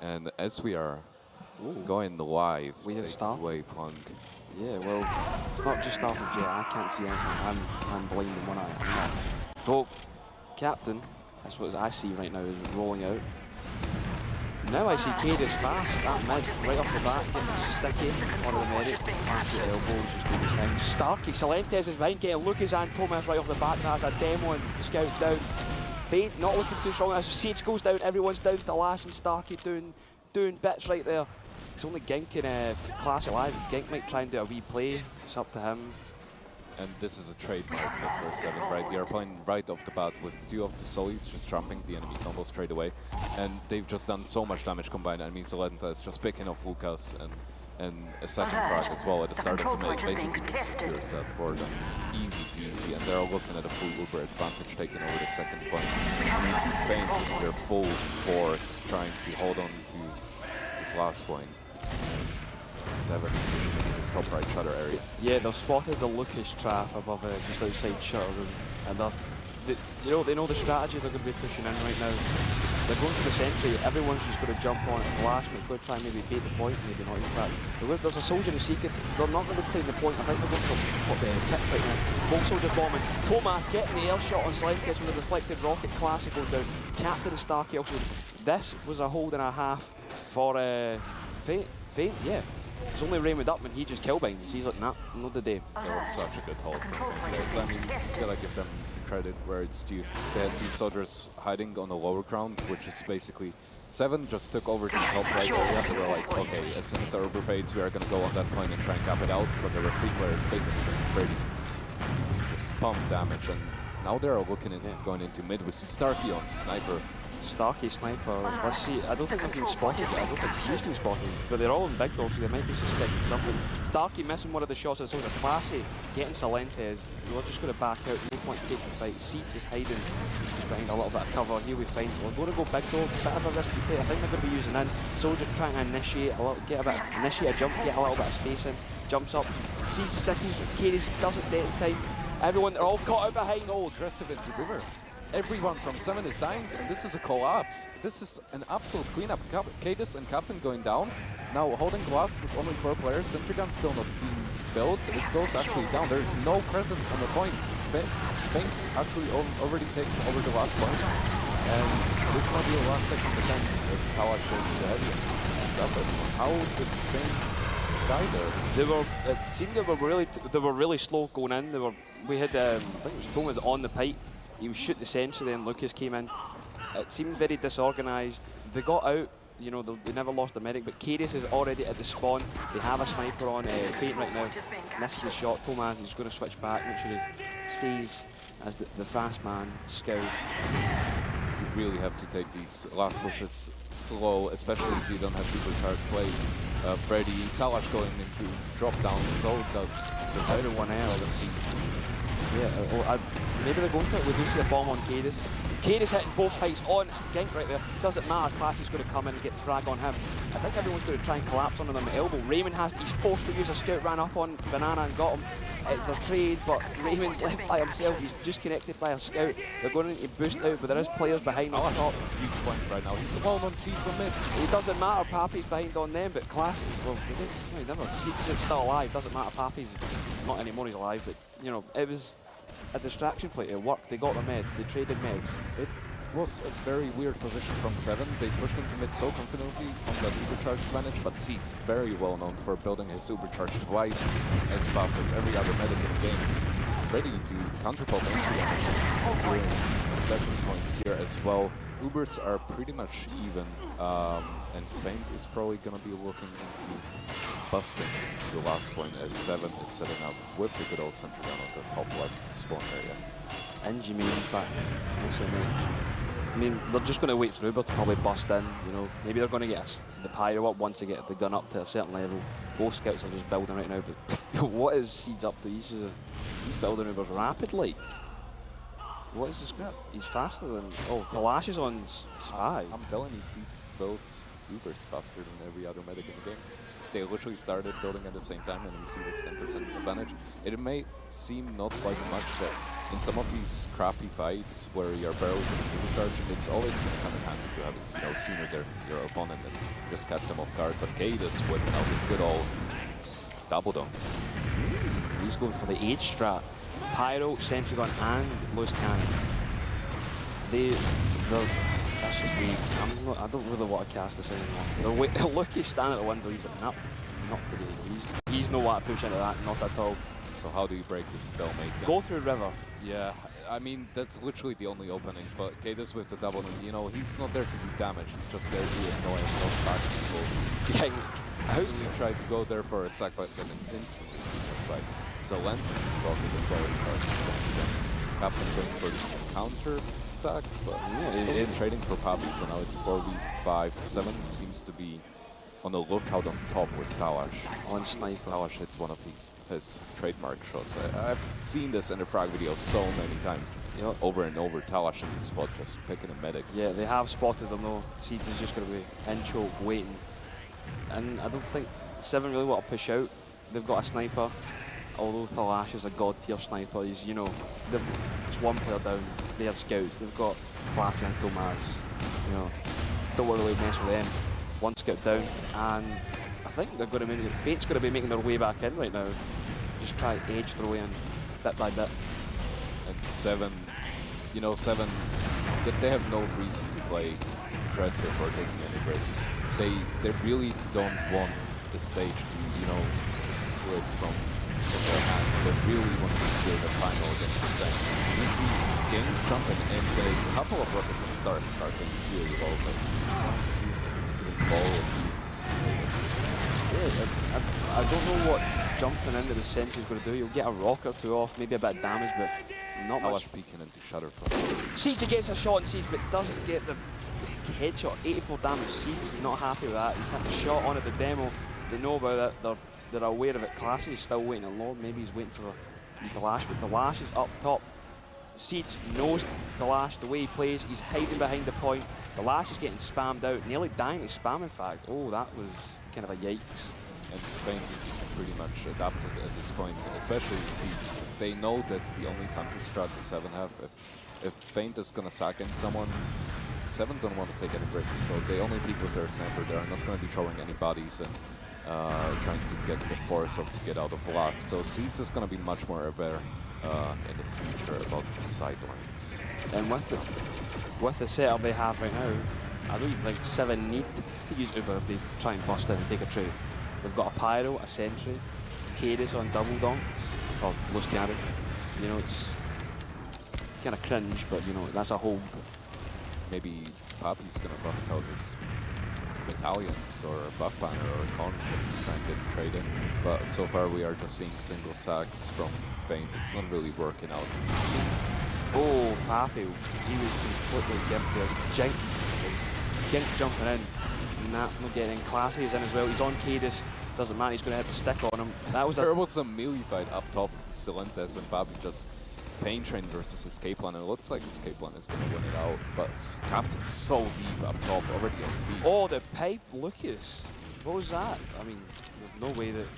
And as we are going live, we have started. Way Plunk. Yeah, well, it's not just started yet. I can't see anything. I'm blind in one eye. I'm not. But Captain, that's what I see right now, is rolling out. Now I see Cade is fast at mid, right off the bat, getting sticky. One of the medic, classic elbows, just doing his thing. Starkey, Silentes is behind, getting Lucas and Thomas right off the bat. That's a demo and the scout down. Fade not looking too strong. As Sage goes down, everyone's down to Lash and Starkey doing bits right there. It's only Gink in Clash Alive. Gink might try and do a wee play. It's up to him. And this is a trademark for Se7en, right? They are playing right off the bat with two of the Sullies just tramping the enemy combo straight away. And they've just done so much damage combined. I mean, Silenta is just picking off Lucas and a second frag as well at the start of the mid. Basically just secures that for them. Easy peasy. And they're all looking at a full Uber advantage taking over the second point. Easy feint in their full force trying to hold on to this last point. Se7en is pushing into this top right shutter area. Yeah, they've spotted the Lucas trap above just outside shutter room, and they know the strategy they're going to be pushing in right now. They're going for the sentry. Everyone's just going to jump on it. Flash, but going to try and maybe bait the point, maybe not in fact. There's a soldier in the secret. They're not going to be playing the point. I think they're going for the pit right now. Both soldiers bombing. Thomas getting the air shot on Silentes with a deflected rocket. Classic goes down. Captain and Starkey also. This was a hold and a half for Feint, yeah. It's only Raymond up and he just killbanged. He's like, nah, not the day. It was such a good hold. I mean, you gotta give them the credit where it's due. They had these soldiers hiding on the lower ground, which is basically Se7en just took over to the top right area. They were like, okay, as soon as our Uber fades, we are gonna go on that point and try and cap it out. But there were three players basically just ready to just pump damage. And now they're looking at going into mid with Starkey on sniper. Starkey sniper. Let's see. I don't think they've been spotted. I don't think he's been spotted. But they're all in big doors, so they might be suspecting something. Starkey missing one of the shots. It's over Classy getting Silentes. We're just going to back out. No point taking the fight. Seats is hiding just behind a little bit of cover. Here we find we're going to go big door. Bit of a risky play. I think they're going to be using in. Soldier trying to initiate a little, initiate a jump, get a little bit of space in. Jumps up, sees stickies. Cade doesn't dead in time. Everyone, they're all caught out behind. So aggressive into river. Everyone from Se7en is dying, and this is a collapse. This is an absolute cleanup. Cadis and Captain going down. Now holding glass with only 4 players. Sentry gun still not being built. It goes actually down. There is no presence on the point. Feint's actually already taken over the last point. And this might be the last second defense as Tayyy goes into heavy and this comes up. But how did Feint die there? It seemed they were really slow going in. We had I think it was Thomas on the pipe. He was shooting the sentry, then Lucas came in. It seemed very disorganised. They got out, you know, they never lost a medic, but Cadis is already at the spawn. They have a sniper on Feint right now. Misses the shot. Thomas is going to switch back, make sure he stays as the fast man, scout. You really have to take these last pushes slow, especially if you don't have people charge play. Brady, Kalash going into drop down, so does everyone else. Yeah, maybe they're going for it. We do see a bomb on Cadis. Cadis hitting both heights on Gink right there. Doesn't matter, Classy's going to come in and get frag on him. I think everyone's going to try and collapse on him at the elbow. Raymond he's forced to use a scout, ran up on Banana and got him. It's a trade, but Raymond's left by himself. He's just connected by a scout. They're going to boost out, but there is players behind on top. Huge point right now. He's alone on Seeds on mid. It doesn't matter, Pappy's behind on them, but Classy, well, he never. Seeds is still alive. Doesn't matter, Pappy's not anymore, he's alive, but, you know, it was a distraction play. It worked. They got the med. They traded meds. It was a very weird position from Se7en. They pushed into mid so confidently on that Ubercharge advantage, but C's very well known for building his Ubercharge twice as fast as every other medic in the game. He's ready to counterpop entry and just securing the second point here as well. Ubers are pretty much even, and Feint is probably going to be looking into busting the last point as Se7en is setting up with the good old sentry gun on the top left spawn area. And Jimmy, in fact, I mean, they're just going to wait for Uber to probably bust in, you know. Maybe they're going to get the pyro up once they get the gun up to a certain level. Both scouts are just building right now, but what is Seeds up to? He's building Ubers rapidly. What is the script? He's faster than... Oh, Flash is on Spy. I'm telling you, Seeds builds Ubers faster than every other medic in the game. They literally started building at the same time, and we see this 10% advantage. It may seem not like much, but in some of these crappy fights where you're barreled with a charge, it's always going to come in handy to have it, you know, sooner than your opponent and just catch them off guard. But Cadus whipping out a good old double dunk. He's going for the age strat. Pyro, Sentry Gun, and Loose Cannon. That's just weak. I don't really want to cast this anymore. Look, he's standing at the window. He's like, nope, not today. He's no want to push into that, not at all. So how do you break this stalemate then? Go through River. Yeah, I mean, that's literally the only opening, but Cadus with the double, you know, he's not there to do damage, he's just there to be annoying, no back people. Yeah, How do you try to go there for a sack, but then instantly, right? So Lentis is broken as well as starting second. Captain going for the counter stack, but yeah, it is trading for Papi, so now it's 4v5. Se7en seems to be on the lookout on top with Tayyy. On Sniper. Tayyy hits one of his trademark shots. I've seen this in the frag video so many times, just over and over. Tayyy in the spot, just picking a medic. Yeah, they have spotted them though. Seeds is just going to be in choke, waiting. And I don't think Se7en really want to push out. They've got a sniper. Although Tayyy is a god tier sniper, he's, you know, it's one player down. They have scouts. They've got Classy and Tomaz. You know, don't want to really mess with them. One scout down, and I think they're going to make Fate's going to be making their way back in right now. Just try to edge their way in, bit by bit. And Se7en, you know, Se7en's they have no reason to play aggressive or taking any risks. They really don't want the stage to, you know, slip from their hands. They really want to secure the final against Se7en. You can see Game jumping and a couple of rockets at the start getting really low, but yeah, I don't know what jumping into the Sentry's going to do. You'll get a rock or two off, maybe a bit of damage, but not much. Peeking into Shatter from Siege gets a shot and Siege, but doesn't get the headshot. 84 damage. Siege not happy with that. He's had a shot on at the demo. They know about it. They're aware of it. Classy is still waiting alone. Maybe he's waiting for the Lash, but the Lash is up top. Siege knows the Lash, the way he plays. He's hiding behind the point. The Lash is getting spammed out, nearly dying to spam, in fact. Oh, that was kind of a yikes. And Feint is pretty much adapted at this point, especially the Seeds. They know that the only counter strat that Se7en have, if Feint is going to sack in someone, Se7en don't want to take any risks, so they only peek with their sniper. They're not going to be throwing any bodies and trying to get the force of to get out of last. So Seeds is going to be much more aware in the future about the side lanes. And with the setup they have right now, I don't even think Se7en need to use Uber if they try and bust in and take a trade. They've got a Pyro, a Sentry, Cadus on double donks, or Loose Cannon. You know, it's kind of cringe, but you know, that's a hope. Maybe Papi's going to bust out his battalions or buff banner or corner to try and get a trade in. But so far we are just seeing single sacks from Feint. It's not really working out. Oh, Papi, he was completely gimped there. Gink jumping in. Not getting in. Classy is in as well. He's on Cadus. Doesn't matter, he's going to hit the stick on him. That was there was a melee fight up top. Silentes and Papi just Pain Train versus Escape Plan, and it looks like Escape Plan is going to win it out. But Captain's so deep up top, already on sea. Oh, the pipe, Lucas. What was that? I mean, there's no way that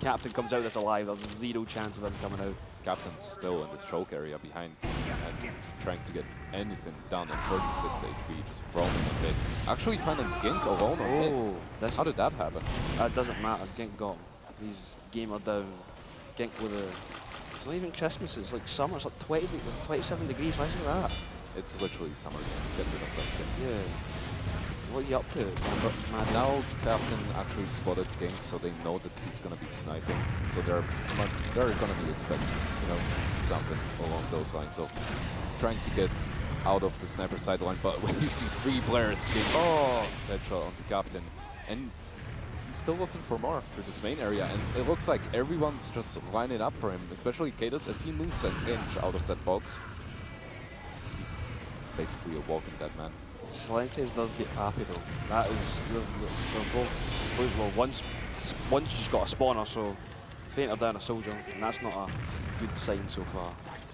Captain comes out this alive. There's zero chance of him coming out. Captain's still in this choke area behind and trying to get anything done at 36 HP, just roaming a bit. Actually finding Gink alone on mid. How did that happen? It doesn't matter. Gink got him. He's gamer down. Gink with a... It's not even Christmas, it's like summer. It's like 27 degrees. Why is it that? It's literally summer. Get rid of that skin. Yeah. What are you up to? But now Captain actually spotted Gink, so they know that he's going to be sniping. So they're going to be expecting, you know, something along those lines. So trying to get out of the sniper sideline, but when you see 3 players Gink, it's headshot onto Captain, and he's still looking for more for this main area, and it looks like everyone's just lining up for him, especially Cadus. If he moves an inch out of that box, he's basically a walking dead man. Silentes does get happy though. That is, they're both, well, one's just got a spawner, so Feint are down a soldier, and that's not a good sign so far.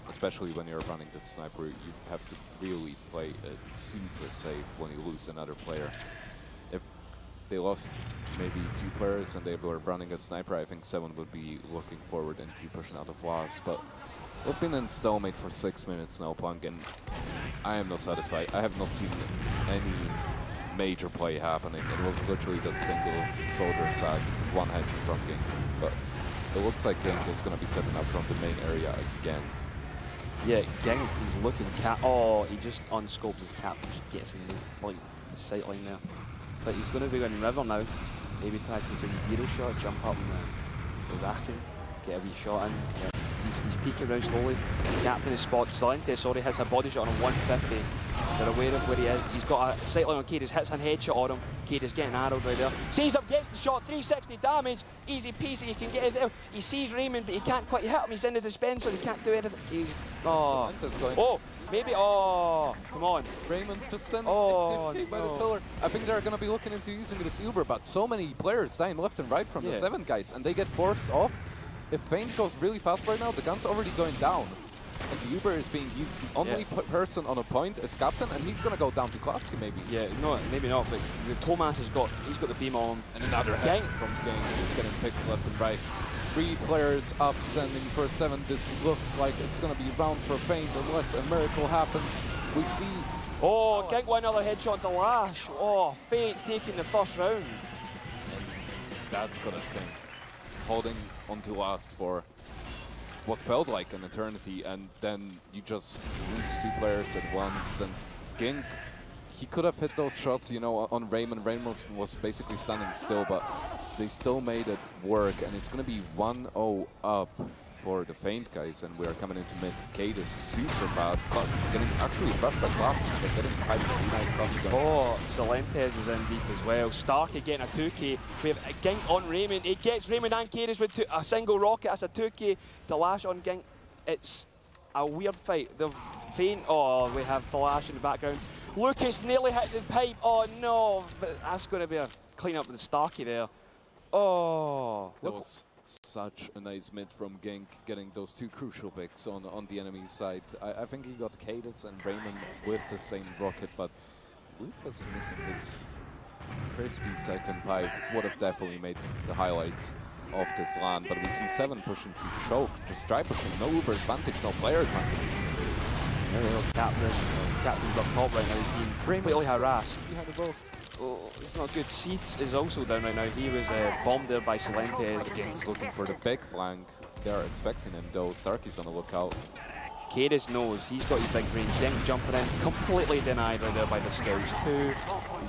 Especially when you're running that sniper, you have to really play it super safe when you lose another player. If they lost maybe 2 players and they were running a sniper, I think Se7en would be looking forward into pushing out of WAS, but We've been in stalemate for 6 minutes now, Plunk, and I am not satisfied. I have not seen any major play happening. It was literally the single soldier sacks, one headshot from Ging. But it looks like Ging is going to be setting up from the main area again. Yeah, Ging, he's looking oh, he just unscopes his cap, just gets in the, like, the sight line there. But he's going to be going river now. Maybe try to take a hero shot, jump up in the racking, get a wee shot in. Yeah. He's peeking around slowly. The captain is spotted. Se7en, sorry, hits a body shot on a 150. They're aware of where he is. He's got a sight line on Cadis, hits a headshot on him. Cadis getting arrowed right there. Sees him, gets the shot, 360 damage. Easy peasy, he can get it there. He sees Raymond, but he can't quite hit him. He's in the dispenser, he can't do anything. He's, oh, maybe, oh, come on. Raymond's just standing by the pillar. I think they're going to be looking into using this Uber, but so many players dying left and right from the Se7en guys, and they get forced off. If Feint goes really fast right now, the gun's already going down. And the Uber is being used. The only person on a point is Captain, and he's going to go down to Classy maybe. Yeah, no, maybe not, but Thomas has got, he's got the beam on him. And another hit from Gang. He's getting picks left and right. 3 players up standing for Se7en. This looks like it's going to be round for Feint unless a miracle happens. We see... Oh, Gang got another headshot to Lash. Oh, Feint taking the first round. And that's going to sting. Holding on to last for what felt like an eternity, and then you just lose 2 players at once. And Ging, he could have hit those shots, you know, on Raymond. Raymond was basically standing still, but they still made it work, and it's going to be 1-0 up for the Feint guys, and we are coming into mid. Cade is super fast, but getting actually rushed by Classic, but getting piped behind Classic. Oh, Salentes is in deep as well. Starkey getting a 2K. We have a Ging on Raymond. He gets Raymond and Cades with a single rocket. That's a 2K to Lash on Ging. It's a weird fight. The Feint, oh, we have the Lash in the background. Lucas nearly hit the pipe. Oh no, but that's going to be a clean up with Starkey there. Oh, that was such a nice mid from Ging, getting those 2 crucial picks on the enemy side. I think he got Cadence and Raymond with the same rocket, but Lucas missing his crispy second pipe would have definitely made the highlights of this LAN. But we see Se7en pushing through choke, just try pushing, no Uber advantage, no player advantage. There we go, Captain's up top right now, he's being completely harassed. Behind the both. Oh, it's not good. Seats is also down right now. He was bombed there by Salentes. Ging's looking for the big flank. They are expecting him though. Starkey's on the lookout. Cadis knows he's got his big range. Ging jumping in, completely denied right there by the scouts too.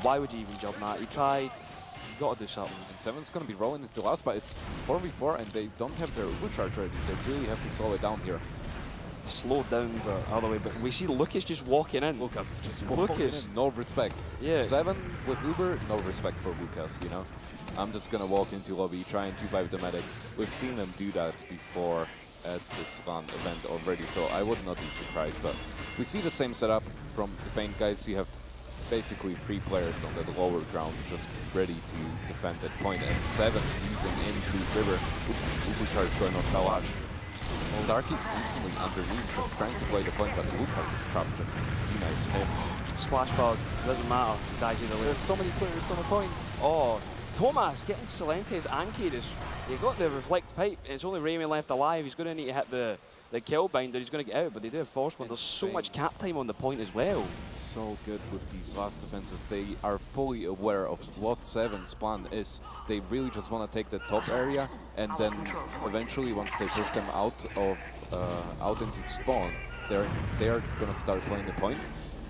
Why would you even jump that? He tried. You got to do something. And Se7en's going to be rolling into last, but it's 4v4 and they don't have their Uber charge ready. They really have to slow it down here. Slow down the other way, but we see Lucas just walking in. Lucas just walking in, no respect. Yeah. Se7en with Uber, no respect for Lucas, you know. I'm just gonna walk into lobby, try and 2-5 the medic. We've seen him do that before at this LAN event already, so I would not be surprised. But we see the same setup from the Feint guys. You have basically 3 players on the lower ground just ready to defend that point, and Se7en's using in-true river. Uber charge going on Gullywash. Starkey's easily underneath, just trying to play the point, but Lucas is trapped. Just nice hit. Splash pad, doesn't matter. Dies either way. There's so many players on the point. Oh, Thomas getting Salentes and Cadis. He got the reflect pipe, and it's only Raymond left alive. He's going to need to hit the kill binder. He's going to get out, but they do have force one. There's so much cap time on the point as well. So good with these last defenses. They are fully aware of what Se7en's plan is. They really just want to take the top area, and then eventually, once they push them out into spawn, they are going to start playing the point.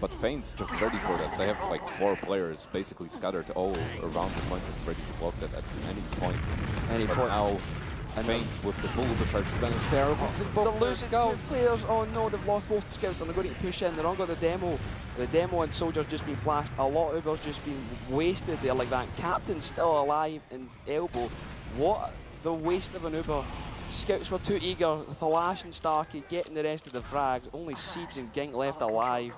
But Feint's just ready for that. They have like 4 players basically scattered all around the point, just ready to block that at any point. But now Feint with the full overcharge advantage. They are losing both their scouts. 2 players. Oh no, they've lost both the scouts and they're going to push in. They're not got the demo. The demo and Soldier's just been flashed. A lot of Uber's just been wasted there like that. Captain's still alive in elbow. What the waste of an Uber. Scouts were too eager. Thalash and Starkey getting the rest of the frags. Only Seeds and Gink left alive.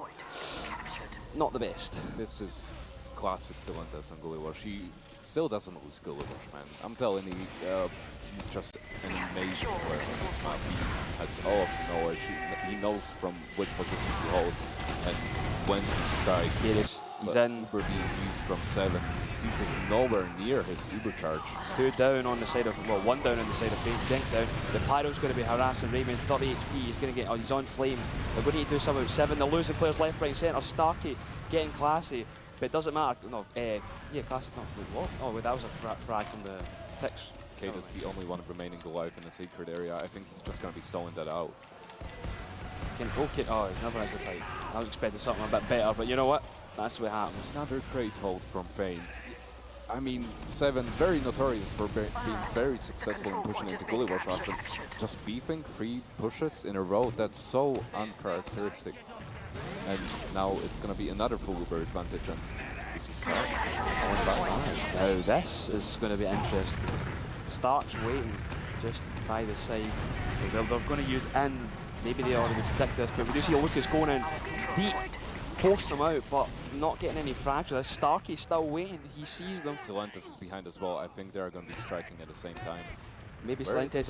Not the best. This is classic Salentes and Gullywash. He still doesn't lose Gullywash, man. I'm telling you, he's just an amazing player on this map. He has all of knowledge. He knows from which position to hold and when to strike. He's but in. Uber being used from Se7en. Seeds is nowhere near his Uber charge. 2 down on the side of, well, 1 down on the side of Fate. Gink down. The Pyro's going to be harassing Raymond. 30 HP. He's going to get, oh, he's on flame. They're going to need to do something with Se7en. They're losing players left, right, centre. Starkey getting classy, but it doesn't matter. No, yeah, classy. No, wait, what? Oh, wait, that was a frag from the Ticks. Kate is the only one remaining alive in the secret area. I think he's just going to be stalling that out. Okay, oh, he's never has the fight. I was expecting something a bit better, but you know what? That's what happens. Another great hold from Feint. I mean, Se7en very notorious for being very successful in pushing into Gullywash last and just beefing 3 pushes in a row. That's so uncharacteristic. And now it's going to be another full Uber advantage, and this is Stark. Now this is going to be interesting. Stark's waiting just by the side. They're going to use in. Maybe they already predict this, but we do see Lucas going in deep, forcing them out, but not getting any fracture. Starkey's still waiting. He sees them. Se7en is behind as well. I think they're going to be striking at the same time. Maybe Se7en is.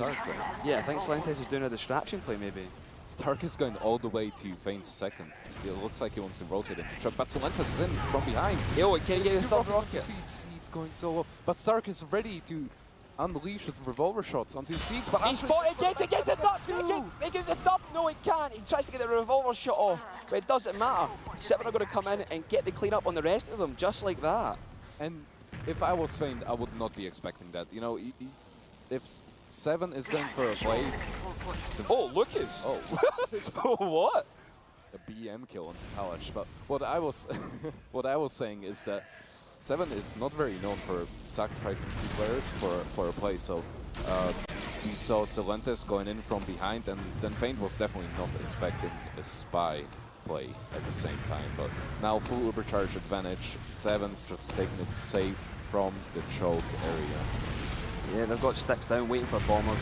Yeah, I think Se7en is doing a distraction play. Maybe. Stark is going all the way to Feint's second. It looks like he wants to rotate into truck, but Se7en is in from behind. Yo, can he get the third rocket? Seeds going so low, but Stark is ready to unleash his revolver shots onto Seeds, but he's spotted, gets it the top, make it the top. No, he can't. He tries to get the revolver shot off, but it doesn't matter. Se7en are going to come in and get the clean up on the rest of them, just like that. And if I was Feint, I would not be expecting that. You know, if Se7en is going for a play... Oh, Lucas! Oh. What? A BM kill on Tayyy. But what I was what I was saying is that Se7en is not very known for sacrificing 2 players for a play, so we saw Se7en going in from behind, and then Feint was definitely not expecting a spy play at the same time. But now full overcharge advantage, Se7en's just taking it safe from the choke area. Yeah, they've got sticks down, waiting for bombers.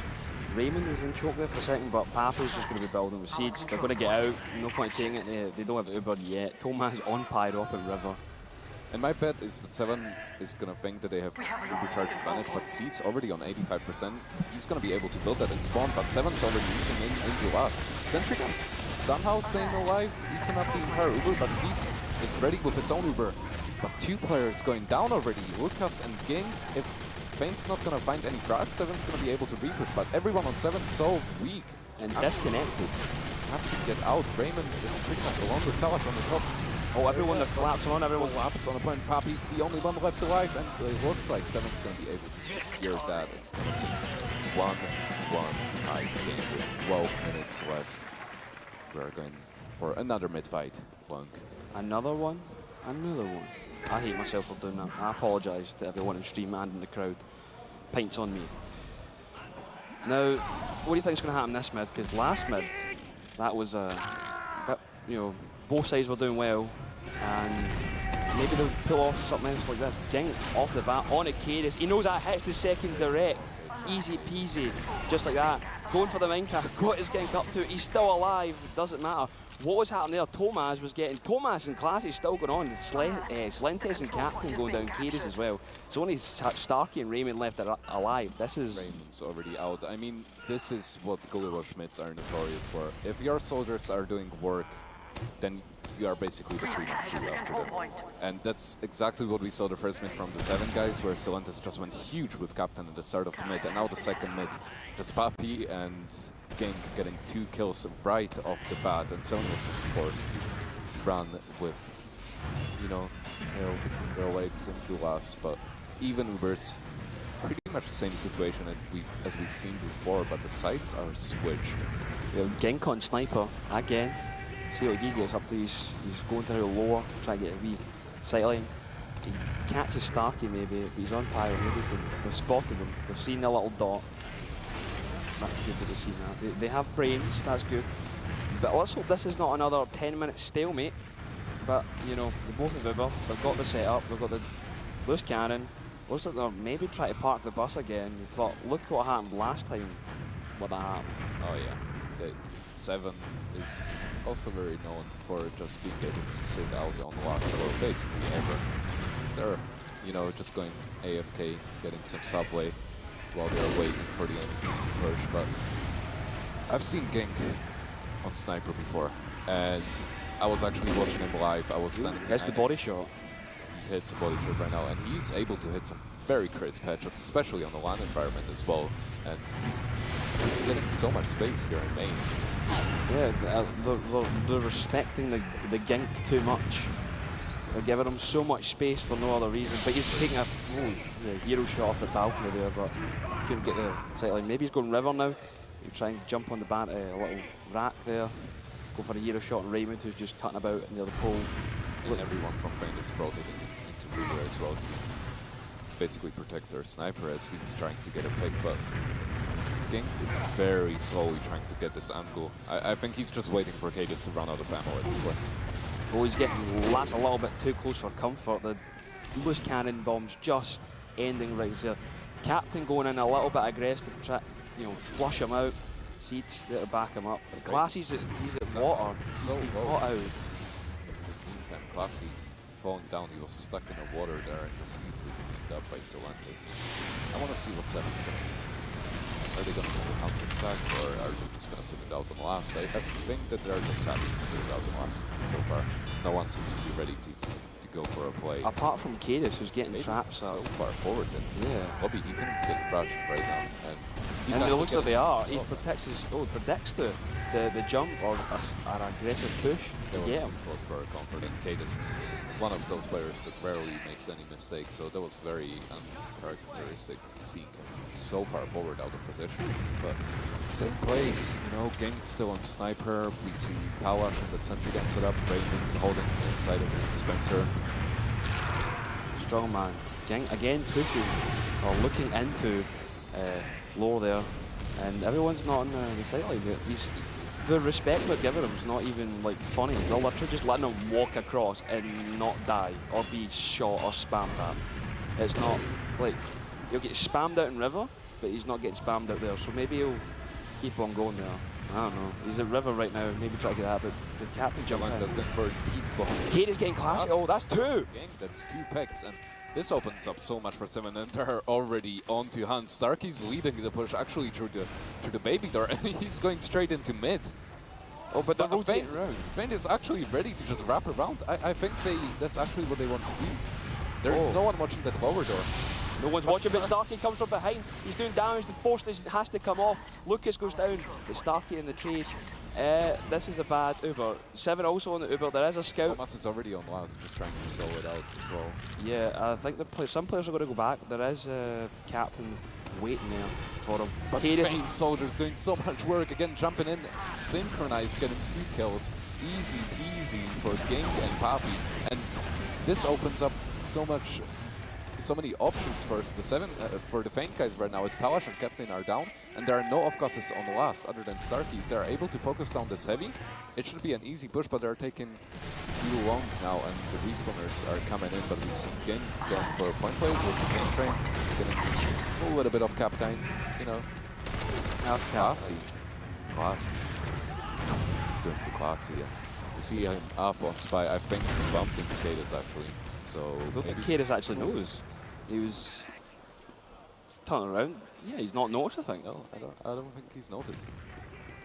Raymond was in choke there for a second, but Papa's just going to be building with Seeds. They're going to get out, no point taking it, they don't have Uber yet. Tomas on Pyro up at River. And my bet is that Se7en is going to think that they have overcharge advantage, but Seeds already on 85%. He's going to be able to build that in spawn, but Se7en's already using into last. Sentry Gun's somehow staying alive, even up the entire Uber, but Seeds is ready with his own Uber. But 2 players going down already, Lucas and Ging. If Feint's not going to find any frags, Se7en's going to be able to repush, but everyone on Se7en so weak and disconnected. Have to get out. Raymond is pretty much alone with Tayyy on the top. Oh, everyone that collapsed on, everyone collapsed on the point. Papi's the only one left alive, and it looks like Se7en's going to be able to secure that. It's going to be 1-1 high game with 12 minutes left. We're going for another mid-fight. Plunk. Another one? Another one. I hate myself for doing that. I apologise to everyone in stream and in the crowd. Pints on me. Now, what do you think is going to happen this mid? Because last mid, that was you know, both sides were doing well, and maybe they'll pull off something else like this. Ging off the bat on a Cadis. He knows that hits the second direct. It's easy peasy, just like that. Going for the Minecraft, got his Ging up to it. He's still alive, doesn't matter. What was happening there? Tomas was getting, Tomas and Classy still going on. Slentes and Captain going down Cadis as well. It's only Starkey and Raymond left alive. This is... Raymond's already out. I mean, this is what Gullywash mids are notorious for. If your soldiers are doing work, then you are basically the 3-2 after them. And that's exactly what we saw the first mid from the Se7en guys, where Slentes just went huge with Captain at the start of the mid, and now the second mid, just Papi and Ging getting 2 kills right off the bat, and Se7en was just forced to run with, you know, tail between their legs into last. But even Uber's pretty much the same situation as we've seen before, but the sides are switched. You know, Ging on Sniper again. See what he gets up to. He's going to the lower, trying to get a wee sightline. He catches Starkey maybe, but he's on Pyro. Maybe they've spotted him. They've seen the little dot. That's good that they've seen that. They have brains, that's good. But let's hope this is not another 10-minute stalemate. But, you know, they both have Uber. They've got the setup. They've got the loose cannon. Looks like they're maybe trying to park the bus again. But look what happened last time. What that happened. Oh yeah. Se7en is also very known for just being able to sit out on the last floor, basically ever. They're, you know, just going AFK, getting some subway while they're waiting for the enemy to push. But I've seen Ging on Sniper before, and I was actually watching him live. I was standing. That's the body shot. hit some body trip right now, and he's able to hit some very crisp headshots, especially on the land environment as well. And he's getting so much space here in main. Yeah, they're respecting the gink too much. They're giving him so much space for no other reason. But he's taking a hero shot off the balcony there, but couldn't get the sight line. Maybe he's going river now. He'll try and jump on the a little rack there. Go for a hero shot on Raymond, who's just cutting about near the pole. And everyone from Crane is rotating into river as well to basically protect their sniper as he's trying to get a pick, but Gink is very slowly trying to get this angle. I think he's just waiting for Cadis to run out of ammo at this point. Oh, he's getting a little bit too close for comfort. The loose cannon bombs just ending right there. Captain going in a little bit aggressive, try, flush him out. Seeds there to back him up. Classy's at water. So he's low. caught out. In the meantime, Classy falling down. He was stuck in the water there and was easily picked up by Se7en. I want to see what Se7en's going to do. Are they going to send a counter sack, or are they just going to sit it out on last? I think that they're just happy to sit it out on last so far. No one seems to be ready to go for a play. Apart from Cadis, who's getting Maybe traps so up. far forward then. Yeah. Bobby, he can get crushed right now. And And it looks like they are. He Oh, protects his. Oh, predicts the jump or an aggressive push. that was Yeah. too close for a comfort. And Cadis is one of those players that rarely makes any mistakes, so that was very uncharacteristic seeing him so far forward out of position. But same place, Gang's still on sniper. We see tayyy and that sentry gun set up, Raymond holding inside of his dispenser. Strong man. Gang again pushing or looking into lower there, and everyone's not on the sideline. The respect they're giving him is not even like funny. They're literally just letting him walk across and not die or be shot or spammed at. It's not like he'll get spammed out in river, but he's not getting spammed out there. So maybe he'll keep on going there. I don't know. He's at river right now. Maybe try to get that, but the captain jump in. That's going for a deep bomb. Cadis getting classy. Oh, that's two. Gang, that's 2 picks, and this opens up so much for Se7en, and they're already on to Hans. Starkey's leading the push actually through the baby door, and he's going straight into mid. Oh, but they're rotating Feint around. Feint is actually ready to just wrap around. I think that's actually what they want to do. There is no one watching that lower door. No one's watching, but Starkey comes from behind. He's doing damage. The force has to come off. Lucas goes down. But Starkey in the trade. This is a bad Uber. Se7en also on the Uber. There is a scout. Thomas is already on last, just trying to slow it out as well. Yeah, I think some players are going to go back. There is a captain waiting there for him. But Feint soldiers doing so much work. Again, jumping in, synchronized, getting 2 kills. Easy peasy for Gink and Papi. And this opens up so many options for the for the Feint guys right now. As tayyy and Captain are down, and there are no off-cusses on the last other than Starkey. If they're able to focus down this heavy, it should be an easy push, but they're taking too long now, and the respawners are coming in. But we see Gink going for a point play with the Gink train, getting a little bit of Captain, classy. He's doing the classy. You see him up on Spy. I think he bumped into Cadis actually. So I don't think Cadis actually knows. He was turning around. Yeah, he's not noticed, I think. No, I don't think he's noticed.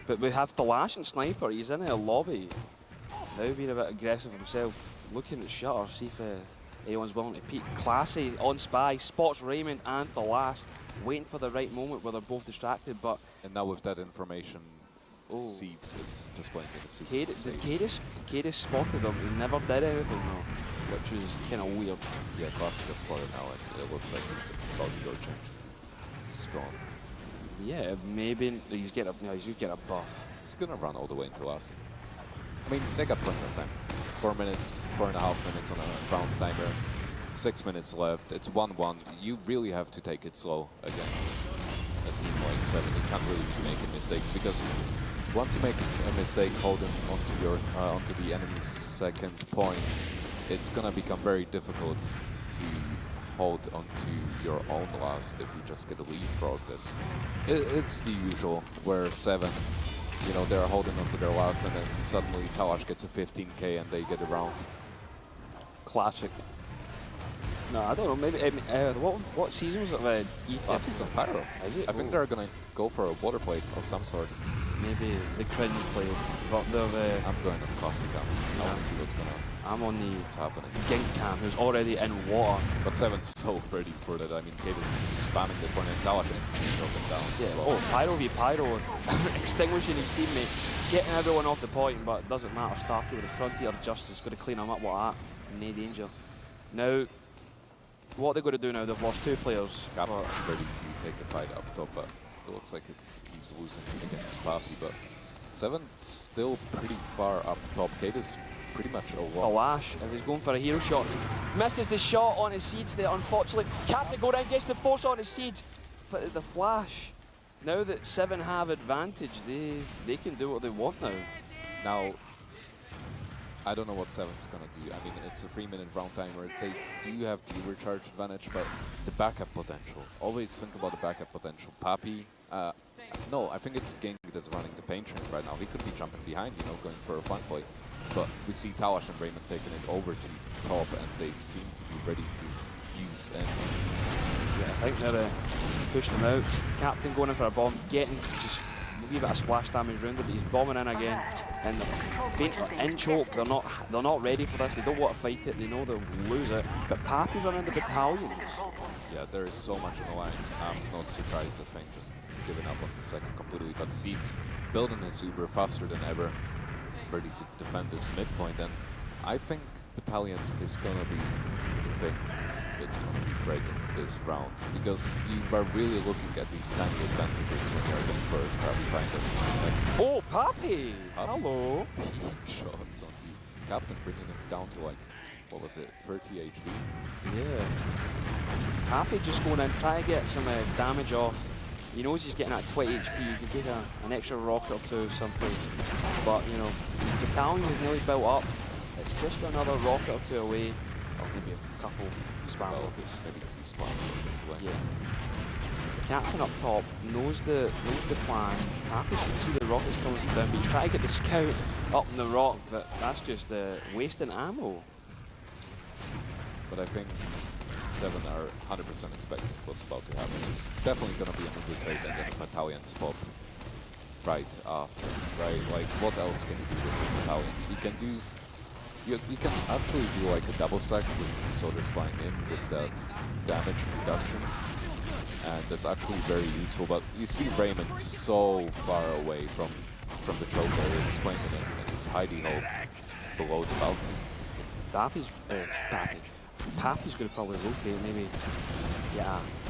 But we have Tayyy and Sniper. He's in a lobby. Now being a bit aggressive himself, looking at Shutter, see if anyone's willing to peek. Classy on Spy, spots Raymond and Tayyy, waiting for the right moment where they're both distracted. But And now with that information, Seeds is just playing in a super Cadis spotted him. He never did anything though, which was kind of weird. Yeah, Classic got spotted now, and it looks like he's about to go change. Strong. Yeah, maybe he's getting a buff. He's gonna run all the way into us. I mean, they got plenty of time. 4 minutes, 4.5 minutes on a bounce timer. 6 minutes left. It's 1-1. You really have to take it slow against a team like Se7en. You can't really be making mistakes, because once you make a mistake holding onto the enemy's second point, it's gonna become very difficult to hold onto your own last if you just get a lead throughout this. It's the usual where Se7en, they're holding onto their last, and then suddenly tayyy gets a 15k and they get around. Classic. No, I don't know. Maybe what season was it? Last season Pyro. Is it? I think they're gonna go for a water plate of some sort. maybe the cringe play, but they're I'm going on classic cam. I want to see what's going on. I'm on the What's happening? Gink cam, who's already in water. But Se7en's so pretty for that. I mean, Kate is spamming the corner and tayyy instantly drop him down. Yeah. Well, Oh, Pyro v Pyro, extinguishing his teammate, getting everyone off the point, but it doesn't matter. Starkey with the frontier justice, going to clean him up with that. No danger. Now, what they're going to do now, they've lost 2 players. Captain's ready to take a fight up top, but it looks like he's losing against Papi. But Se7en's still pretty far up top. Kate is pretty much a wall. Gullywash, if he's going for a hero shot, misses the shot on his siege there, unfortunately. Captain go down, gets the force on his siege, but the flash, now that Se7en have advantage, they can do what they want now. Now, I don't know what Se7en's gonna do. I mean, it's a 3-minute round timer. They do have the recharge advantage, but the backup potential. Always think about the backup potential. Papi, no, I think it's Gink that's running the paint train right now. He could be jumping behind, you know, going for a flank play. But we see tayyy and Raymond taking it over to top, and they seem to be ready to use. And Yeah, I think they're pushing him out. Captain going in for a bomb, getting just a wee bit of splash damage around it, but he's bombing in again. And faint in choke, they're not ready for this. They don't want to fight it. They know they'll lose it. But Papi's running the battalions. yeah, there is so much on the line. I'm not surprised. I think just giving up on the second completely. But Seeds building his Uber faster than ever, ready to defend this midpoint. And I think battalions is gonna be the thing that's gonna be breaking this round, because you are really looking at these tiny advantages when you're going for a scrappy find. Like, Oh, Papi! Hello. peak shots on the Captain, bringing him down to like, what was it, 30 HP? Yeah. Papi just going in, trying to get some damage off. He knows he's getting at 20 HP. You can take an extra rocket or two sometimes. But, you know, the battalion is nearly built up. It's just another rocket or two away. Or maybe a couple spam rockets. Maybe 2 spam rockets away. Yeah. The Captain up top knows the plan. Happy to see the rockets coming down, but he's trying to get the scout up in the rock, but that's just wasting ammo. But I think Se7en are 100% expecting what's about to happen. It's definitely going to be an undertrade and then a battalion spot right after, right? Like, what else can you do with the battalions? You can do, you can actually do like a double stack with key soldiers flying in with that damage reduction. And that's actually very useful, but you see Raymond so far away from the choke area. He's playing in his hidey hole below the balcony. Papi's going to probably rotate, maybe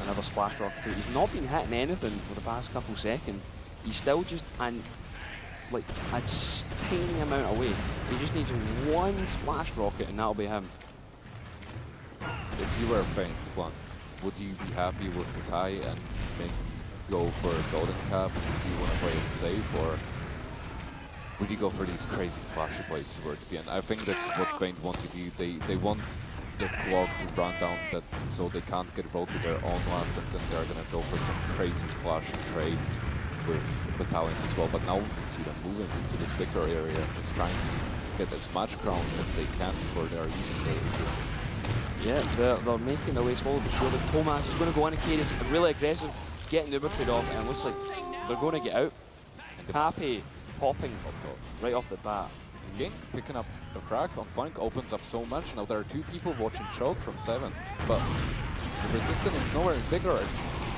another splash rocket too. He's not been hitting anything for the past couple seconds. He's still just like a tiny amount away. He just needs one splash rocket and that'll be him. If you were faint, Plunk, would you be happy with the tayyy and maybe go for a golden cap? Do you want to play it safe, or would you go for these crazy flashy plays towards the end? I think that's what Faint want to do. They want the clock to run down that so they can't get rolled to their own last, and then they're gonna go for some crazy flashy trade with battalions as well. But now we see them moving into this bigger area, just trying to get as much ground as they can before they are using the. Yeah, they're making their way slowly but surely. Thomas is going to go in and Kate is really aggressive, getting the Uber trade off, and it looks like they're going to get out. And Papi popping right off the bat. Gink picking up a frag on flank opens up so much. Now there are 2 people watching choke from Se7en, but the resistance is nowhere bigger.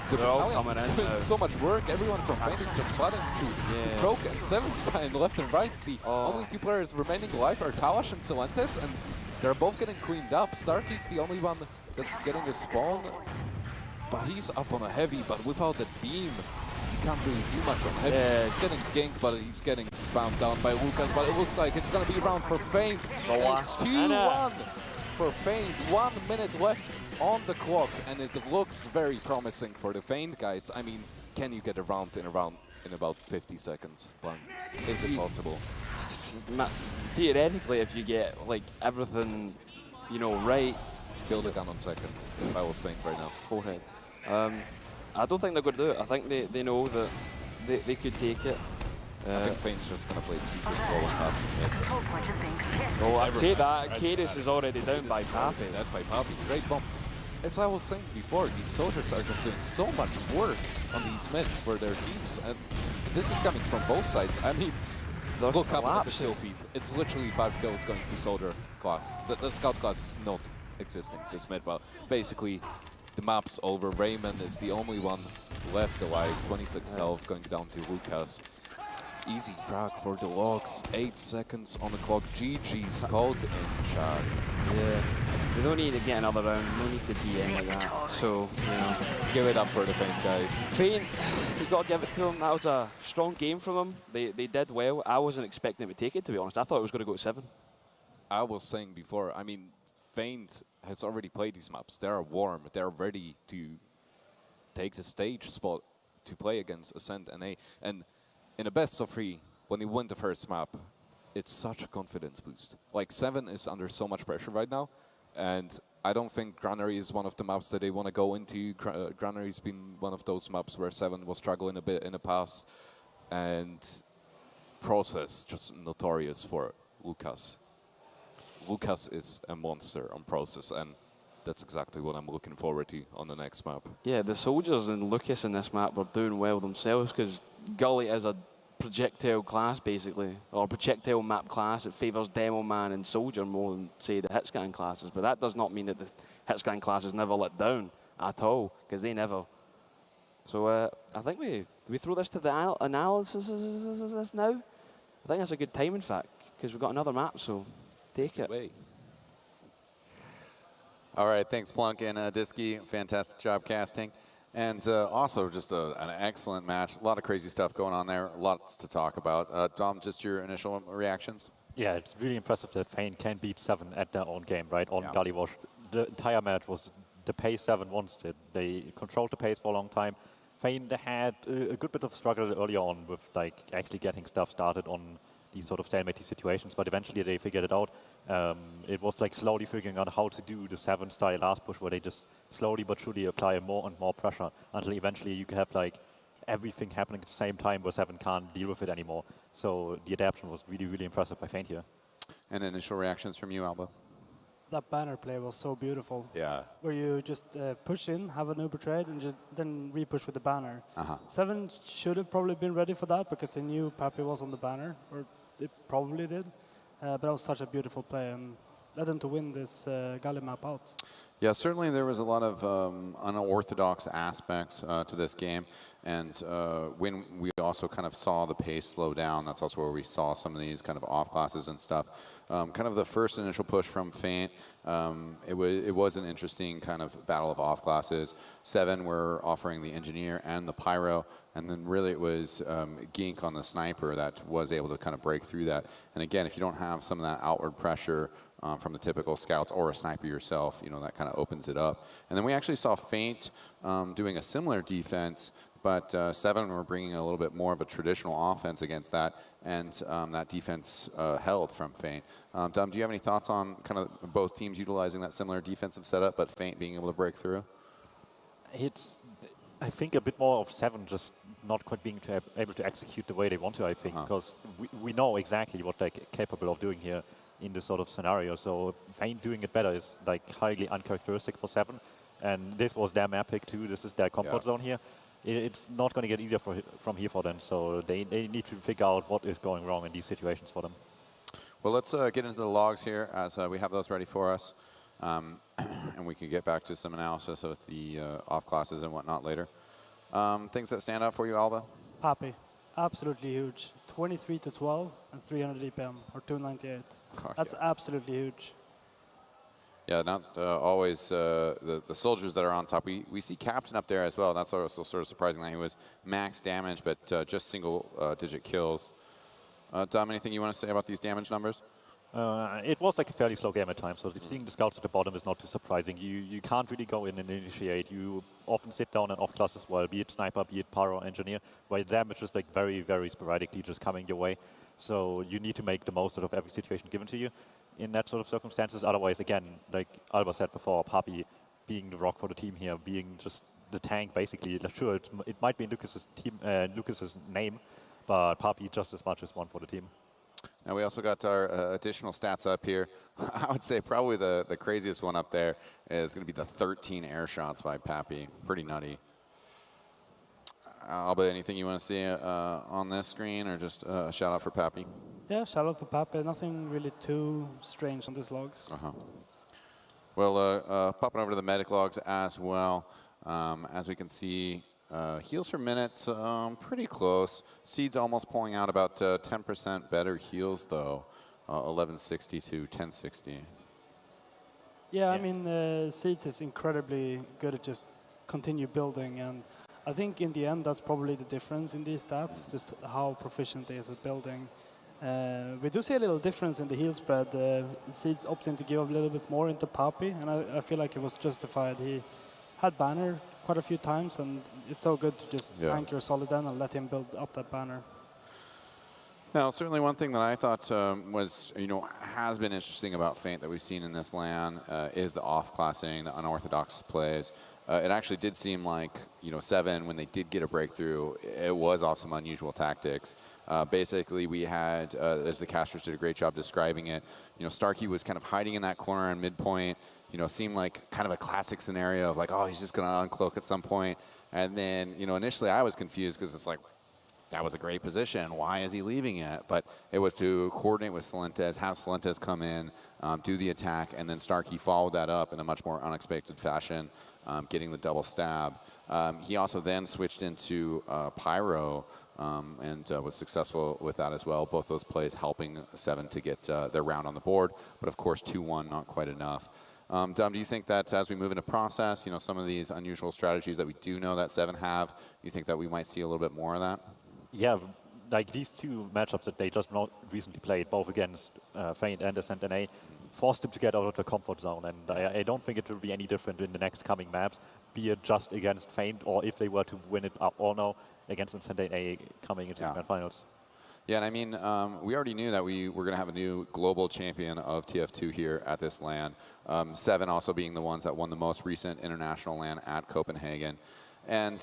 The battalions is doing so much work. Everyone from Faint is just flooding to choke, and Se7en's time left and right. The only 2 players remaining alive are tayyy and Silentes, and they're both getting cleaned up. Starkey's the only one that's getting a spawn, but he's up on a heavy, but without the beam, he can't really do much on heavy. Yeah. He's getting ganked, but he's getting spammed down by Lucas, but it looks like it's gonna be a round for Faint. It's 2-1 for Faint. 1 minute left on the clock, and it looks very promising for the Faint guys. I mean, can you get a round in about 50 seconds? Is it possible? Theoretically, if you get like everything, you know, right. Build a gun on second. If I was Faint right now. Forehead. I don't think they're going to do it. I think they know that they could take it. I think Faint's just going to play super solo and pass mid. Oh, I'd say that. Cadis is already down by Papi. Dead by Papi. Great bomb. As I was saying before, these soldiers are just doing so much work on these mids for their teams, and this is coming from both sides. I mean, They're look up at the collapsing. kill feed. It's literally 5 kills going to soldier class. The scout class is not existing this mid, but basically the map's over. Raymond is the only one left alive. 26 health going down to Lucas. Easy frag for the logs. 8 seconds on the clock. GG Scout in chat. Yeah. We don't need to get another round. No need to DM like that. So, you know. Give it up for the Feint guys. Feint, you've got to give it to them. That was a strong game from them. They did well. I wasn't expecting them to take it, to be honest. I thought it was going to go to 7. I was saying before, I mean, Feint has already played these maps. They're warm. They're ready to take the stage spot to play against Ascent and A. And in a best of 3, when you win the first map, it's such a confidence boost. Like, Se7en is under so much pressure right now, and I don't think Granary is one of the maps that they want to go into. Granary's been one of those maps where Se7en was struggling a bit in the past, and Process just notorious for Lucas. Lucas is a monster on Process, and that's exactly what I'm looking forward to on the next map. Yeah, the soldiers and Lucas in this map were doing well themselves because Gully is a projectile class, basically, or projectile map class. It favours Demo Man and Soldier more than, say, the hitscan classes. But that does not mean that the hitscan classes never let down at all, because they never. So I think we throw this to the analysis now. I think that's a good time, in fact, because we've got another map, so take it. Wait. All right, thanks Plunk and Adysky. Fantastic job casting. And also just an excellent match. A lot of crazy stuff going on there. Lots to talk about. Dom, just your initial reactions? Yeah, it's really impressive that Feint can beat Se7en at their own game, right? On Yeah. Gullywash. The entire match was the pace Se7en wanted. They controlled the pace for a long time. Feint had a good bit of struggle earlier on with like actually getting stuff started on these sort of stalemate situations, but eventually they figured it out. It was like slowly figuring out how to do the Se7en style last push, where they just slowly but surely apply more and more pressure until eventually you have like everything happening at the same time where Se7en can't deal with it anymore. So the adaptation was really, really impressive by Feint here. And initial reactions from you, Alba? That banner play was so beautiful. Yeah. Where you just push in, have an Uber trade, and just then re-push with the banner. Se7en should have probably been ready for that because they knew Pappy was on the banner, or they probably did. But that was such a beautiful play, and led them to win this Gully map out. Yeah, certainly there was a lot of unorthodox aspects to this game. And when we also kind of saw the pace slow down, that's also where we saw some of these kind of off classes and stuff. Kind of the first initial push from Feint, it was an interesting kind of battle of off classes. Se7en were offering the engineer and the pyro, and then really it was Gink on the sniper that was able to kind of break through that. And again, if you don't have some of that outward pressure from the typical scouts or a sniper yourself, you know, that kind of opens it up. And then we actually saw Feint doing a similar defense, but Se7en were bringing a little bit more of a traditional offense against that, and that defense held from Feint. Dom, do you have any thoughts on kind of both teams utilizing that similar defensive setup, but Feint being able to break through? It's, I think, a bit more of Se7en just not quite being able to execute the way they want to, I think, because we know exactly what they're capable of doing here in this sort of scenario. So Feint doing it better is like highly uncharacteristic for Se7en, and this was their map pick too. This is their comfort zone here. It's not going to get easier from here for them, so they need to figure out what is going wrong in these situations for them. Well, let's get into the logs here as we have those ready for us, and we can get back to some analysis of the off classes and whatnot later. Things that stand out for you, Alba? Pappy, absolutely huge. 23 to 12 and 300 EPM, or 298. That's absolutely huge. Yeah, not always the soldiers that are on top. We see Captain up there as well. That's also sort of surprising that he was max damage, but just single-digit kills. Dom, anything you want to say about these damage numbers? It was like a fairly slow game at times, so seeing the scouts at the bottom is not too surprising. You can't really go in and initiate. You often sit down and off class as well, be it sniper, be it pyro engineer, where damage is like very, very sporadically just coming your way. So you need to make the most out of every situation given to you in that sort of circumstances. Otherwise, again, like Alba said before, Pappy being the rock for the team here, being just the tank basically. Sure, it might be in Lucas's name, but Pappy just as much as one for the team. And we also got our additional stats up here. I would say probably the craziest one up there is going to be the 13 air shots by Pappy. Pretty nutty. Alba, anything you want to see on this screen, or just a shout out for Pappy? Yeah, shout out for Pape. Nothing really too strange on these logs. Well, popping over to the medic logs as well. As we can see, heals per minute, pretty close. Seed's almost pulling out about 10% better heals, though. 1160 to 1060. Yeah, I mean, Seeds is incredibly good at just continue building, and I think in the end that's probably the difference in these stats, just how proficient he is at building. We do see a little difference in the heal spread. Seeds opting to give a little bit more into Papi, and I feel like it was justified. He had banner quite a few times, and it's so good to just tank your Soliden and let him build up that banner. Now, certainly one thing that I thought was, has been interesting about Feint that we've seen in this LAN is the off-classing, the unorthodox plays. It actually did seem like, Se7en, when they did get a breakthrough, it was off some unusual tactics. Basically, we had, as the casters did a great job describing it, Starkey was kind of hiding in that corner in midpoint. Seemed like kind of a classic scenario of like, oh, he's just going to uncloak at some point. And then, initially I was confused because it's like, that was a great position. Why is he leaving it? But it was to coordinate with Celentes, have Celentes come in, do the attack, and then Starkey followed that up in a much more unexpected fashion, getting the double stab. He also then switched into Pyro and was successful with that as well. Both those plays helping Se7en to get their round on the board. But of course, 2-1, not quite enough. Dom, do you think that as we move into process, some of these unusual strategies that we do know that Se7en have, you think that we might see a little bit more of that? Yeah, like these two matchups that they just not recently played, both against Feint and Ascent NA, forced them to get out of their comfort zone. And I don't think it will be any different in the next coming maps, be it just against Feint or if they were to win it up or no against Ascent NA coming into the grand finals. Yeah, and I mean, we already knew that we were going to have a new global champion of TF2 here at this LAN. Se7en also being the ones that won the most recent international LAN at Copenhagen. And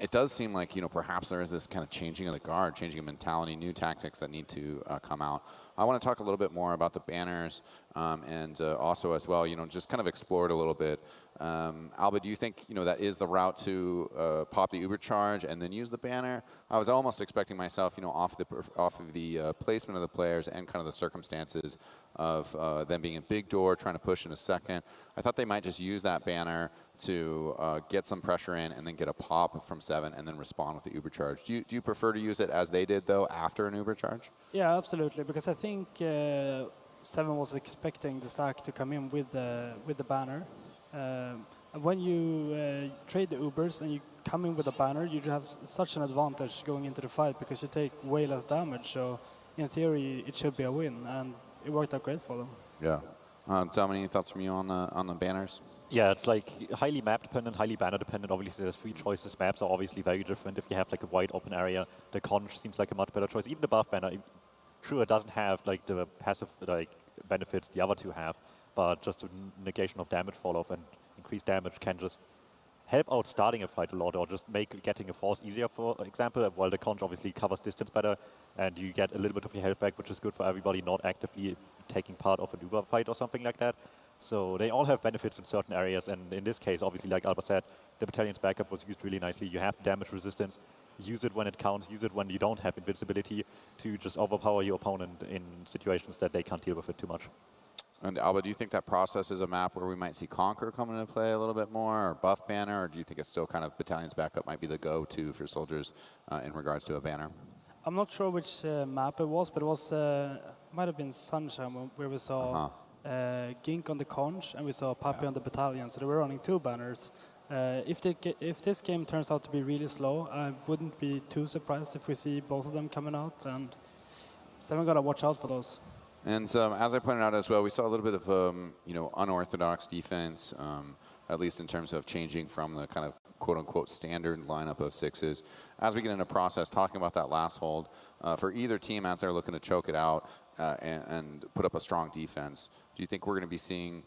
it does seem like, perhaps there is this kind of changing of the guard, changing of mentality, new tactics that need to come out. I want to talk a little bit more about the banners and also as well, just kind of explore it a little bit. Alba, do you think, that is the route to pop the Uber charge and then use the banner? I was almost expecting myself, off of the placement of the players and kind of the circumstances of them being in big door, trying to push in a second. I thought they might just use that banner to get some pressure in and then get a pop from Se7en and then respond with the Uber charge. Do you prefer to use it as they did, though, after an Uber charge? Yeah, absolutely, because I think Se7en was expecting the sack to come in with the banner. And when you trade the Ubers and you come in with a banner, you have such an advantage going into the fight because you take way less damage. So in theory, it should be a win, and it worked out great for them. Yeah. Dom, any thoughts from you on the banners? Yeah, it's like highly map dependent, highly banner dependent. Obviously, there's three choices. Maps are obviously very different. If you have like a wide open area, the conch seems like a much better choice. Even the buff banner, true, it doesn't have like the passive benefits the other two have, but just the negation of damage fall off and increased damage can just help out starting a fight a lot, or just make getting a force easier, for example, while the conch obviously covers distance better, and you get a little bit of your health back, which is good for everybody not actively taking part of an Uber fight or something like that. So they all have benefits in certain areas, and in this case, obviously, like Alba said, the battalion's backup was used really nicely. You have damage resistance, use it when it counts, use it when you don't have invincibility to just overpower your opponent in situations that they can't deal with it too much. And Alba, do you think that process is a map where we might see Conquer come into play a little bit more, or Buff Banner, or do you think it's still kind of Battalion's backup might be the go-to for soldiers in regards to a banner? I'm not sure which map it was, but it was might have been Sunshine where we saw Gink on the conch and we saw Papi on the battalion, so they were running two banners. If this game turns out to be really slow, I wouldn't be too surprised if we see both of them coming out, and Se7en got to watch out for those. And as I pointed out as well, we saw a little bit of unorthodox defense, at least in terms of changing from the kind of quote-unquote standard lineup of sixes. As we get into process, talking about that last hold, for either team as they're looking to choke it out and put up a strong defense, do you think we're going to be seeing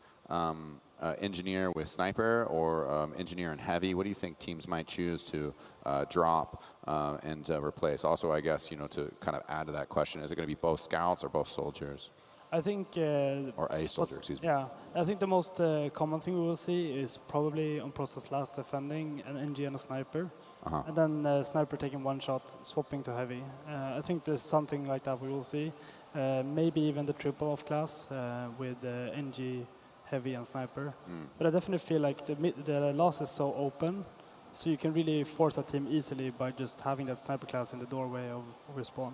engineer with sniper or engineer and heavy? What do you think teams might choose to drop and replace? Also, I guess, to kind of add to that question, is it going to be both scouts or both soldiers? I think... or a soldier, excuse me. Yeah, I think the most common thing we will see is probably on process last defending an NG and a sniper. And then sniper taking one shot, swapping to heavy. I think there's something like that we will see. Maybe even the triple off class with NG, heavy and sniper. But I definitely feel like the loss is so open, so you can really force a team easily by just having that sniper class in the doorway of respawn.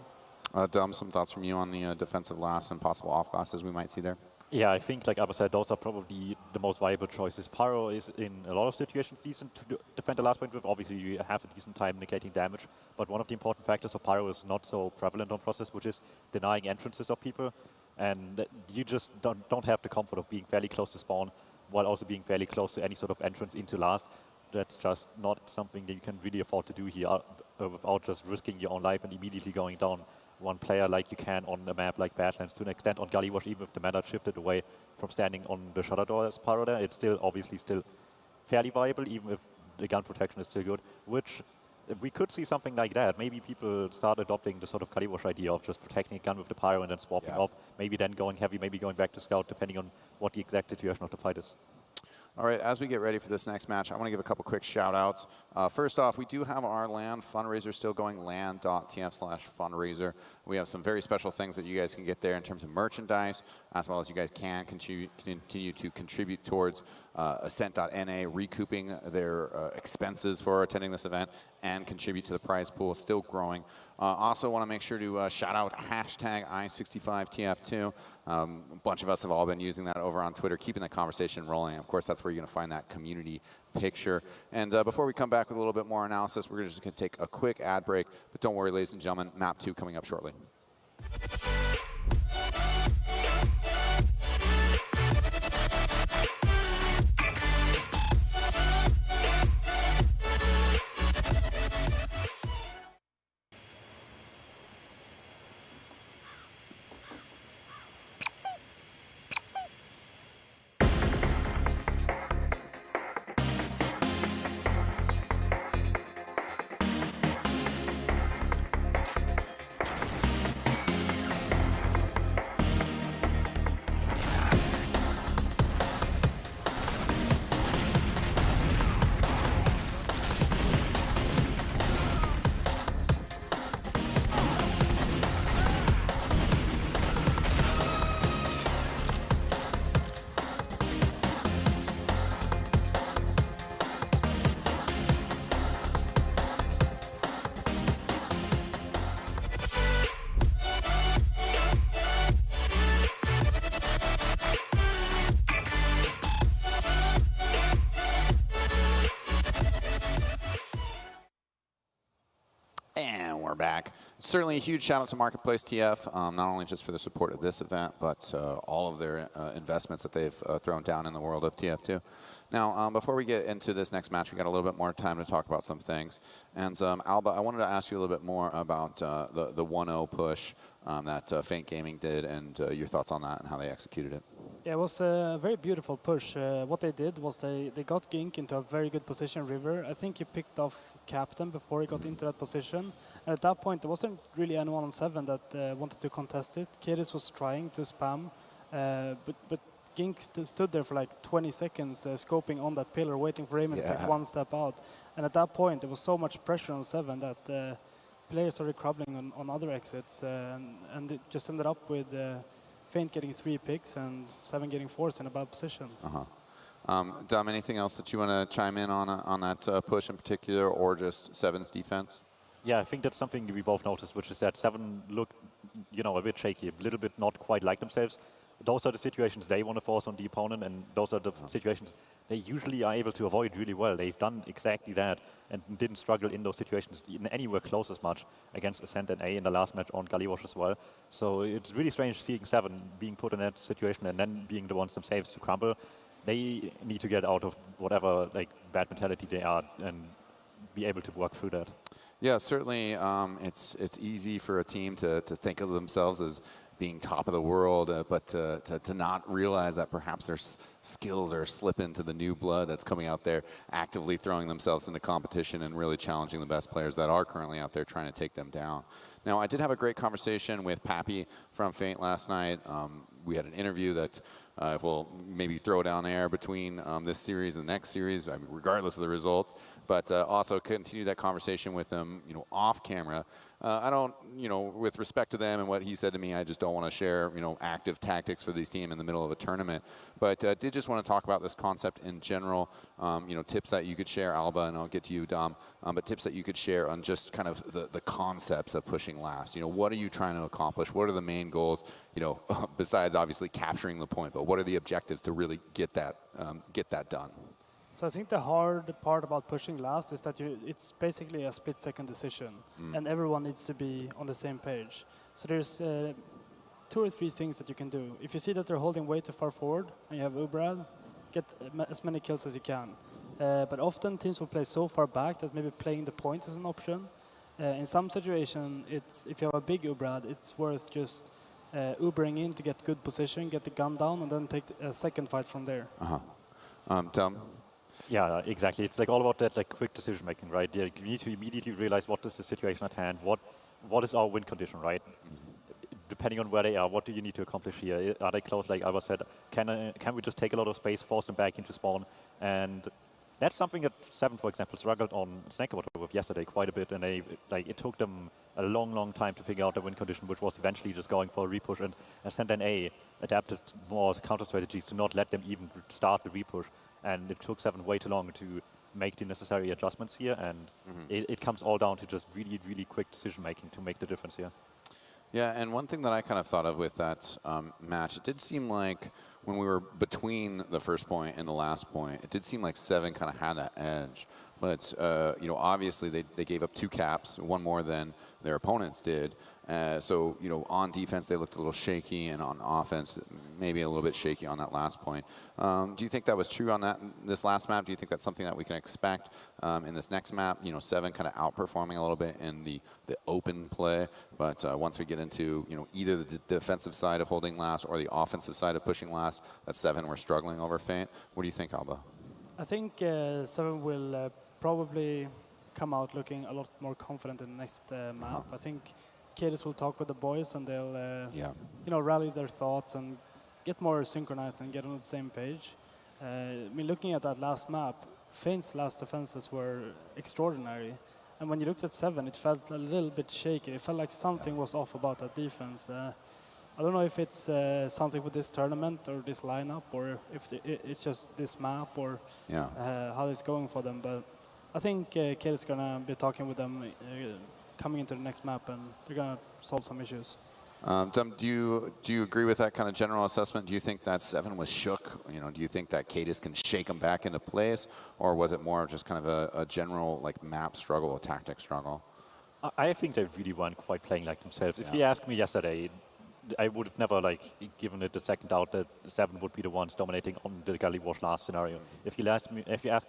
Dom, some thoughts from you on the defensive last and possible off classes we might see there? Yeah, I think, like Abba said, those are probably the most viable choices. Pyro is in a lot of situations decent to defend the last point with. Obviously, you have a decent time negating damage. But one of the important factors of Pyro is not so prevalent on process, which is denying entrances of people. And you just don't have the comfort of being fairly close to spawn while also being fairly close to any sort of entrance into last. That's just not something that you can really afford to do here without just risking your own life and immediately going down one player like you can on a map like Badlands. To an extent on Gullywash, even if the meta shifted away from standing on the shutter door as Pyro there, it's still obviously still fairly viable, even if the gun protection is still good, which we could see something like that. Maybe people start adopting the sort of Gullywash idea of just protecting a gun with the Pyro and then swapping off, maybe then going heavy, maybe going back to scout, depending on what the exact situation of the fight is. All right, as we get ready for this next match, I want to give a couple quick shout-outs. First off, we do have our LAN fundraiser still going, lan.tf/fundraiser. We have some very special things that you guys can get there in terms of merchandise, as well as you guys can continue to contribute towards Ascent.NA recouping their expenses for attending this event and contribute to the prize pool, still growing. Also want to make sure to shout out hashtag I65TF2. A bunch of us have all been using that over on Twitter, keeping the conversation rolling. Of course, that's where you're going to find that community picture. And before we come back with a little bit more analysis, we're just going to take a quick ad break. But don't worry, ladies and gentlemen, map 2 coming up shortly. And we're back. Certainly a huge shout out to Marketplace TF, not only just for the support of this event, but all of their investments that they've thrown down in the world of TF2. Now, before we get into this next match, we got a little bit more time to talk about some things. And Alba, I wanted to ask you a little bit more about the 1-0 push that Feint Gaming did, and your thoughts on that and how they executed it. Yeah, it was a very beautiful push. What they did was they got Gink into a very good position, River. I think he picked off Captain before he got into that position. And at that point, there wasn't really anyone on 7 that wanted to contest it. Kiris was trying to spam, but Gink stood there for like 20 seconds scoping on that pillar, waiting for Raymond to take one step out. And at that point, there was so much pressure on 7 that players started crumbling on other exits. And it just ended up with Feint getting 3 picks and 7 getting forced in a bad position. Dom, anything else that you want to chime in on that push in particular, or just 7's defense? Yeah, I think that's something we both noticed, which is that 7 looked, a bit shaky, a little bit not quite like themselves. Those are the situations they want to force on the opponent, and those are the situations they usually are able to avoid really well. They've done exactly that and didn't struggle in those situations anywhere close as much against Ascent and A in the last match on Gullywash as well. So it's really strange seeing 7 being put in that situation and then being the ones themselves to crumble. They need to get out of whatever bad mentality they are and be able to work through that. Yeah, certainly it's easy for a team to think of themselves as being top of the world, but to not realize that perhaps their skills are slipping to the new blood that's coming out there, actively throwing themselves into competition and really challenging the best players that are currently out there trying to take them down. Now, I did have a great conversation with Pappy from Feint last night. We had an interview that we'll maybe throw down air between this series and the next series, regardless of the results, but also continue that conversation with them, off camera. I don't, with respect to them and what he said to me, I just don't want to share, active tactics for these teams in the middle of a tournament. But did just want to talk about this concept in general, tips that you could share, Alba, and I'll get to you, Dom, but tips that you could share on just kind of the concepts of pushing last. What are you trying to accomplish? What are the main goals, besides obviously capturing the point, but what are the objectives to really get that done? So I think the hard part about pushing last is that it's basically a split-second decision, and everyone needs to be on the same page. So there's 2 or 3 things that you can do. If you see that they're holding way too far forward, and you have Ubrad, get as many kills as you can. But often teams will play so far back that maybe playing the point is an option. In some situation, if you have a big Ubrad, it's worth just Ubering in to get good position, get the gun down, and then take a second fight from there. Tom? Yeah, exactly. It's like all about that quick decision making, right? You need to immediately realize what is the situation at hand, what is our win condition, right? Depending on where they are, what do you need to accomplish here? Are they close, like Alba said? Can we just take a lot of space, force them back into spawn? And that's something that Se7en, for example, struggled on Snake with yesterday quite a bit, and it took them a long time to figure out the win condition, which was eventually just going for a repush, and Se7en adapted more counter strategies to not let them even start the repush. And it took Se7en way too long to make the necessary adjustments here, and it comes all down to just really quick decision making to make the difference here. Yeah, and one thing that I kind of thought of with that match, it did seem like when we were between the first point and the last point, it did seem like Se7en kind of had that edge. But obviously they gave up 2 caps, 1 more than their opponents did. So on defense they looked a little shaky, and on offense maybe a little bit shaky on that last point. Do you think that was true on this last map? Do you think that's something that we can expect in this next map? Se7en kind of outperforming a little bit in the open play, but once we get into either the defensive side of holding last or the offensive side of pushing last, that Se7en were struggling over Feint. What do you think, Alba? I think Se7en will probably come out looking a lot more confident in the next map. I think Cadis will talk with the boys, and they'll rally their thoughts and get more synchronized and get on the same page. I mean, looking at that last map, Feint's last defenses were extraordinary. And when you looked at Se7en, it felt a little bit shaky. It felt like something was off about that defense. I don't know if it's something with this tournament or this lineup, or if it's just this map, or how it's going for them. But I think Kate is going to be talking with them coming into the next map, and they're going to solve some issues. Dom, do you agree with that kind of general assessment? Do you think that Se7en was shook? Do you think that Cadis can shake them back into place, or was it more just kind of a general map struggle, a tactic struggle? I think they really weren't quite playing like themselves. If you asked me yesterday, I would have never given it a second doubt that Se7en would be the ones dominating on the Gullywash last scenario. If you ask me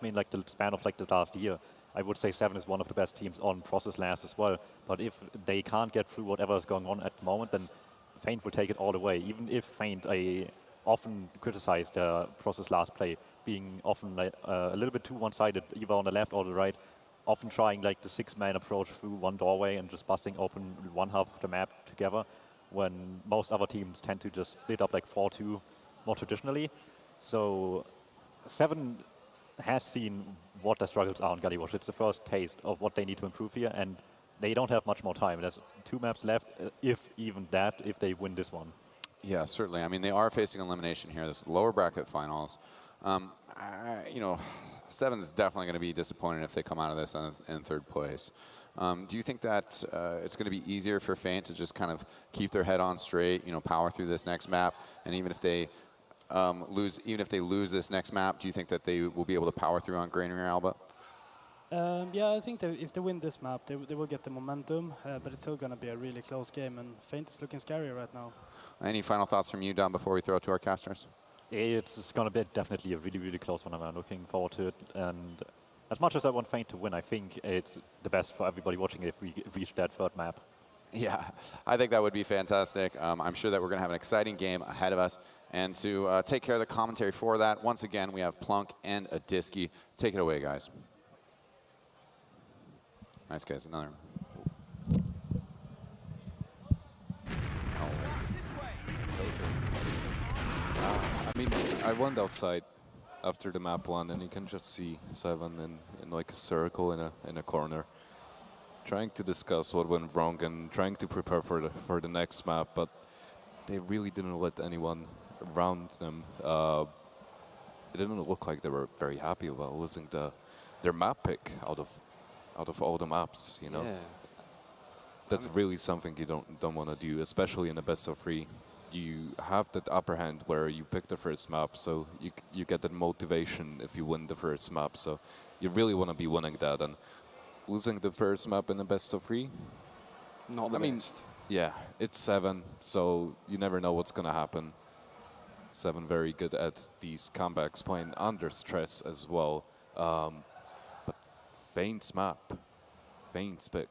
in the span of the last year, I would say Se7en is one of the best teams on process last as well. But if they can't get through whatever is going on at the moment, then Feint will take it all away. Even if Feint, I often criticize their process last play being often a little bit too one-sided, either on the left or the right, often trying the 6-man approach through one doorway and just busting open one half of the map together, when most other teams tend to just split up 4-2 more traditionally. So Se7en has seen what the struggles are on Gullywash. It's the first taste of what they need to improve here, and they don't have much more time. There's 2 maps left, if even that, if they win this one. Yeah, certainly. I mean, they are facing elimination here, this lower bracket finals. Se7en's definitely going to be disappointed if they come out of this in 3rd place. Do you think that it's going to be easier for Feint to just kind of keep their head on straight, power through this next map, and even if they lose this next map, do you think that they will be able to power through on Granary or Alba? Yeah, I think that if they win this map, they will get the momentum, but it's still going to be a really close game, and Feint's looking scary right now. Any final thoughts from you, Dom, before we throw it to our casters? It's going to be definitely a really close one. I'm looking forward to it, and as much as I want Feint to win, I think it's the best for everybody watching if we reach that 3rd map. Yeah, I think that would be fantastic. I'm sure that we're going to have an exciting game ahead of us. And to take care of the commentary for that, once again, we have Plunk and Adysky. Take it away, guys. Nice, guys. Another. I mean, I went outside after the map one, and you can just see Se7en in like a circle in a corner, trying to discuss what went wrong and trying to prepare for the next map. But they really didn't let anyone around them. It didn't look like they were very happy about losing their map pick out of all the maps. You know, Yeah. that's really something you don't want to do, especially in a best of 3. You have that upper hand where you pick the first map, so you get that motivation if you win the first map. So you really want to be winning that, and losing the first map in a best of 3. Not the best. Yeah, it's Se7en, so you never know what's gonna happen. Se7en very good at these comebacks, playing under stress as well. But Faint's map, Faint's pick.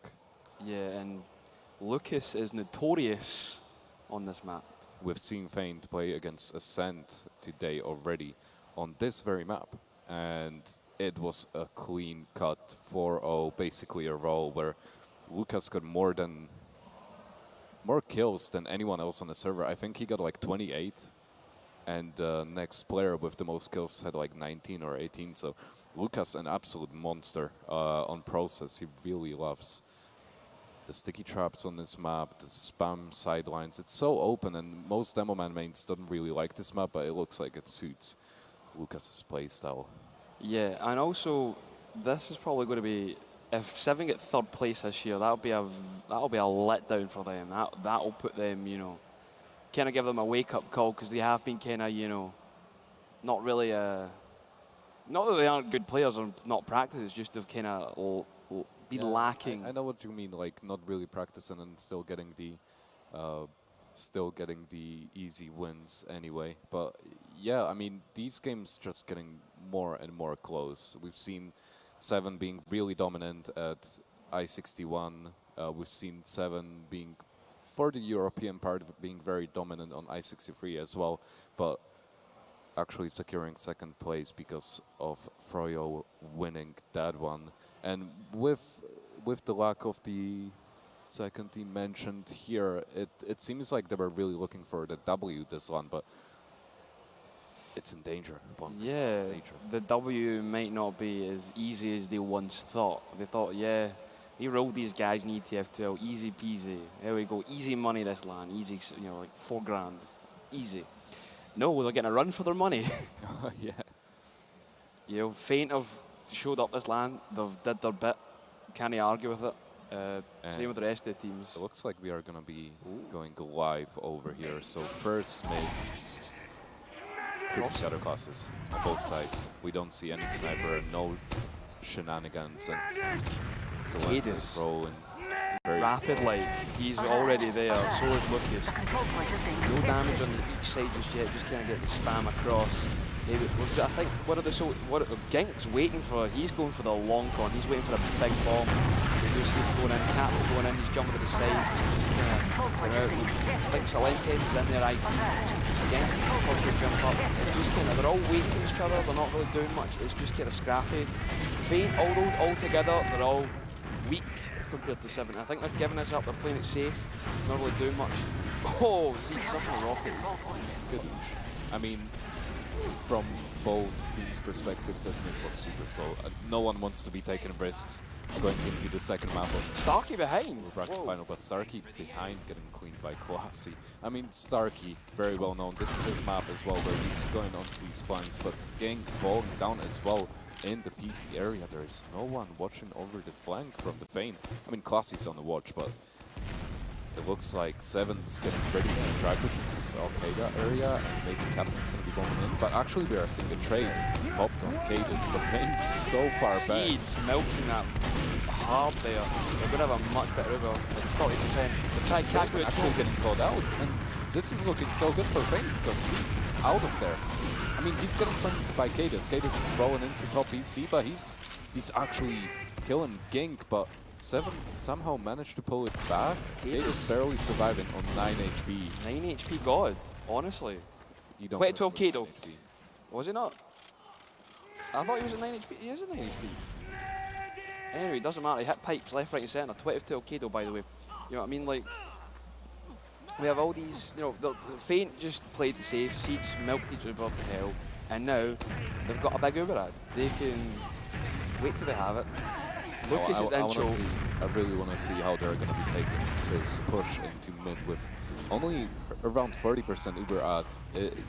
Yeah, and Lucas is notorious on this map. We've seen Feint play against Ascent today already on this very map, and it was a clean cut 4-0, basically a roll where Lucas got more kills than anyone else on the server. I think he got like 28, and the next player with the most kills had like 19 or 18. So Lucas, an absolute monster on process. He really loves the sticky traps on this map, the spam sidelines. It's so open, and most demo man mains don't really like this map, but it looks like it suits Lucas's playstyle. Yeah, and also this is probably going to be, if Se7en get 3rd place this year, that'll be a letdown for them. That'll put them, you know, kind of give them a wake up call, because they have been kind of, you know, not really not that they aren't good players or not practice. It's just they've kind of been lacking. I know what you mean, like not really practicing and still getting the easy wins anyway. But yeah, I mean, these games just getting more and more close. We've seen Se7en being really dominant at I-61. We've seen Se7en being, for the European part of it, being very dominant on I-63 as well, but actually securing 2nd place because of Froyo winning that one. And with the lack of the second team mentioned here, it seems like they were really looking for the W this one, but it's in danger. Yeah, the W might not be as easy as they once thought. They thought, yeah, we rolled these guys in TF2, easy peasy. There we go, easy money this land, easy, you know, like 4 grand, easy. No, they're getting a run for their money. Yeah. You know, Feint have showed up this land, they've did their bit, can't argue with it. Same with the rest of the teams. It looks like we are going to be going live over here. So first mid, pretty shadow classes on both sides. We don't see any sniper, no shenanigans, and Select is rolling very rapid, slow. like he's already there. So is Lucas. No damage on each side just yet. Just kind of get the spam across. I think Gink's waiting for. He's going for the long con. He's waiting for a big bomb. You see him going in. Captain going in. He's jumping to the side. I think Se7en is in there. Again, jump up. It's just kind of, they're all waiting each other. They're not really doing much. It's just kind of scrappy. Feint all together. They're all weak compared to Se7en. I think they're giving us up. They're playing it safe. Not really doing much. Oh, Zeke's such a rocket. It's good. I mean, from both teams' perspective, that mid was super slow. No one wants to be taking risks going into the second map of Starkey behind. bracket final, but Starkey behind getting cleaned by Classy. I mean, Starkey, very well known. This is his map as well, where he's going onto these flanks, but Gang falling down as well in the PC area. There is no one watching over the flank from the Feint. I mean, Classy's on the watch, but it looks like Se7en's getting ready to try push into this Al-Qaeda area, and maybe Captain's going to be going in. But actually, we are seeing a trade popped on Cadis, but Feint's so far back. Seeds milking that hard there. They're going to have a much better over, like 40%. They try to catch me actually getting called out, and this is looking so good for Feint because Seeds is out of there. I mean, he's getting flanked by Cadis. Cadis is rolling into top PC, but he's actually killing Gink, but Se7en somehow managed to pull it back. Kado's barely surviving on 9 HP. 9 HP God, honestly. You don't 2012 have Kado. 9 HP. Was he not? I thought he was at 9 HP. He is at 9 HP. Anyway, doesn't matter. He hit pipes left, right, and centre. 2012 Kado, by the way. You know what I mean? Like, we have all these, you know, the Feint just played it safe. Seeds milked each other up to hell. And now they've got a big Uber ad. They can wait till they have it. Lucas is intro. I really want to see how they're going to be taking this push into mid with only around 30% Uber ads.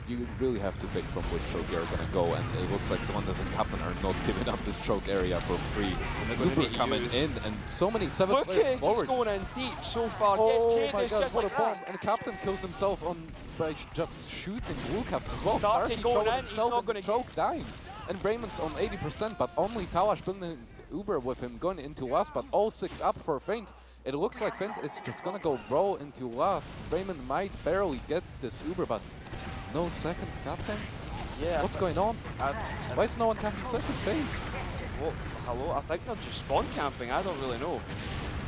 You really have to pick from which choke you're going to go, and it looks like Zelentas and Captain are not giving up this choke area for free. And they're going to be coming in, and so many 7 players Lucas is forward. going in deep so far. Oh Gets my Cadis god, just what like a bomb! that. And Captain kills himself by just shooting Lucas as well. Starkey Starkey going showing in, he's himself not in the gonna choke dying. And Raymond's on 80%, but only tayyy building Uber with him going into last, but all 6 up for Feint. It looks like Feint is just gonna go roll into last. Raymond might barely get this Uber, but no second captain? Yeah. What's going on? Why is no one captain second Feint? Well, hello, I think they're just spawn camping. I don't really know.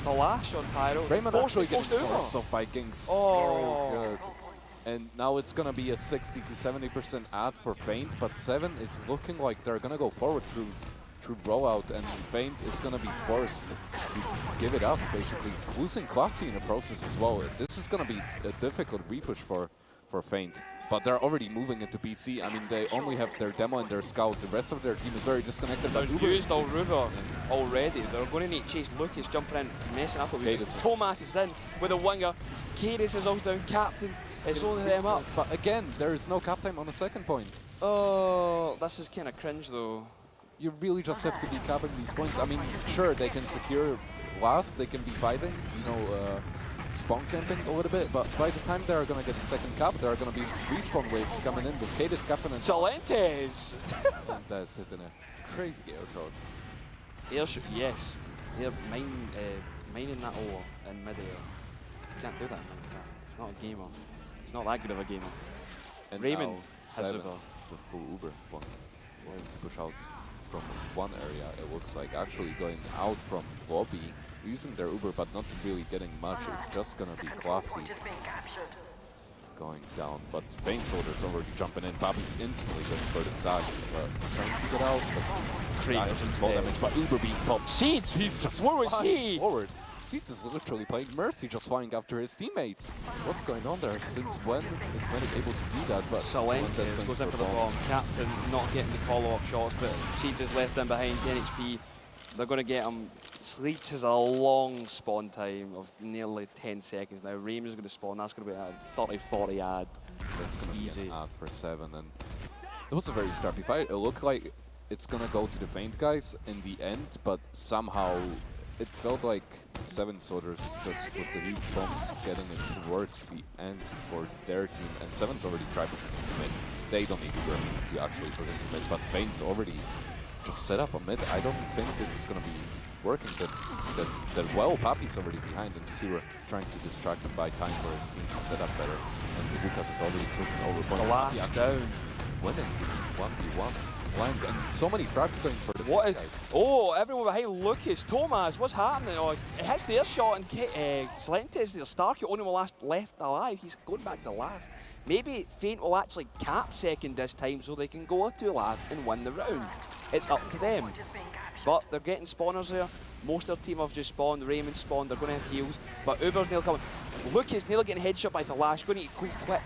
The lash on Pyro. Raymond actually getting Uber. forced off by getting so Oh. good. And now it's gonna be a 60 to 70% ad for Feint, but Se7en is looking like they're gonna go forward through rollout, and Feint is gonna be forced to give it up, basically losing Classy in the process as well. This is gonna be a difficult repush for Feint, but they're already moving into BC. I mean, they only have their demo and their scout. The rest of their team is very disconnected. They're Uber used all Ruber already. They're going to need Chase Lucas jumping in, messing up a bit. Thomas is in with a winger. Cadis is all down. Captain. It's only them up. But again, there is no cap time on the second point. Oh, this is kind of cringe though. You really just have to be capping these points. I mean, sure, they can secure last, they can be fighting, you know, spawn camping a little bit, but by the time they're going to get the second cap, there are going to be respawn waves coming in with Cadis, Captain, and Solentes! and that's it in a crazy air shot. Air shot, yes. They're mining that ore in mid-air. You can't do that in Minecraft. It's not a gamer. He's not that good of a gamer. And Raymond now, has Se7en Uber. with full Uber, one to push out from one area, it looks like actually going out from lobby, using their Uber but not really getting much. It's just gonna be Classy going down, but Feint Soldier's already jumping in. Bobby's instantly going for the side, trying to get out, but Trainers small damage, but Uber being popped. Seeds! He's just Where was he? forward. Seeds is literally playing Mercy, just flying after his teammates. What's going on there? Since when is Medic able to do that? But Solentes goes in for the bomb. Captain not getting the follow-up shots, but Seeds is left in behind, 10 HP. They're going to get him. Sleets has a long spawn time of nearly 10 seconds now. Raymond's going to spawn. That's going to be a 30-40 ad. That's going to be Easy. an ad for Se7en. And it was a very scrappy fight. It looked like it's going to go to the Feint guys in the end, but somehow it felt like Se7en Soldiers, just with the huge bombs, getting it towards the end for their team. And Se7en's already tried pushing to mid. They don't need Uber to actually push into mid, but Feint's already just set up a mid. I don't think this is going to be working that well. Papi's already behind, and Zero trying to distract him by time for his team to set up better. And Lucas is already pushing over. The last down. Winning 1v1. Plunk, and so many frags going for the What is, guys. oh, everyone behind Lucas. Thomas, what's happening? Oh, it hits their shot, and Solentes, their Starkey, only one left alive. He's going back to last. Maybe Feint will actually cap second this time so they can go to last and win the round. It's up to them. But they're getting spawners there. Most of their team have just spawned. Raymond spawned. They're going to have heals. But Uber's nearly coming. Lucas nearly getting headshot by Talash. Going to get quick.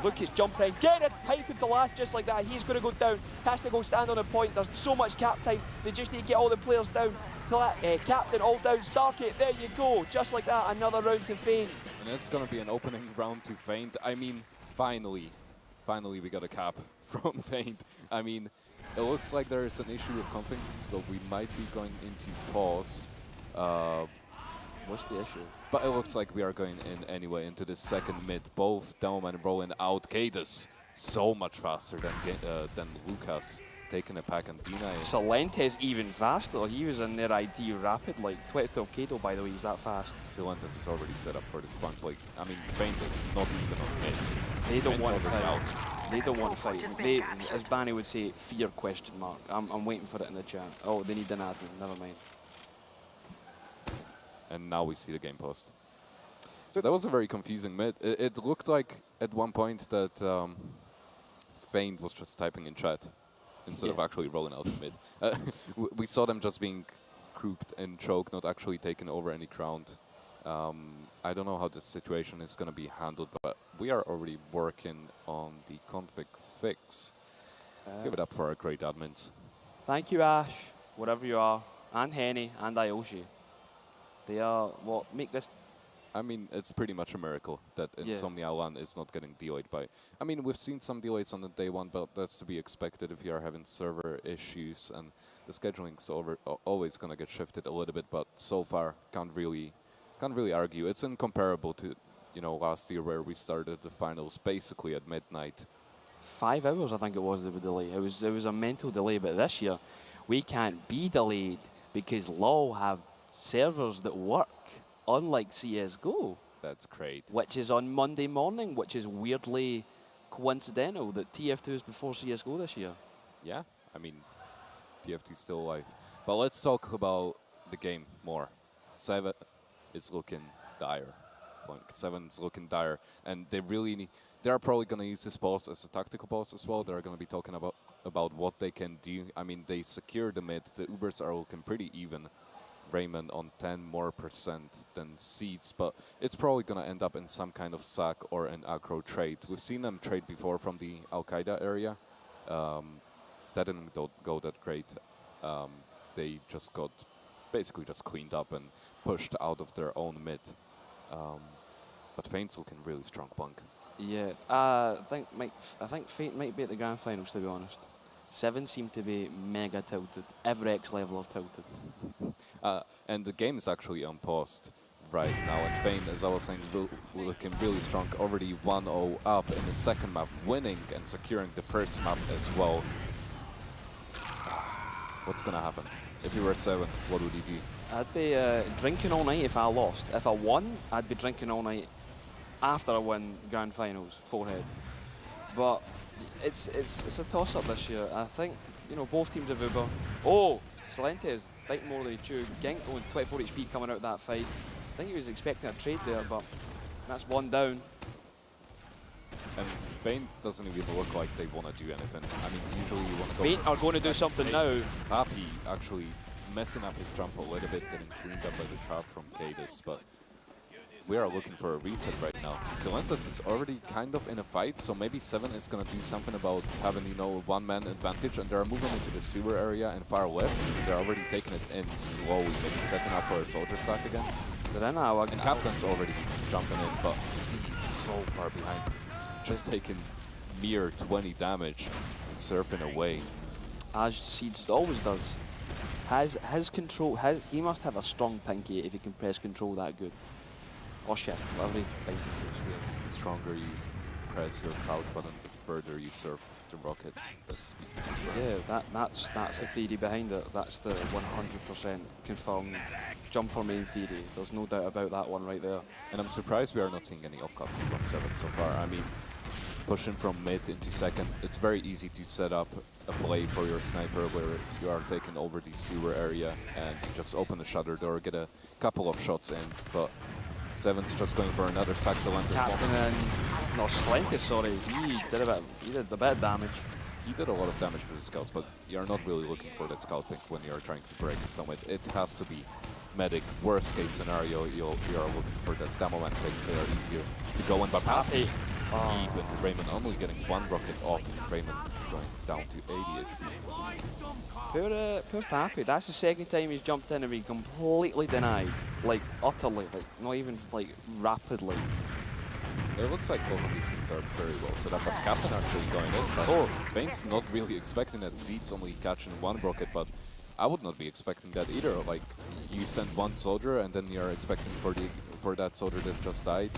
Lucas jumping in. Get it! Pipe into Talash just like that. He's going to go down. Has to go stand on a point. There's so much cap time. They just need to get all the players down. Captain all down. Starkey. There you go. Just like that. Another round to Feint. And it's going to be an opening round to Feint. I mean, finally we got a cap from Feint. I mean, it looks like there is an issue with config, so we might be going into pause. What's the issue? But it looks like we are going in anyway into the second mid. Both Demoman rolling out. Cadis so much faster than Lucas taking a pack, and Dina is Solentes even faster. He was in their ID rapid, like 2012 Kato, by the way. He's that fast. Solentes is already set up for this fun. Like, I mean, Feint is not even on mid. They don't Feint's want to already fight. out. They don't want to fight. They, as Banny would say, fear question mark. I'm waiting for it in the chat. Oh, they need an admin. Never mind. And now we see the game post. So that was a very confusing mid. It looked like at one point that Feint was just typing in chat instead of actually rolling out the mid. We saw them just being grouped in choke, not actually taking over any ground. I don't know how this situation is going to be handled, but we are already working on the config fix. Give it up for our great admins. Thank you, Ash, wherever you are, and Henny, and Ioshi. They are what make this. I mean, it's pretty much a miracle that Insomnia65 is not getting delayed by. I mean, we've seen some delays on the day one, but that's to be expected if you are having server issues, and the scheduling's always going to get shifted a little bit. But so far, can't really argue. It's incomparable to, you know, last year where we started the finals basically at midnight. 5 hours, I think it was, the delay. It was a mental delay, but this year we can't be delayed because LoL have servers that work, unlike CSGO. That's great. Which is on Monday morning, which is weirdly coincidental that TF2 is before CSGO this year. Yeah, I mean, TF2 is still alive. But let's talk about the game more. Se7en is looking dire. Se7en's looking dire, and they really need. They're probably going to use this pause as a tactical pause as well. They're going to be talking about what they can do. I mean, they secure the mid. The Ubers are looking pretty even. Raymond on 10% more than Seeds, but it's probably going to end up in some kind of sack or an aggro trade. We've seen them trade before from the Al-Qaeda area. That didn't go that great. They just got basically just cleaned up and pushed out of their own mid. But Feint's looking really strong, Plunk. Yeah, I think Feint might be at the grand finals, to be honest. Se7en seem to be mega tilted, every X level of tilted. And the game is actually unpaused right now, and Feint, as I was saying, looking really strong, already 1-0 up in the second map, winning and securing the first map as well. What's gonna happen? If you were Se7en, what would you do? I'd be drinking all night if I lost. If I won, I'd be drinking all night after I win grand finals, forehead. But it's a toss-up this year. I think, you know, both teams have Uber. Oh, Salentes fighting more than he chewed. Genk going 24 HP coming out of that fight. I think he was expecting a trade there, but that's one down. And Feint doesn't even look like they want to do anything. I mean, usually you want to go. Feint are going to do something now. Happy actually messing up his jump a little bit, getting cleaned up by the trap from Cadis, but we are looking for a reset right now. Salentes is already kind of in a fight, so maybe Se7en is going to do something about having, you know, one-man advantage, and they're moving into the sewer area and far left. They're already taking it in slowly, maybe setting up for a soldier stack again. And Captain's already jumping in, but Seed's so far behind. Just taking mere 20 damage and surfing away. As Seeds always does. His control, he must have a strong pinky if he can press control that good. Oh shit, whatever he thinks it's weird. The stronger you press your crouch button, the further you surf the rockets. Yeah, that's the theory behind it. That's the 100% confirmed jumper main theory. There's no doubt about that one right there. And I'm surprised we are not seeing any offcasts from Se7en so far. I mean, pushing from mid into second, it's very easy to set up a play for your sniper where you are taking over the sewer area and you just open the shutter door, get a couple of shots in, but Se7en's just going for another Salentes. Captain and no, Salentes, sorry, he did a bit of damage. He did a lot of damage to the scouts, but you're not really looking for that scout pick when you're trying to break a stone. It has to be medic. Worst case scenario, you are looking for that demo man picks that are easier to go in. But Pappy even Raymond only getting one rocket off. Raymond going down to 80 HP. Poor Pappy. That's the second time he's jumped in and been completely denied. Like, utterly. Like, not even, like, rapidly. It looks like both of these teams are very well set up, but Captain actually going in. But Feint's not really expecting that. Seeds only catching one rocket, but I would not be expecting that either. Like, you send one soldier and then you're expecting for that soldier that just died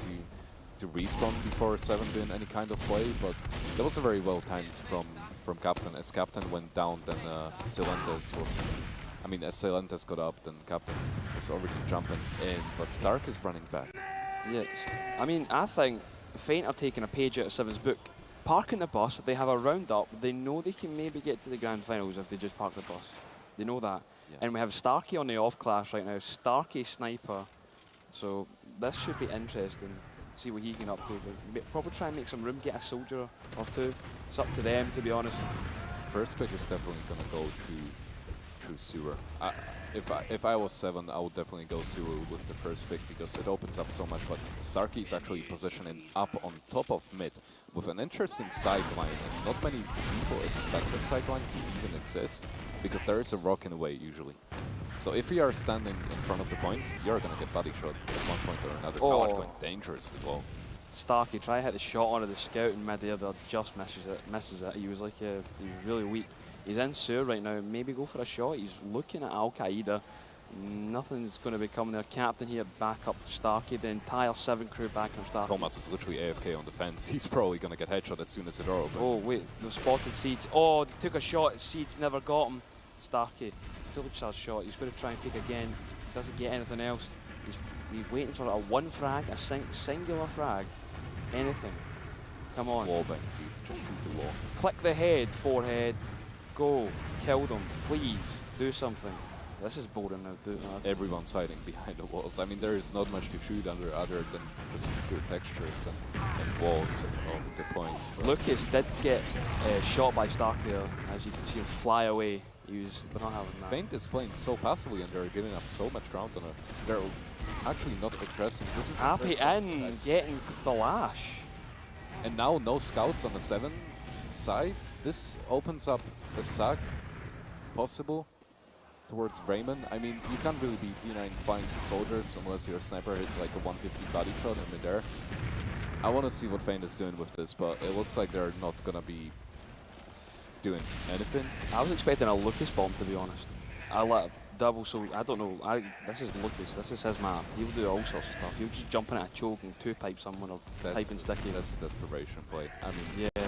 to respawn before Se7en doing any kind of play, but that was a very well timed from Captain. As Captain went down, then Salentes was. I mean, as Salentes got up, then Captain was already jumping in, but Stark is running back. Yes. I mean, I think Feint are taking a page out of Se7en's book. Parking the bus, they have a round up, they know they can maybe get to the grand finals if they just park the bus. They know that. Yeah. And we have Starky on the off class right now. Starky Sniper So this should be interesting. See what he can up to. Probably try and make some room, get a soldier or two. It's up to them, to be honest. First pick is definitely gonna go through sewer. If I was Se7en, I would definitely go sewer with the first pick because it opens up so much. But Starkey is actually positioning up on top of mid with an interesting sideline, and not many people expect that sideline to even exist because there is a rock in the way usually. So if you are standing in front of the point, you're gonna get body shot at one point or another. Oh. Gullywash going dangerous as well. Starkey try to hit the shot onto the scout in mid-air, but just misses it. He was like he was really weak. He's in sewer right now. Maybe go for a shot. He's looking at Al Qaeda. Nothing's going to be coming there. Captain here back up Starkey. The entire Se7en crew back on Starkey. Thomas is literally AFK on the fence. He's probably gonna get headshot as soon as the door opens. Oh wait, they've spotted Seeds. Oh, they took a shot. Seeds never got him. Starkey, full charge shot. He's going to try and pick again. Doesn't get anything else. He's waiting for a one frag, a singular frag. Anything. Come on. Wallbang, dude. Just shoot the wall. Click the head, forehead. Go. Kill them. Please. Do something. This is boring now. Do that. Everyone's hiding behind the walls. I mean, there is not much to shoot under other than just pure textures and walls of the point. But Lucas did get shot by Starkey there. As you can see him fly away. We're not having that. Paint is playing so passively and they're giving up so much ground on it. They're actually not aggressive. This is Happy impressive. in, That's- getting the lash. And now no scouts on the Se7en side. This opens up a sack possible towards Raymond. I mean, you can't really be D9 flying soldiers unless your sniper hits like a 150 body shot in midair. I want to see what Feint is doing with this, but it looks like they're not going to be doing anything. I was expecting a Lucas bomb, to be honest. I let double, so I don't know. This is Lucas. This is his map. He'll do all sorts of stuff. He'll just jump in at a choke and two-pipe someone or pipe and sticky. That's a desperation play. I mean, Yeah.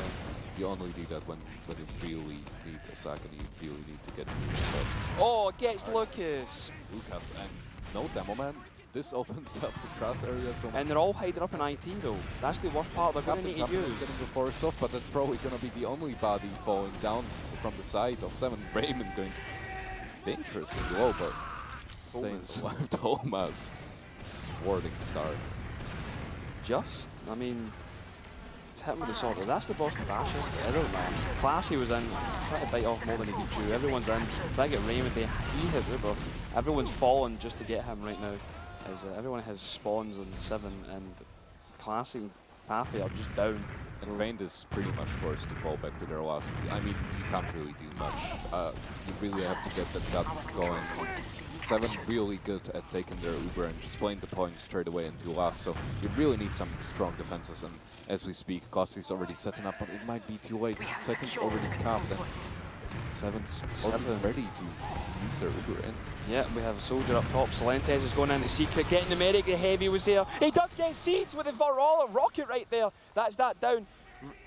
you only do that when you really need a sack and you really need to get shots. Oh, gets Lucas. Lucas and no demo man. This opens up the cross area so much. And they're all hiding up in IT though. That's the worst part they're going to need to use. Getting the force off, but that's probably going to be the only body falling down from the side of Se7en. Raymond going dangerous as well, but staying alive. Thomas swording start. I mean, it's hit with the sword. That's the Boston Basher. I don't know. Classy was in, trying to bite off more than he could chew. Everyone's in, trying to get Raymond. He hit Uber. Everyone's fallen just to get him right now. As everyone has spawns on Se7en, and Classy and Pappy are just down. And Feint is pretty much forced to fall back to their last. I mean, you can't really do much. You really have to get that gut going. Se7en really good at taking their Uber and just playing the point straight away into last. So you really need some strong defenses. And as we speak, Classy's already setting up, but it might be too late. Seconds already capped, and Se7en's already ready to use their Uber in. Yeah, we have a soldier up top. Salentes is going into secret, getting the medic. The heavy was there. He does get Seeds with the Varrola rocket right there. That's that down.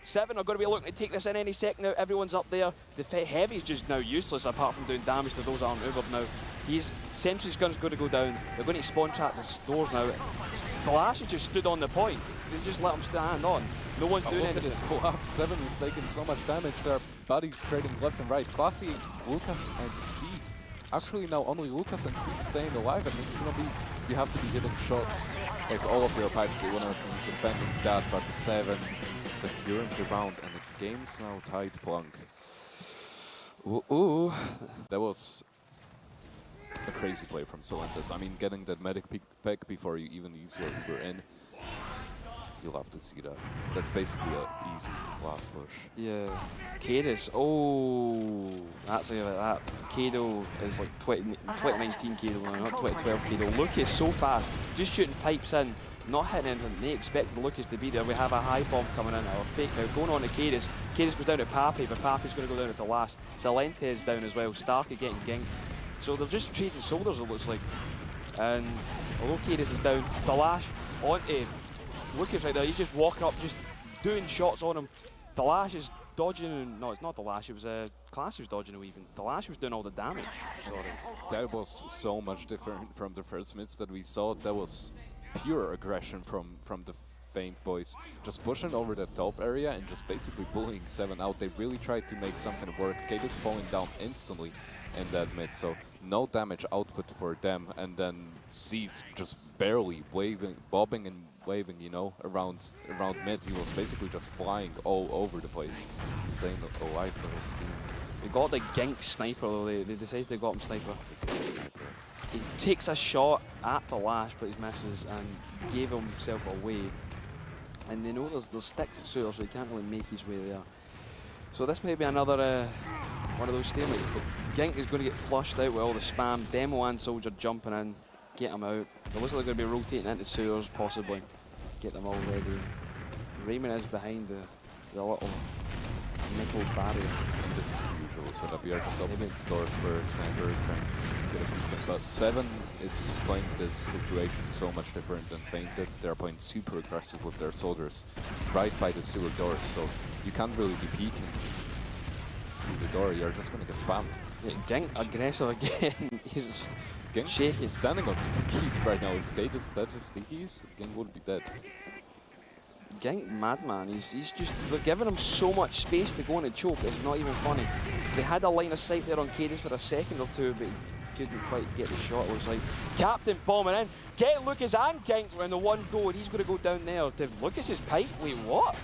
Se7en are going to be looking to take this in any second now. Everyone's up there. The heavy's just now useless apart from doing damage to those armed Ubered now. Sentry's gun's going to go down. They're going to spawn trap the doors now. Flash has just stood on the point. They just let him stand on. No one's doing Look at anything. this collapse. Se7en is taking so much damage. Their bodies trading left and right. Classy, Lucas, and Seeds. Actually, now only Lucas and Seeds staying alive, and it's gonna be, you have to be hitting shots like all of your pipes. You wanna be defending that, but Se7en securing the round, and the game's now tied Plunk. Ooh. That was a crazy play from Salentes. I mean, getting that medic pick before you even use your Uber in. You'll have to see that. That's basically an easy last push. Yeah. Cadis. Oh, that's like that. Kado is like 2019 Kado now, not 2012 Kado. Lucas so fast, just shooting pipes in, not hitting anything. They expected Lucas to be there. We have a high bomb coming in, or fake now, going on to Cadis. Cadis goes down to Pappy, but Pappy's going to go down at the last. Salentes down as well. Starkey getting ginged. So they're just trading shoulders, it looks like. And although Cadis is down, the lash onto Lucas right there. He's just walking up, just doing shots on him. The lash is dodging. No, it's not the lash. It was Class who's dodging him even. The lash was doing all the damage. Sorry. That was so much different from the first mids that we saw. That was pure aggression from the Feint boys. Just pushing over the top area and just basically bullying Se7en out. They really tried to make something work. Kate is falling down instantly in that mid. So no damage output for them, and then Seeds just barely bobbing and waving, you know, around mid. He was basically just flying all over the place, staying alive for his team. They got the Gink sniper though. They decided they got him sniper. He takes a shot at the lash, but he misses and gave himself away. And they know there's sticks at sewer, so he can't really make his way there. So this may be another one of those stalemates. But Gink is going to get flushed out with all the spam. Demo and Soldier jumping in, get him out. It looks like they're going to be rotating into sewers, possibly. Get them all ready. Raymond is behind the little metal barrier. And this is the usual setup. We are just opening doors for Sniper, trying to get a movement. But Se7en is playing this situation so much different than Fainted. They're playing super aggressive with their soldiers right by the sewer doors, so you can't really be peeking through the door. You're just going to get spammed. Yeah, Gink aggressive again. He's Gink shaking. is standing on stickies right now. If Gate is dead to stickies, Gink would be dead. Gink, madman, he's just, they're giving him so much space to go in and choke, it's not even funny. They had a line of sight there on Cadence for a second or two, but he couldn't quite get the shot, it looks like. Captain bombing in, get Lucas and Gink in the one go, and he's going to go down there to Lucas's pipe. Wait, what?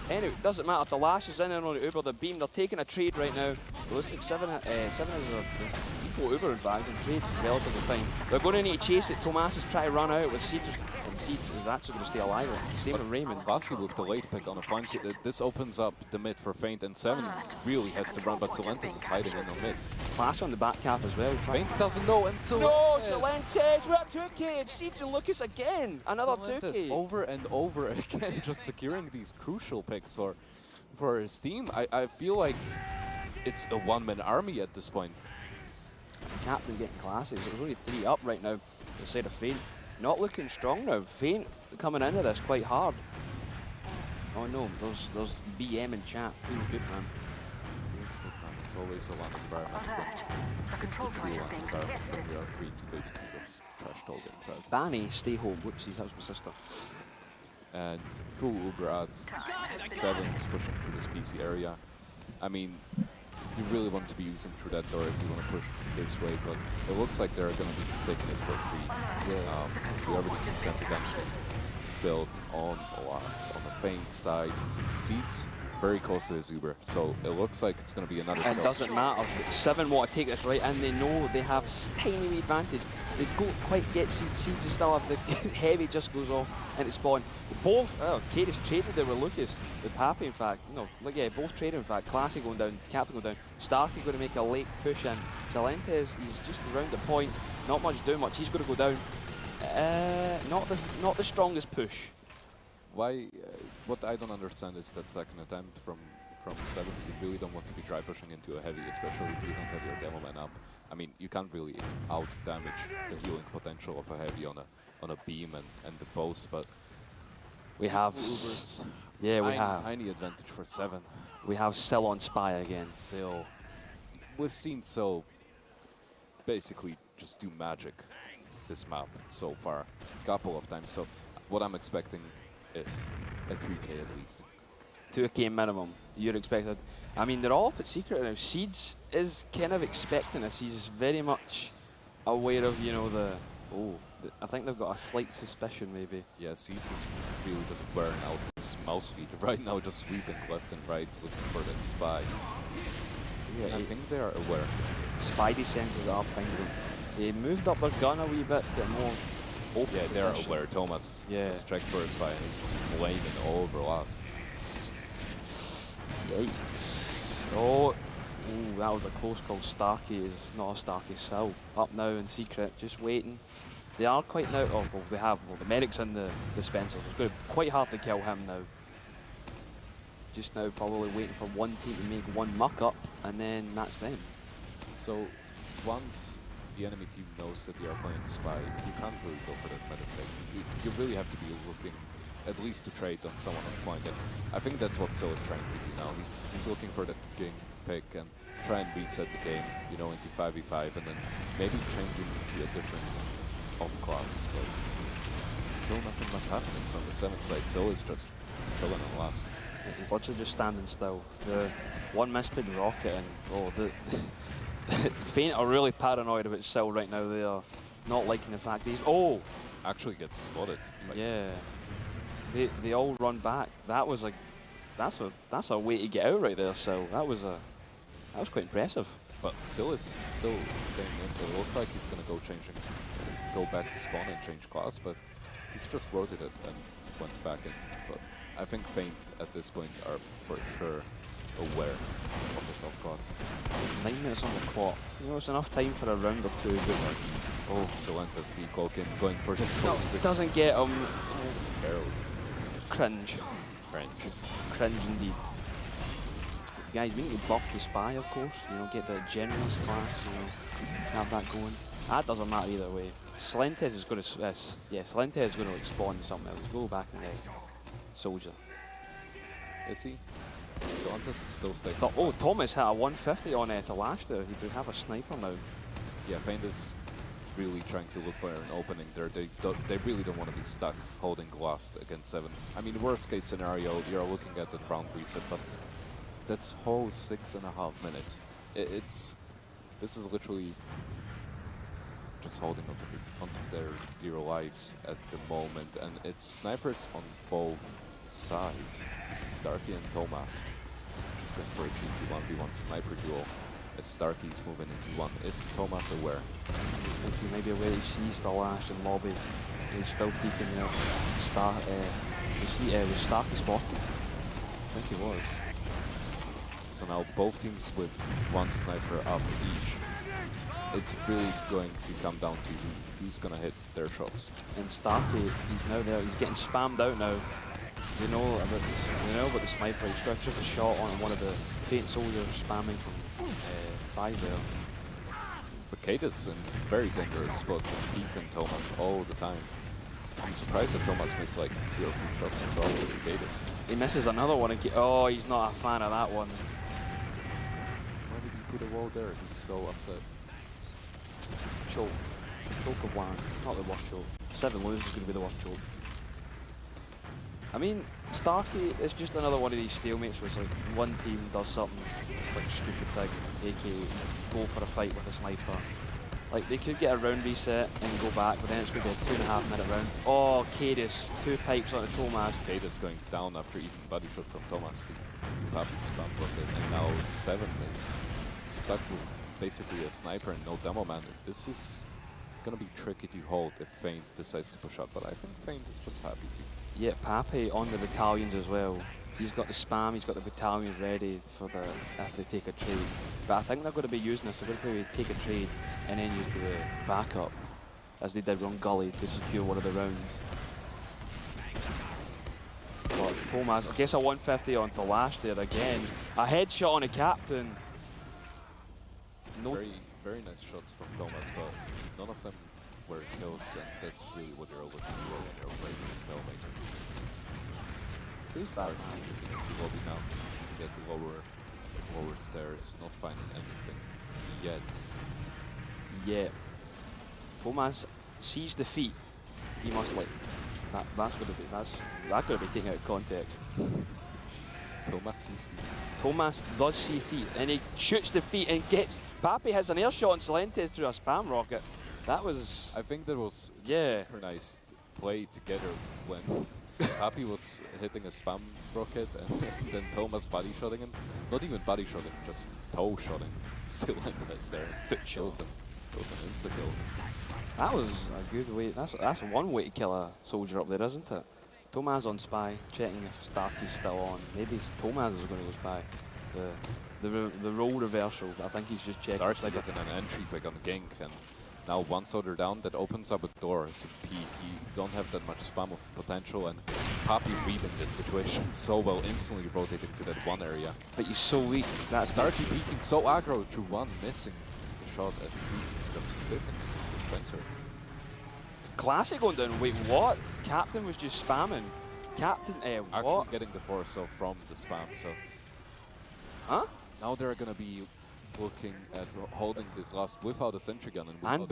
Anyway, it doesn't matter if the Lash is in and on the Uber, the beam, they're taking a trade right now. It looks like Se7en has an equal Uber advantage, and trade is relatively fine. They're going to need to chase it. Tomas is trying to run out with Seeds, and Seeds is actually going to stay alive. Same with Raymond. Vasi with the late pick on a flank. This opens up the mid for Feint, and Se7en really has to run, but Silentis is hiding in the mid. Clash on the back cap as well. Feint doesn't know, and no, Silentis, we're at 2K, and Seeds and Lucas again. Another Silentis 2K. over and over again, just securing these crucial picks for his team. I feel like it's a one-man army at this point. Captain getting classes. There's only 3 up right now instead of Feint. Not looking strong now. Feint coming into this quite hard. Oh no, there's BM in chat. Feels good, man. Feels good, man. It's always a land environment, but it's the true land environment when we are free to basically just trash talk and chat. Banny, stay home. Whoopsies, that was my sister. And full Uber at Se7en's pushing through this PC area. I mean, you really want to be using through that door if you want to push this way, but it looks like they're going to be just taking it for free. We already see some redemption built on the last, on the Feint side. Seeds very close to his Uber, so it looks like it's going to be another It doesn't matter. Se7en want to take this right, and they know they have tiny wee advantage. They don't quite get Seeds. Seeds still have the heavy just goes off into spawn. Both, Cadis traded there with Lucas, with Pappy in fact. No, look, yeah, both traded in fact. Classy going down, Captain going down. Starkey going to make a late push in. Silentis, he's just around the point. Not much doing much. He's going to go down. Not the strongest push. Why? What I don't understand is that second attempt from Se7en. You really don't want to be dry pushing into a heavy, especially if you don't have your demo man up. I mean, you can't really out damage the healing potential of a heavy on a beam and the post, but we have Ubers. Yeah, we have tiny advantage for Se7en. We have Sil on Spy again. Sil. We've seen Sil basically just do magic this map so far, a couple of times. So what I'm expecting is a 2K at least. 2K minimum. You're expected. I mean, they're all up at secret now. Seeds is kind of expecting this. He's very much aware of, you know, I think they've got a slight suspicion, maybe. Yeah, Seeds is really just wearing out his mouse feet right now, just sweeping left and right, looking for that spy. Yeah, I think they are aware. Spidey senses are pinging. They moved up their gun a wee bit to more open. Yeah, they're aware. Thomas just checked for a spy, and he's just flaming all over last. Yikes. Oh, that was a close call. Starkey is not a Starkey. Sil up now in secret, just waiting. They are quite now. Oh, well, they have. Well, the medic's in the dispenser. It's going to be quite hard to kill him now. Just now, probably waiting for one team to make one muck up, and then that's them. So, once the enemy team knows that they are playing spy, you can't really go for that medic pick. You really have to be looking at least to trade on someone on point. And I think that's what Sil is trying to do now. He's looking for that king pick and try and reset the game, you know, into 5v5, and then maybe changing to a different off-class. But still nothing much happening from the Se7en side. Sil is just chilling on last. He's literally just standing still. The one misplayed rocket, and Feint are really paranoid about Sil right now. They are not liking the fact he's Actually gets spotted. Like, yeah. They all run back. That was like that's a way to get out right there. So that was quite impressive. But Sil is still staying in. It looked like he's gonna go back to spawn and change class, but he's just rotated and went back in. But I think Feint at this point are for sure aware of this off class. 9 minutes on the clock. You know, it's enough time for a round or two. But like, Oh, Silenta's decloak in, going for this no, one. it doesn't get It's barely cringe. French. Cringe indeed. Guys, we need to buff the spy, of course. You know, get the generalist class. You know, have that going. That doesn't matter either way. Silentes is going to, Silentes is going to like, spawn something else. Go back in there. Soldier. Is he? Silentis is still staying. Oh, Thomas had a 150 on Tayyy there. He could have a sniper now. Yeah, Feint is really trying to look for an opening there. They really don't want to be stuck holding glass against Se7en. I mean, worst case scenario, you're looking at the round reset, but that's whole 6.5 minutes. This is literally just holding onto their dear lives at the moment, and it's snipers on both sides. You see Starkey and Thomas just going for a cheeky 1v1 sniper duel. As Starkey's moving into one. Is Thomas aware? I think he may be aware he sees the lash in lobby. He's still peeking there. Was Starkey spotted? I think he was. So now both teams with one sniper up each. It's really going to come down to who's going to hit their shots. And Starkey, he's now there. He's getting spammed out now. They know about this. They know about the sniper. He's got a shot on one of the Feint soldiers spamming from 5 there. But Kate is in a very dangerous spot, just peeking Thomas all the time. I'm surprised that Thomas missed like 2 or 3 shots in a row with Gatus. He misses another one. Oh, he's not a fan of that one. Why did he put a wall there? He's so upset. Choke. Choke of one. Not the worst choke. 7 loses is going to be the worst choke. I mean, Starkey is just another one of these stalemates where it's like one team does something like stupid thing, aka go for a fight with a sniper. Like they could get a round reset and go back, but then it's going to be a 2.5 minute round. Oh, Cadis, 2 pipes onto Thomas. Cadis going down after eating body shot from Thomas to Papi spam rocket, and now Se7en is stuck with basically a sniper and no demo man. This is going to be tricky to hold if Feint decides to push up, but I think Feint is just happy to. Yeah, Papi on the battalions as well. He's got the spam, he's got the battalions ready for the if they take a trade. But I think they're going to be using this, they're going to probably take a trade and then use the backup, as they did on Gully to secure one of the rounds. But Thomas, I guess a 150 on the lash there again. A headshot on a captain. No. Very, very nice shots from Thomas, but none of them were kills, and that's really what you're looking for when you're playing a stalemate. Pretty hard looking into lobby now. You get the lower stairs, not finding anything yet. Yeah. Thomas sees the feet. He must like that's gonna be taken out of context. Thomas sees feet. Thomas does see feet and he shoots the feet and gets Papi has an air shot on Silentes through a spam rocket. That was I think that was yeah. synchronized play together when Papi was hitting a spam rocket and then Thomas body shotting him. Not even body shotting, just toe shotting. Silentes there. Foot shows him. Goes an insta kill. That was a good way. That's one way to kill a soldier up there, isn't it? Thomas on spy, checking if Starkey's still on. Maybe Thomas is going to go spy. The role reversal, but I think he's just checking. Starkey getting an entry pick on Gink, and now one soldier down, that opens up a door to peek. You don't have that much spam of potential, and Papi reading this situation so well, instantly rotating to that one area. But he's so weak. That's Starkey peeking so aggro through one, missing the shot as Seeds is just sitting in his dispenser. Classic going down. Wait, what? Captain was just spamming. Captain, Actually what? getting the force off from the spam, so. Huh? Now they're gonna be looking at holding this last without a sentry gun. And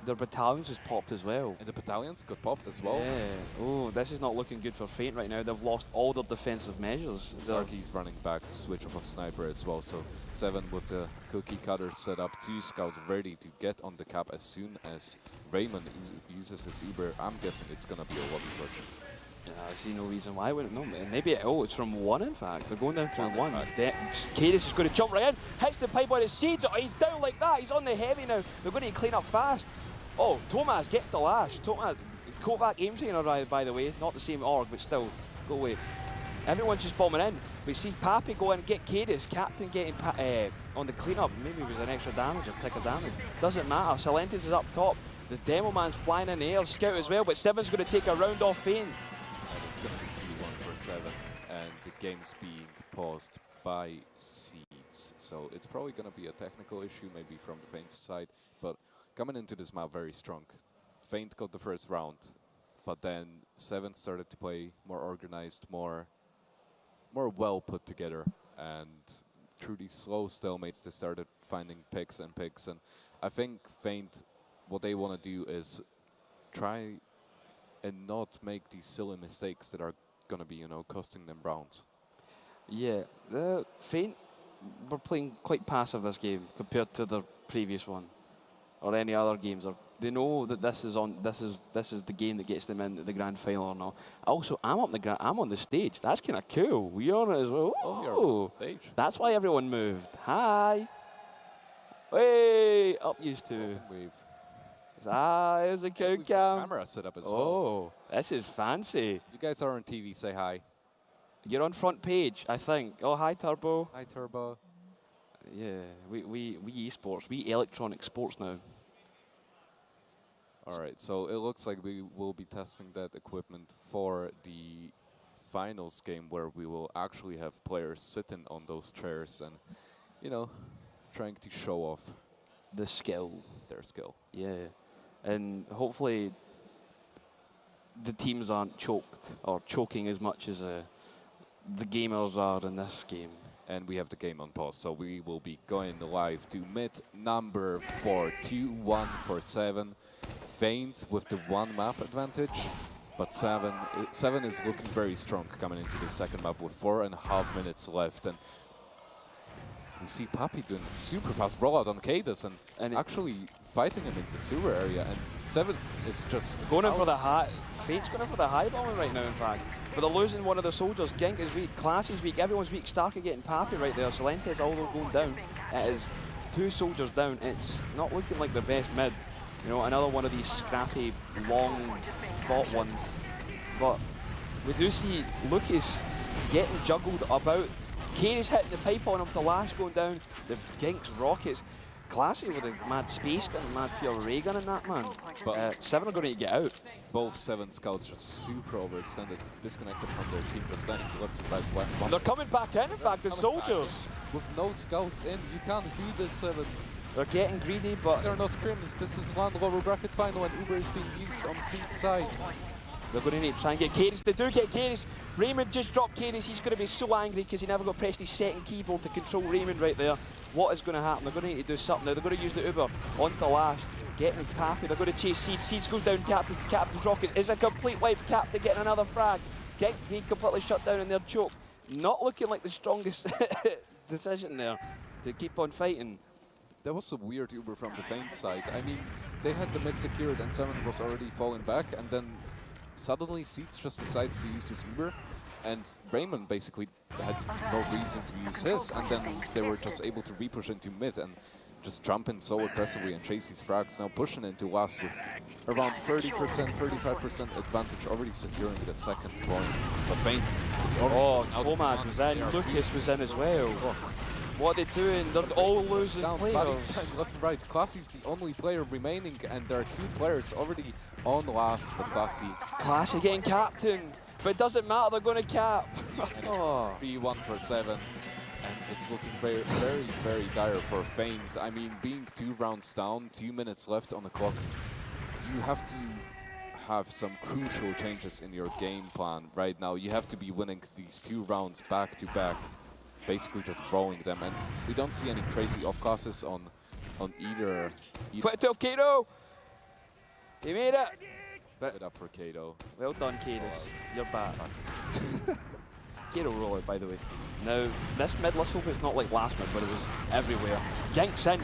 their battalions just popped as well. And the battalions got popped as well. Yeah. Oh, this is not looking good for Feint right now. They've lost all their defensive measures. Starkey's running back to switch off of Sniper as well. So Se7en with the cookie cutter set up, 2 scouts ready to get on the cap as soon as Raymond uses his Uber. I'm guessing it's going to be a lobby push. Yeah, I see no reason why wouldn't. No, maybe it's from 1 in fact. They're going down from 1. Cadis is going to jump right in, hits the pipe on his seeds. Oh, he's down like that. He's on the heavy now. They're going to clean up fast. Oh, Thomas get the lash. Thomas, Kovac aim trainer by the way, not the same org, but still, go away. Everyone's just bombing in. We see Pappy go in, get Cadis, Captain getting on the cleanup. Maybe it was an extra damage or tick of damage. Doesn't matter. Silentes is up top. The Demo Man's flying in the air, Scout as well, but Se7en's going to take a round off Feint. And it's going to be 3-1 for Se7en, and the game's being paused by Seeds. So it's probably going to be a technical issue, maybe from the Feint side, but coming into this map very strong. Feint got the first round, but then Se7en started to play more organized, more well put together, and through these slow stalemates they started finding picks, and I think Feint, what they want to do is try and not make these silly mistakes that are going to be, you know, costing them rounds. Yeah, the Feint were playing quite passive this game compared to the previous one or any other games. Or they know that this is the game that gets them into the grand final or not. Also, I'm on the stage. That's kind of cool. We on it as well. Oh, you're on the stage. That's why everyone moved. Hi. Way up used to. Wave. There's a cow cam. Camera set up as well. Oh, this is fancy. You guys are on TV. Say hi. You're on front page, I think. Oh, hi, Turbo. Hi, Turbo. Yeah, we esports. We electronic sports now. All right, so it looks like we will be testing that equipment for the finals game, where we will actually have players sitting on those chairs and, you know, trying to show off The skill. their skill. Yeah. And hopefully the teams aren't choked or choking as much as the gamers are in this game. And we have the game on pause, so we will be going live to mid number 4, 2-1 for Se7en. Feint with the 1 map advantage, but Se7en is looking very strong coming into the second map with 4.5 minutes left. And we see Papi doing super fast rollout on Cadis and actually fighting him in the sewer area, and Se7en is just going in for the high. Feint's going in for the high bombing right now, in fact. But they're losing one of the soldiers. Gink is weak, Class is weak, everyone's weak. Starkey getting Pappy right there. Silentes all going down. It is 2 soldiers down. It's not looking like the best mid. You know, another one of these scrappy, long fought ones. But we do see Lucas getting juggled about. Cadis hitting the pipe on him, the lash going down. The Gink's rockets. Classy with a mad space gun, mad pure ray gun in that, man. But Se7en are going to get out. both Se7en scouts just super overextended, disconnected from their team, just standing left and right. One. They're coming back in fact, the soldiers. With no scouts in, you can't do this, Se7en. They're getting greedy, but These are not scrims. This is one lower bracket final, and Uber is being used on Seed's side. they're going to need to try and get Cadis. They do get Cadis. Raymond just dropped Cadis. He's going to be so angry because he never got pressed his second keyboard to control Raymond right there. What is going to happen? They're going to need to do something now. They're going to use the Uber onto Lash. Getting Pappy. They're going to chase Seeds. Seeds goes down. Captain's Rockets is a complete wipe. Captain getting another frag. Get being completely shut down in their choke. Not looking like the strongest decision there to keep on fighting. That was a weird Uber from the Feint side. I mean, they had the mid secured and Se7en was already falling back, and then suddenly Seeds just decides to use his Uber, and Raymond basically had no reason to use his, and then they were just able to repush into mid and just jump in so aggressively and chase these frags, now pushing into last with around 30%, 35% advantage, already securing that second point. But Feint is already out. Thomas was in, Lucas was in as well. What are they doing? They're all losing players. Left and right. Classy's the only player remaining, and there are 2 players already on last for Classy. Classy getting captain, but it doesn't matter, they're going to cap. 3-1 for Se7en, and it's looking very, very, very dire for Feint. I mean, being 2 rounds down, 2 minutes left on the clock, you have to have some crucial changes in your game plan right now. You have to be winning these 2 rounds back to back. basically just rolling them. And we don't see any crazy off-classes on either. 12 Kato! He made it! Give it up for Kato. Well done, Kato. You're back. Kato rollout, by the way. Now, this mid, let's hope it's not like last mid, but it was everywhere. Ginks in,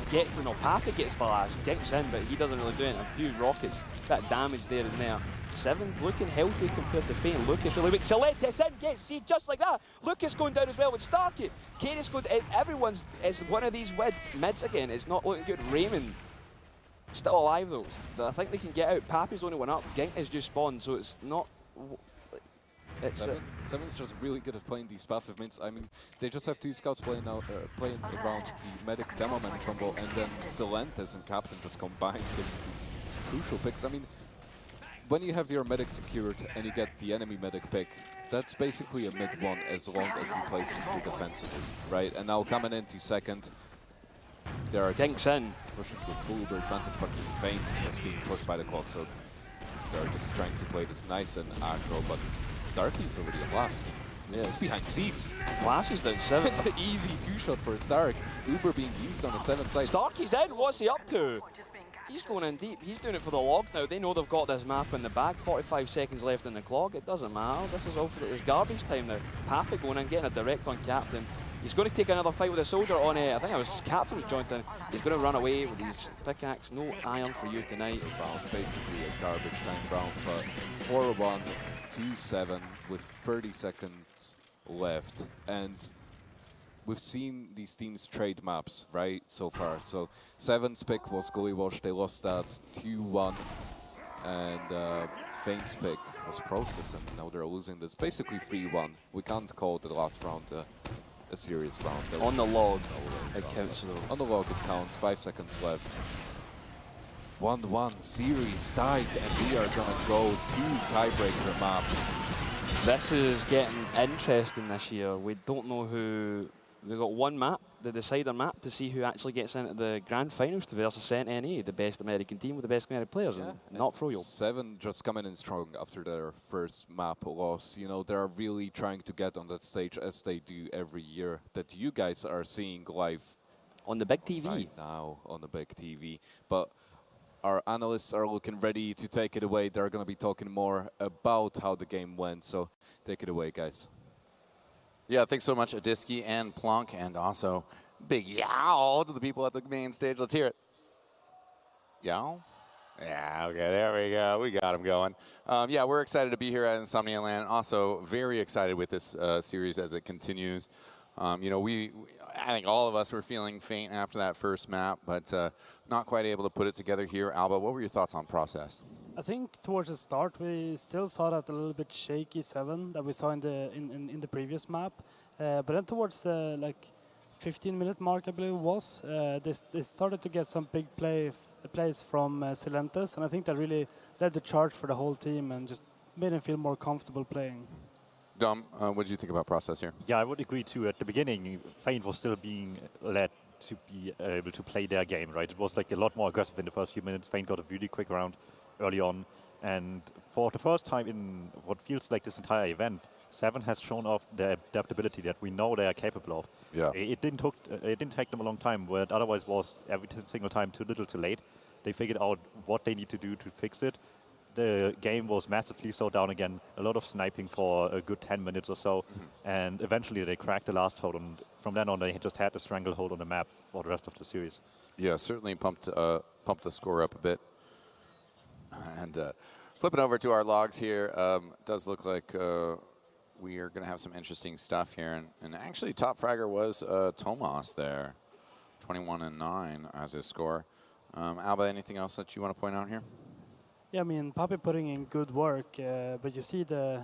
Pappy gets the last. Ginks in, but he doesn't really do it. A few rockets, that damage there and there. Se7en's looking healthy compared to Feint. Lucas really weak. Celestis in, gets see just like that. Lucas going down as well with Starkey. Katie's going down. Everyone's, it's one of these mids again. It's not looking good. Raymond still alive though. I think they can get out. Pappy's only one up. Gink has just spawned, so it's not. It's Se7en's just really good at playing these passive mints. I mean, they just have two scouts playing around the medic demo man combo, and then Celestis and Captain just combined these crucial picks. I mean, when you have your medic secured and you get the enemy medic pick, that's basically a mid one as long as he plays super defensively, right? And now coming into second, there are Ginks in. pushing with full advantage, but Feint is just being pushed by the quad, so they're just trying to play this nice and aggro, but Starkey's already at last. Yeah. He's behind seats. Glass is down 7. The easy two-shot for Stark. Uber being used on the 7 side. Starkey's in. What's he up to? He's going in deep. He's doing it for the log now. They know they've got this map in the bag. 45 seconds left in the clock. It doesn't matter. This is all for it. Garbage time now. Pappy going in, getting a direct on Captain. He's going to take another fight with a soldier on I think it was Captain's joint in. He's going to run away with his pickaxe. No iron for you tonight. Round, basically a garbage time round, but 4-1 to Se7en with 30 seconds left. And we've seen these teams trade maps, right, so far. So Se7en's pick was Gullywash. They lost that 2-1. And Feint's pick was Process, and now they're losing this. Basically 3-1. We can't call the last round a serious round. On the log, it counts though. On the log it counts, 5 seconds left. 1-1 series tied, and we are gonna go to tiebreaker map. This is getting interesting this year. We don't know who. We've got one map, the decider map, to see who actually gets into the grand finals to versus Se7en, the best American team with the best American players, and not Froyo. Se7en just coming in strong after their first map loss. You know, they're really trying to get on that stage as they do every year that you guys are seeing live on the big TV. Right now on the big TV. But our analysts are looking ready to take it away. They're going to be talking more about how the game went. So take it away, guys. Yeah, thanks so much, Adysky and Plunk, and also big yow to the people at the main stage. Let's hear it. Yow? Yeah, okay, there we go. We got him going. Yeah, we're excited to be here at Insomnia Land. Also, very excited with this series as it continues. You know, I think all of us were feeling faint after that first map, but not quite able to put it together here. Alba, what were your thoughts on process? I think towards the start we still saw that a little bit shaky Se7en that we saw in the previous map, but then towards the like 15-minute mark, I believe it was, they started to get some big plays from Celestis, and I think that really led the charge for the whole team and just made them feel more comfortable playing. Dom, what did you think about process here? Yeah, I would agree too. At the beginning, Feint was still being led to be able to play their game, right? It was like a lot more aggressive in the first few minutes. Feint got a really quick round early on, and for the first time in what feels like this entire event, Se7en has shown off the adaptability that we know they are capable of. Yeah. It didn't take them a long time, where it otherwise was every single time too little too late. They figured out what they need to do to fix it. The game was massively slowed down again, a lot of sniping for a good 10 minutes or so, and eventually they cracked the last hold, and from then on they just had a stranglehold on the map for the rest of the series. Yeah, certainly pumped the score up a bit. And flipping over to our logs here, it does look like we are going to have some interesting stuff here. And actually, top fragger was Tomas there, 21-9 as his score. Alba, anything else that you want to point out here? Yeah, I mean, Pappy putting in good work, but you see the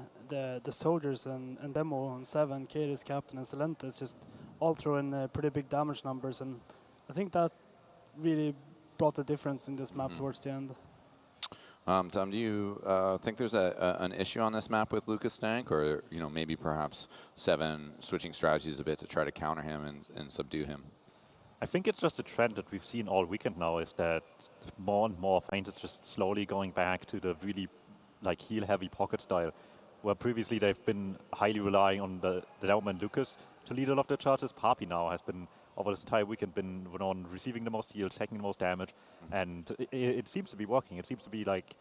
soldiers and demo on Se7en, Katie's Captain, and Celestis just all throwing pretty big damage numbers, and I think that really brought the difference in this map towards the end. Tom, do you think there's an issue on this map with Lucas Stank, or maybe perhaps Se7en switching strategies a bit to try to counter him and subdue him? I think it's just a trend that we've seen all weekend now, is that more and more Feint is just slowly going back to the really like heal-heavy pocket style. where previously they've been highly relying on the Daumen and Lucas to lead all of their charges. Papi now has been, over this entire weekend, been on receiving the most heals, taking the most damage, and it seems to be working. It seems to be like,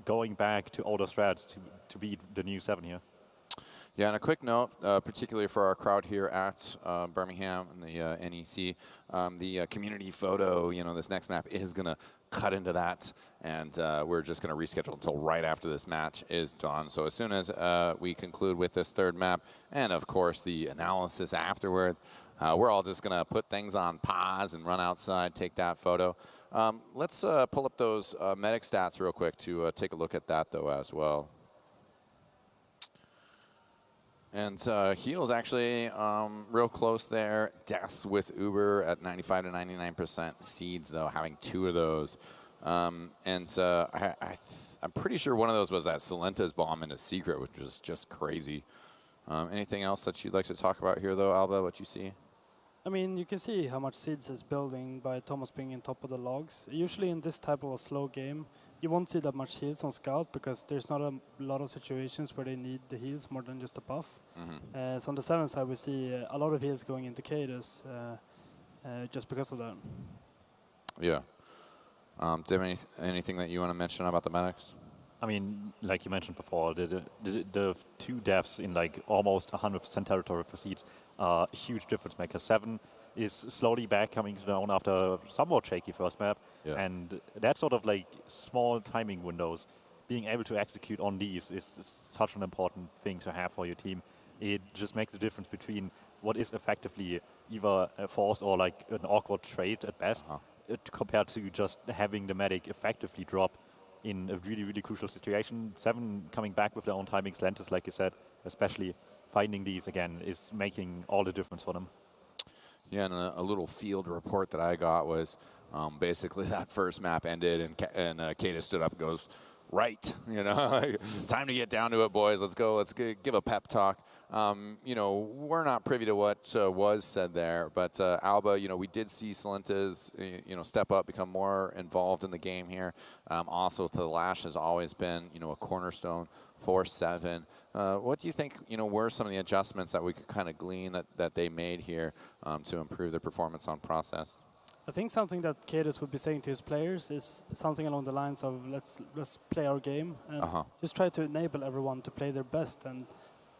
going back to older strats to beat the new Se7en here. Yeah, and a quick note, particularly for our crowd here at Birmingham and the NEC, the community photo, this next map is going to cut into that, and we're just going to reschedule until right after this match is done. So as soon as we conclude with this third map, and of course the analysis afterward, we're all just going to put things on pause and run outside, take that photo. Let's pull up those medic stats real quick to take a look at that, though, as well. And heals actually real close there. Deaths with Uber at 95 to 99%. Seeds, though, having 2 of those. I'm pretty sure one of those was that Salenta's bomb into Secret, which was just crazy. Anything else that you'd like to talk about here, though, Alba, what you see? I mean, you can see how much Seeds is building by Thomas being in top of the logs. Usually in this type of a slow game, you won't see that much heals on Scout because there's not a lot of situations where they need the heals more than just a buff. So on the Se7en side, we see a lot of heals going into Cadus just because of that. Yeah. Do you have anything that you want to mention about the medics? I mean, like you mentioned before, the 2 deaths in like almost 100% territory for Seeds are a huge difference maker. Se7en is slowly back coming down after a somewhat shaky first map, and that sort of like small timing windows, being able to execute on these is such an important thing to have for your team. It just makes a difference between what is effectively either a force or like an awkward trade at best, compared to just having the medic effectively drop in a really, really crucial situation. Se7en coming back with their own timings, Lentis, like you said, especially finding these again is making all the difference for them. Yeah, and a little field report that I got was basically that first map ended and Kata stood up and goes, right, time to get down to it, boys. Let's go. Let's give a pep talk. We're not privy to what was said there, but Alba, we did see Salenta's, step up, become more involved in the game here. Also, the Lash has always been, a cornerstone for Se7en. What do you think, were some of the adjustments that we could kind of glean that they made here to improve their performance on process? I think something that Cadus would be saying to his players is something along the lines of let's play our game and just try to enable everyone to play their best. And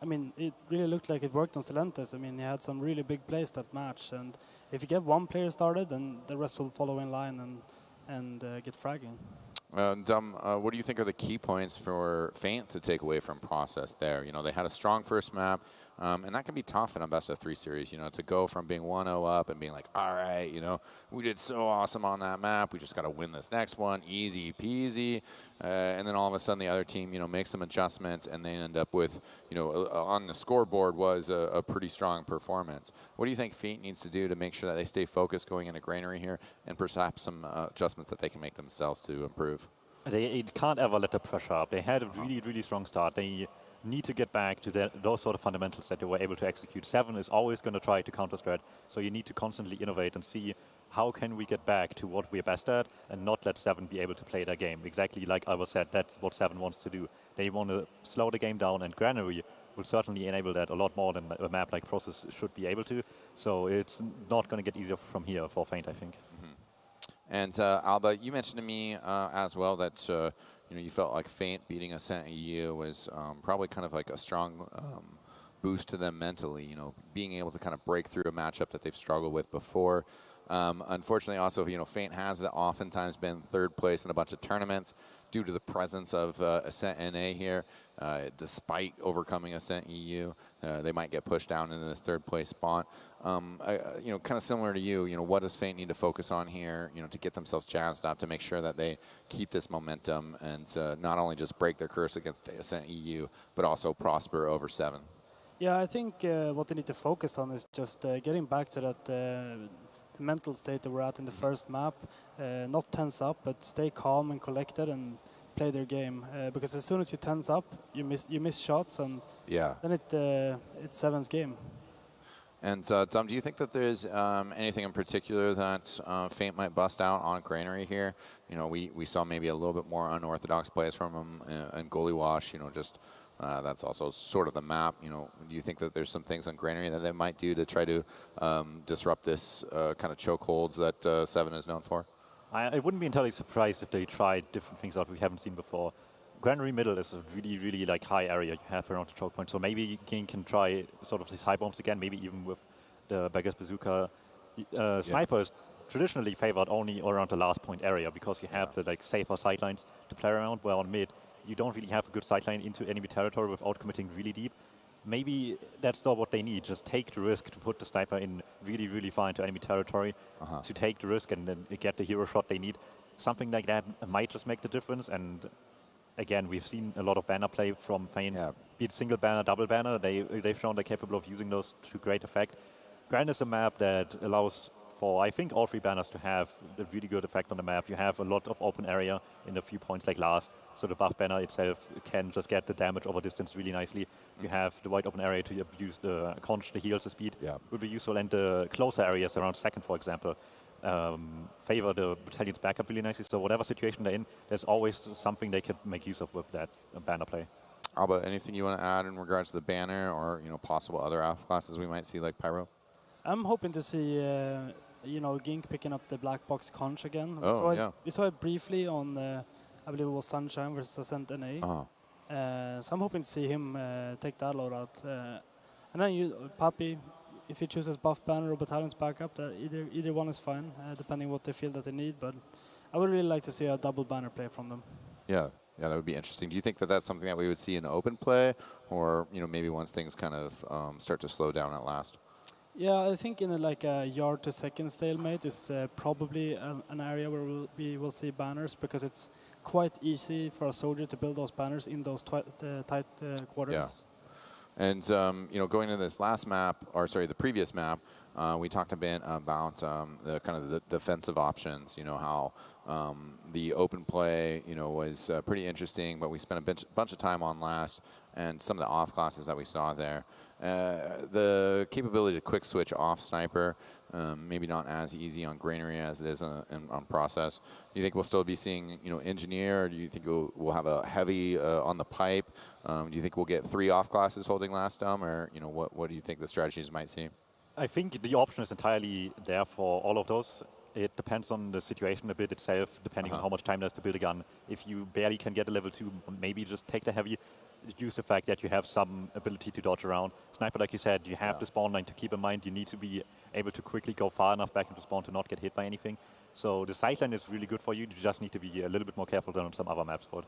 I mean, it really looked like it worked on Salentes. I mean, he had some really big plays that match, and if you get one player started, then the rest will follow in line and get fragging. What do you think are the key points for Feint to take away from process there? They had a strong first map, and that can be tough in a best-of-3 series, to go from being 1-0 up and being like, all right, we did so awesome on that map, we just got to win this next one, easy peasy, and then all of a sudden the other team, makes some adjustments, and they end up with, on the scoreboard was a pretty strong performance. What do you think Feint needs to do to make sure that they stay focused going into Granary here, and perhaps some adjustments that they can make themselves to improve? They can't ever let the pressure up. They had a really, really strong start. They need to get back to those sort of fundamentals that they were able to execute. Se7en is always going to try to counter-strat, so you need to constantly innovate and see how can we get back to what we're best at and not let Se7en be able to play their game. Exactly like Alva said, that's what Se7en wants to do. They want to slow the game down, and Granary will certainly enable that a lot more than a map like Process should be able to. So it's not going to get easier from here for Feint, I think. And Alba, you mentioned to me as well that you felt like Feint beating a Se7en was probably kind of like a strong boost to them mentally. Being able to kind of break through a matchup that they've struggled with before. Unfortunately, also, Feint has oftentimes been third place in a bunch of tournaments due to the presence of a Se7en here. Despite overcoming a Se7en, they might get pushed down into this third place spot. Kind of similar to you, what does Feint need to focus on here, to get themselves jazzed up, to make sure that they keep this momentum and not only just break their curse against a Se7en, but also prosper over Se7en? Yeah, I think what they need to focus on is just getting back to that the mental state that we're at in the first map. Not tense up, but stay calm and collected and play their game. Because as soon as you tense up, you miss shots, and then it's Se7en's game. And Dom, do you think that there's anything in particular that Feint might bust out on Granary here? We saw maybe a little bit more unorthodox plays from him and Gullywash, just That's also sort of the map. You know, do you think that there's some things on Granary that they might do to try to disrupt this kind of chokeholds that Se7en is known for? I wouldn't be entirely surprised if they tried different things out we haven't seen before. Granary middle is a really, really like high area you have around the choke point. So maybe King can try sort of these high bombs again, maybe even with the Beggar's Bazooka. Sniper is traditionally favored only around the last point area because you have the like safer sidelines to play around, where on mid you don't really have a good sideline into enemy territory without committing really deep. Maybe that's not what they need. Just take the risk to put the sniper in really, really far into enemy territory, to take the risk and then get the hero shot they need. Something like that might just make the difference. And again, we've seen a lot of banner play from Fein, be it single banner, double banner. They've shown they're capable of using those to great effect. Gran is a map that allows for, I think, all three banners to have a really good effect on the map. You have a lot of open area in a few points like last, so the buff banner itself can just get the damage over distance really nicely. You have the wide open area to abuse the conch, the heals, the speed would be useful, and the closer areas around second, for example, favor the battalion's backup really nicely. So whatever situation they're in, there's always something they could make use of with that banner play. Alba, anything you want to add in regards to the banner or possible other alpha classes we might see like Pyro? I'm hoping to see, Gink picking up the black box conch again. We saw it briefly on, I believe it was Sunshine versus Ascent NA. So I'm hoping to see him take that load out. And then Papi, if he chooses buff banner or battalion's backup, either one is fine, depending what they feel that they need. But I would really like to see a double banner play from them. Yeah, that would be interesting. Do you think that that's something that we would see in open play, or maybe once things kind of start to slow down at last? Yeah, I think in a yard to second stalemate is probably an area where we will see banners, because it's quite easy for a soldier to build those banners in those tight quarters. Yeah. And going to this last map, or sorry, the previous map, we talked a bit about the kind of the defensive options. How the open play, was pretty interesting, but we spent a bunch of time on last, and some of the off classes that we saw there. The capability to quick switch off sniper, maybe not as easy on Granary as it is on process. Do you think we'll still be seeing, engineer? Or do you think we'll have a heavy on the pipe? Do you think we'll get 3 off classes holding last dumb, or what do you think the strategies might see? I think the option is entirely there for all of those. It depends on the situation a bit itself, depending on how much time there's to build a gun. If you barely can get a level 2, maybe just take the heavy. Use the fact that you have some ability to dodge around. Sniper, like you said, you have the spawn line to keep in mind. You need to be able to quickly go far enough back into spawn to not get hit by anything. So the sideline is really good for you. You just need to be a little bit more careful than on some other maps for it.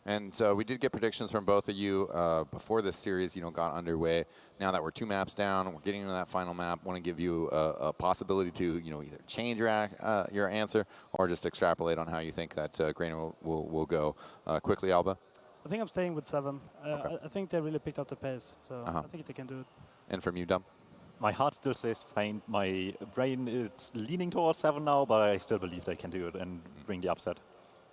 And we did get predictions from both of you before this series, got underway. Now that we're 2 maps down, we're getting into that final map. Want to give you a possibility to, either change your answer or just extrapolate on how you think that Granary will go. Quickly, Alba. I think I'm staying with Se7en. Okay. I think they really picked up the pace, so I think they can do it. And from you, Dom? My heart still says Fein. My brain is leaning towards Se7en now, but I still believe they can do it and bring the upset.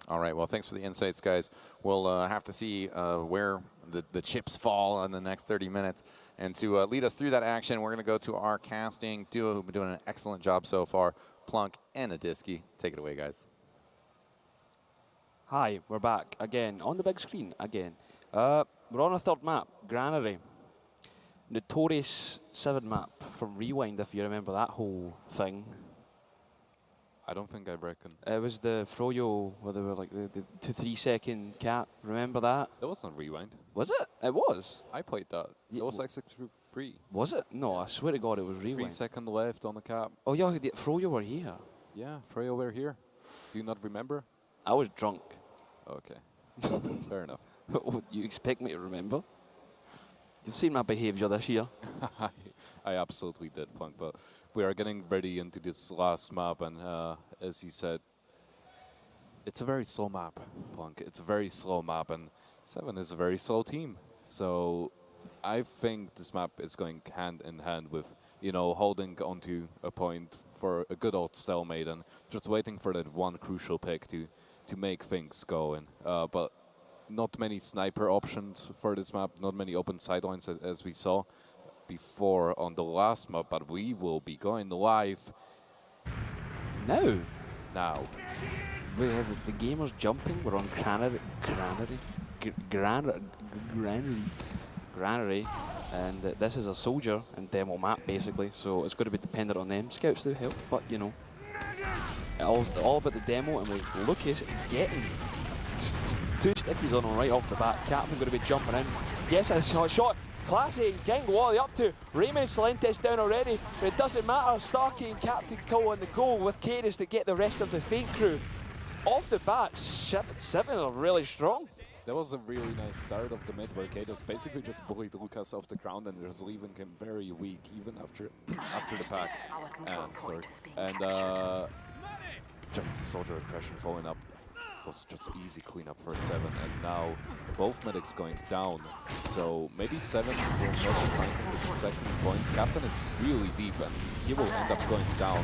All right, well, thanks for the insights, guys. We'll have to see where the chips fall in the next 30 minutes. And to lead us through that action, we're going to go to our casting duo who've been doing an excellent job so far, Plunk and Adysky. Take it away, guys. Hi, we're back again on the big screen again. We're on a third map, Granary. Notorious Se7en map from Rewind, if you remember that whole thing. I don't think I reckon. It was the Froyo where they were like the 2 3 second cap. Remember that? That was not Rewind. Was it? It was. I played that. Yeah, It was like 6-3. Was it? No, I swear to God, it was 3 Rewind. seconds left on the cap. Oh yeah, the Froyo were here. Yeah, Freya were here. Do you not remember? I was drunk. Okay. Fair enough. You expect me to remember? You've seen my behaviour this year. I absolutely did, Plunk, but we are getting ready into this last map, and as he said, it's a very slow map, Plunk. It's a very slow map, and Se7en is a very slow team. So I think this map is going hand in hand with, holding onto a point for a good old stalemate and just waiting for that one crucial pick to make things go in. But not many sniper options for this map, not many open sidelines as we saw before on the last map, but we will be going live Now. now. We have the gamers jumping. We're on Granary. Granary, and this is a soldier and demo map basically, so it's going to be dependent on them. Scouts do help, but you know, all about the demo, and with Lucas getting 2 stickies on him right off the bat. Captain going to be jumping in. Yes, a shot. Classy and King what are they up to? Raymond Se7en down already, but it doesn't matter. Starkey and Captain Cole on the goal with Cadis to get the rest of the Feint crew. Off the bat, Se7en are really strong. That was a really nice start of the mid where Cadis basically just bullied Lucas off the ground and just leaving him very weak even after the pack. Just the soldier aggression following up was just easy cleanup for Se7en, and now both medics going down. So maybe Se7en will not find the second point. Captain is really deep and he will end up going down.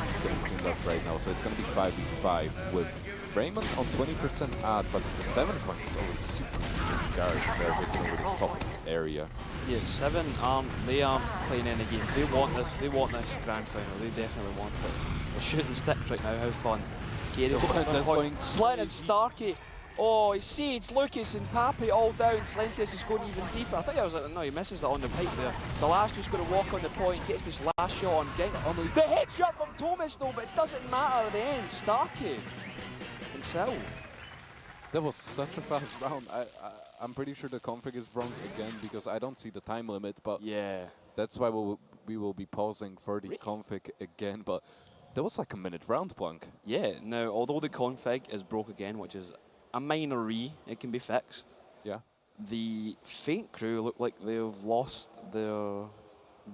He's getting cleaned up right now, so it's going to be 5v5 with Raymond on 20% ad, but the Se7en front is already super guard. They're hitting over this top area. Yeah, Se7en they aren't playing any game. They want this grand final. They definitely want it. They're shooting sticks right now. How fun! Slen and Starkey. Oh, he seeds Lucas and Pappy all down. Slentis is going even deeper. I think I was like, no, he misses that on the pipe there. The last just going to walk on the point, gets this last shot on Ging. The headshot from Thomas though, but it doesn't matter at the end. Starkey himself. That was such a fast round. I'm pretty sure the config is wrong again because I don't see the time limit, but yeah, that's why we will be pausing for the config again. But that was like a minute round, Plunk. Yeah, now although the config is broke again, which is a minor it can be fixed. Yeah. The Feint crew look like they've lost their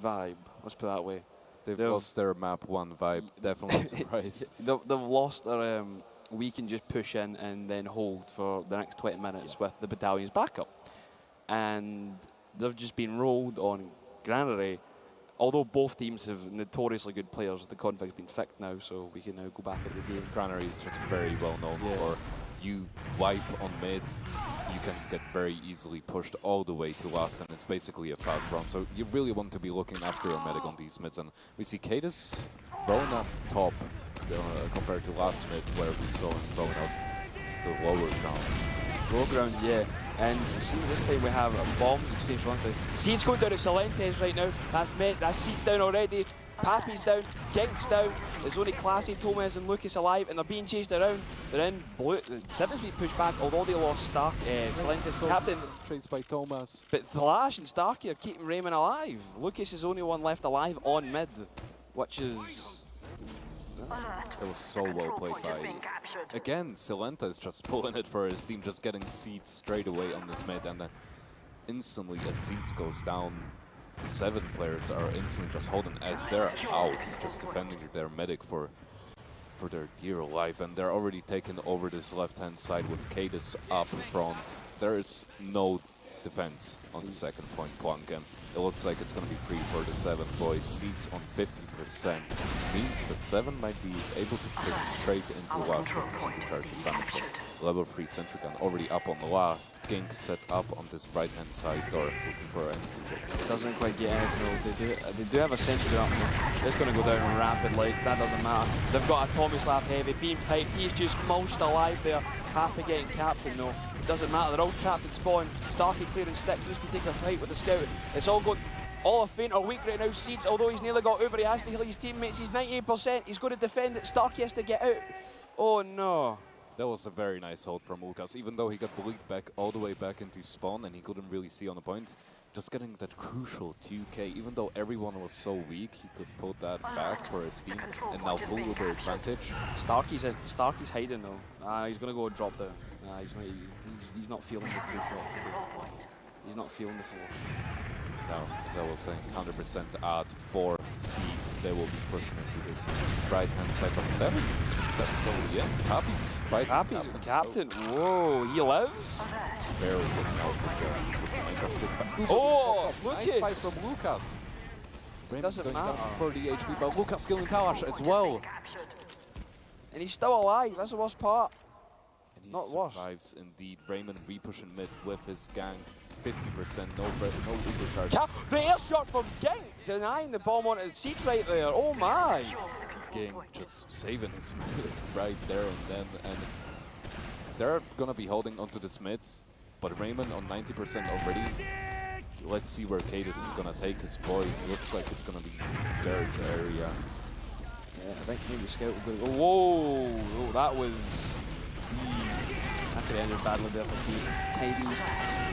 vibe, let's put it that way. They've lost their map 1 vibe, definitely a surprise. They've lost their, we can just push in and then hold for the next 20 minutes with the battalion's backup. And they've just been rolled on Granary. Although both teams have notoriously good players, the config's been fixed now, so we can now go back at the game. Granary is just very well known for you wipe on mid, you can get very easily pushed all the way to last, and it's basically a fast round. So you really want to be looking after your medic on these mids, and we see Cadis going up top compared to last mid where we saw him going out the lower ground. Low ground, yeah. And it seems this time we have bombs exchange one side. Seed's going down to Se7en right now. That's Seed's down already. Pappy's down. Gink's down. There's only Classy, Thomas and Lucas alive, and they're being chased around. They're in blue. Se7en's being pushed back, although they lost Stark. Se7en's captain. Traced by Thomas. But Flash and Starkey are keeping Raymond alive. Lucas is the only one left alive on mid, which is... It was so well played by... Again, Se7en is just pulling it for his team, just getting Seeds straight away on this mid, and then instantly as Seeds goes down, the Se7en players are instantly just holding as they're out, just defending their medic for their dear life, and they're already taking over this left-hand side with Cadis up front. There is no defense on the second point, Plunk, and it looks like it's going to be free for the Se7en boys. Seats on 50% means that Se7en might be able to pick straight into the last round supercharge advantage. Level 3 Sentry Gun already up on the last. Gink set up on this right-hand side door, looking for anything. Doesn't quite get anything. No, they do have a Sentry Gun up there. It's going to go down rapidly. That doesn't matter. They've got a Tommy Slap Heavy being piped. He's just mulched alive there. Happy getting captain though. It doesn't matter. They're all trapped in spawn. Starkey clearing sticks. Needs to take a fight with the scout. It's all going. All of Feint are weak right now. Seeds, although he's nearly got Uber, he has to heal his teammates. He's 98%. He's going to defend it. Starkey has to get out. Oh no. That was a very nice hold from Lucas, even though he got bullied back all the way back into spawn and he couldn't really see on the point. Just getting that crucial 2k, even though everyone was so weak, he could pull that back for his team, and now full Uber advantage. Starkey's hiding though. He's going to go drop down. He's not feeling the 2 shot today. He's not feeling the force. Now, as I was saying, 100% add 4 Seeds. They will be pushing into this right-hand side, but Se7en's already in. Pappy's fighting. Pappy's captain. Whoa, he lives? Barely getting out with the Oh, Lucas! Lucas! Nice fight from Lucas. Doesn't matter. 30 HP, but Lucas killing Talash as well. And he's still alive, that's the worst part. And he Not worse. survives indeed. Raymond repushing mid with his gang. 50%, no Uber charge. The air shot from Ging, denying the bomb onto the seats right there. Oh my! Ging just saving his mid right there and then. And they're gonna be holding onto this mid. But Raymond on 90% already. Let's see where Cadus is gonna take his boys. Looks like it's gonna be garage area. Yeah, I think maybe Scout will go. Whoa! Oh, that was. That could have ended badly there for Heidi.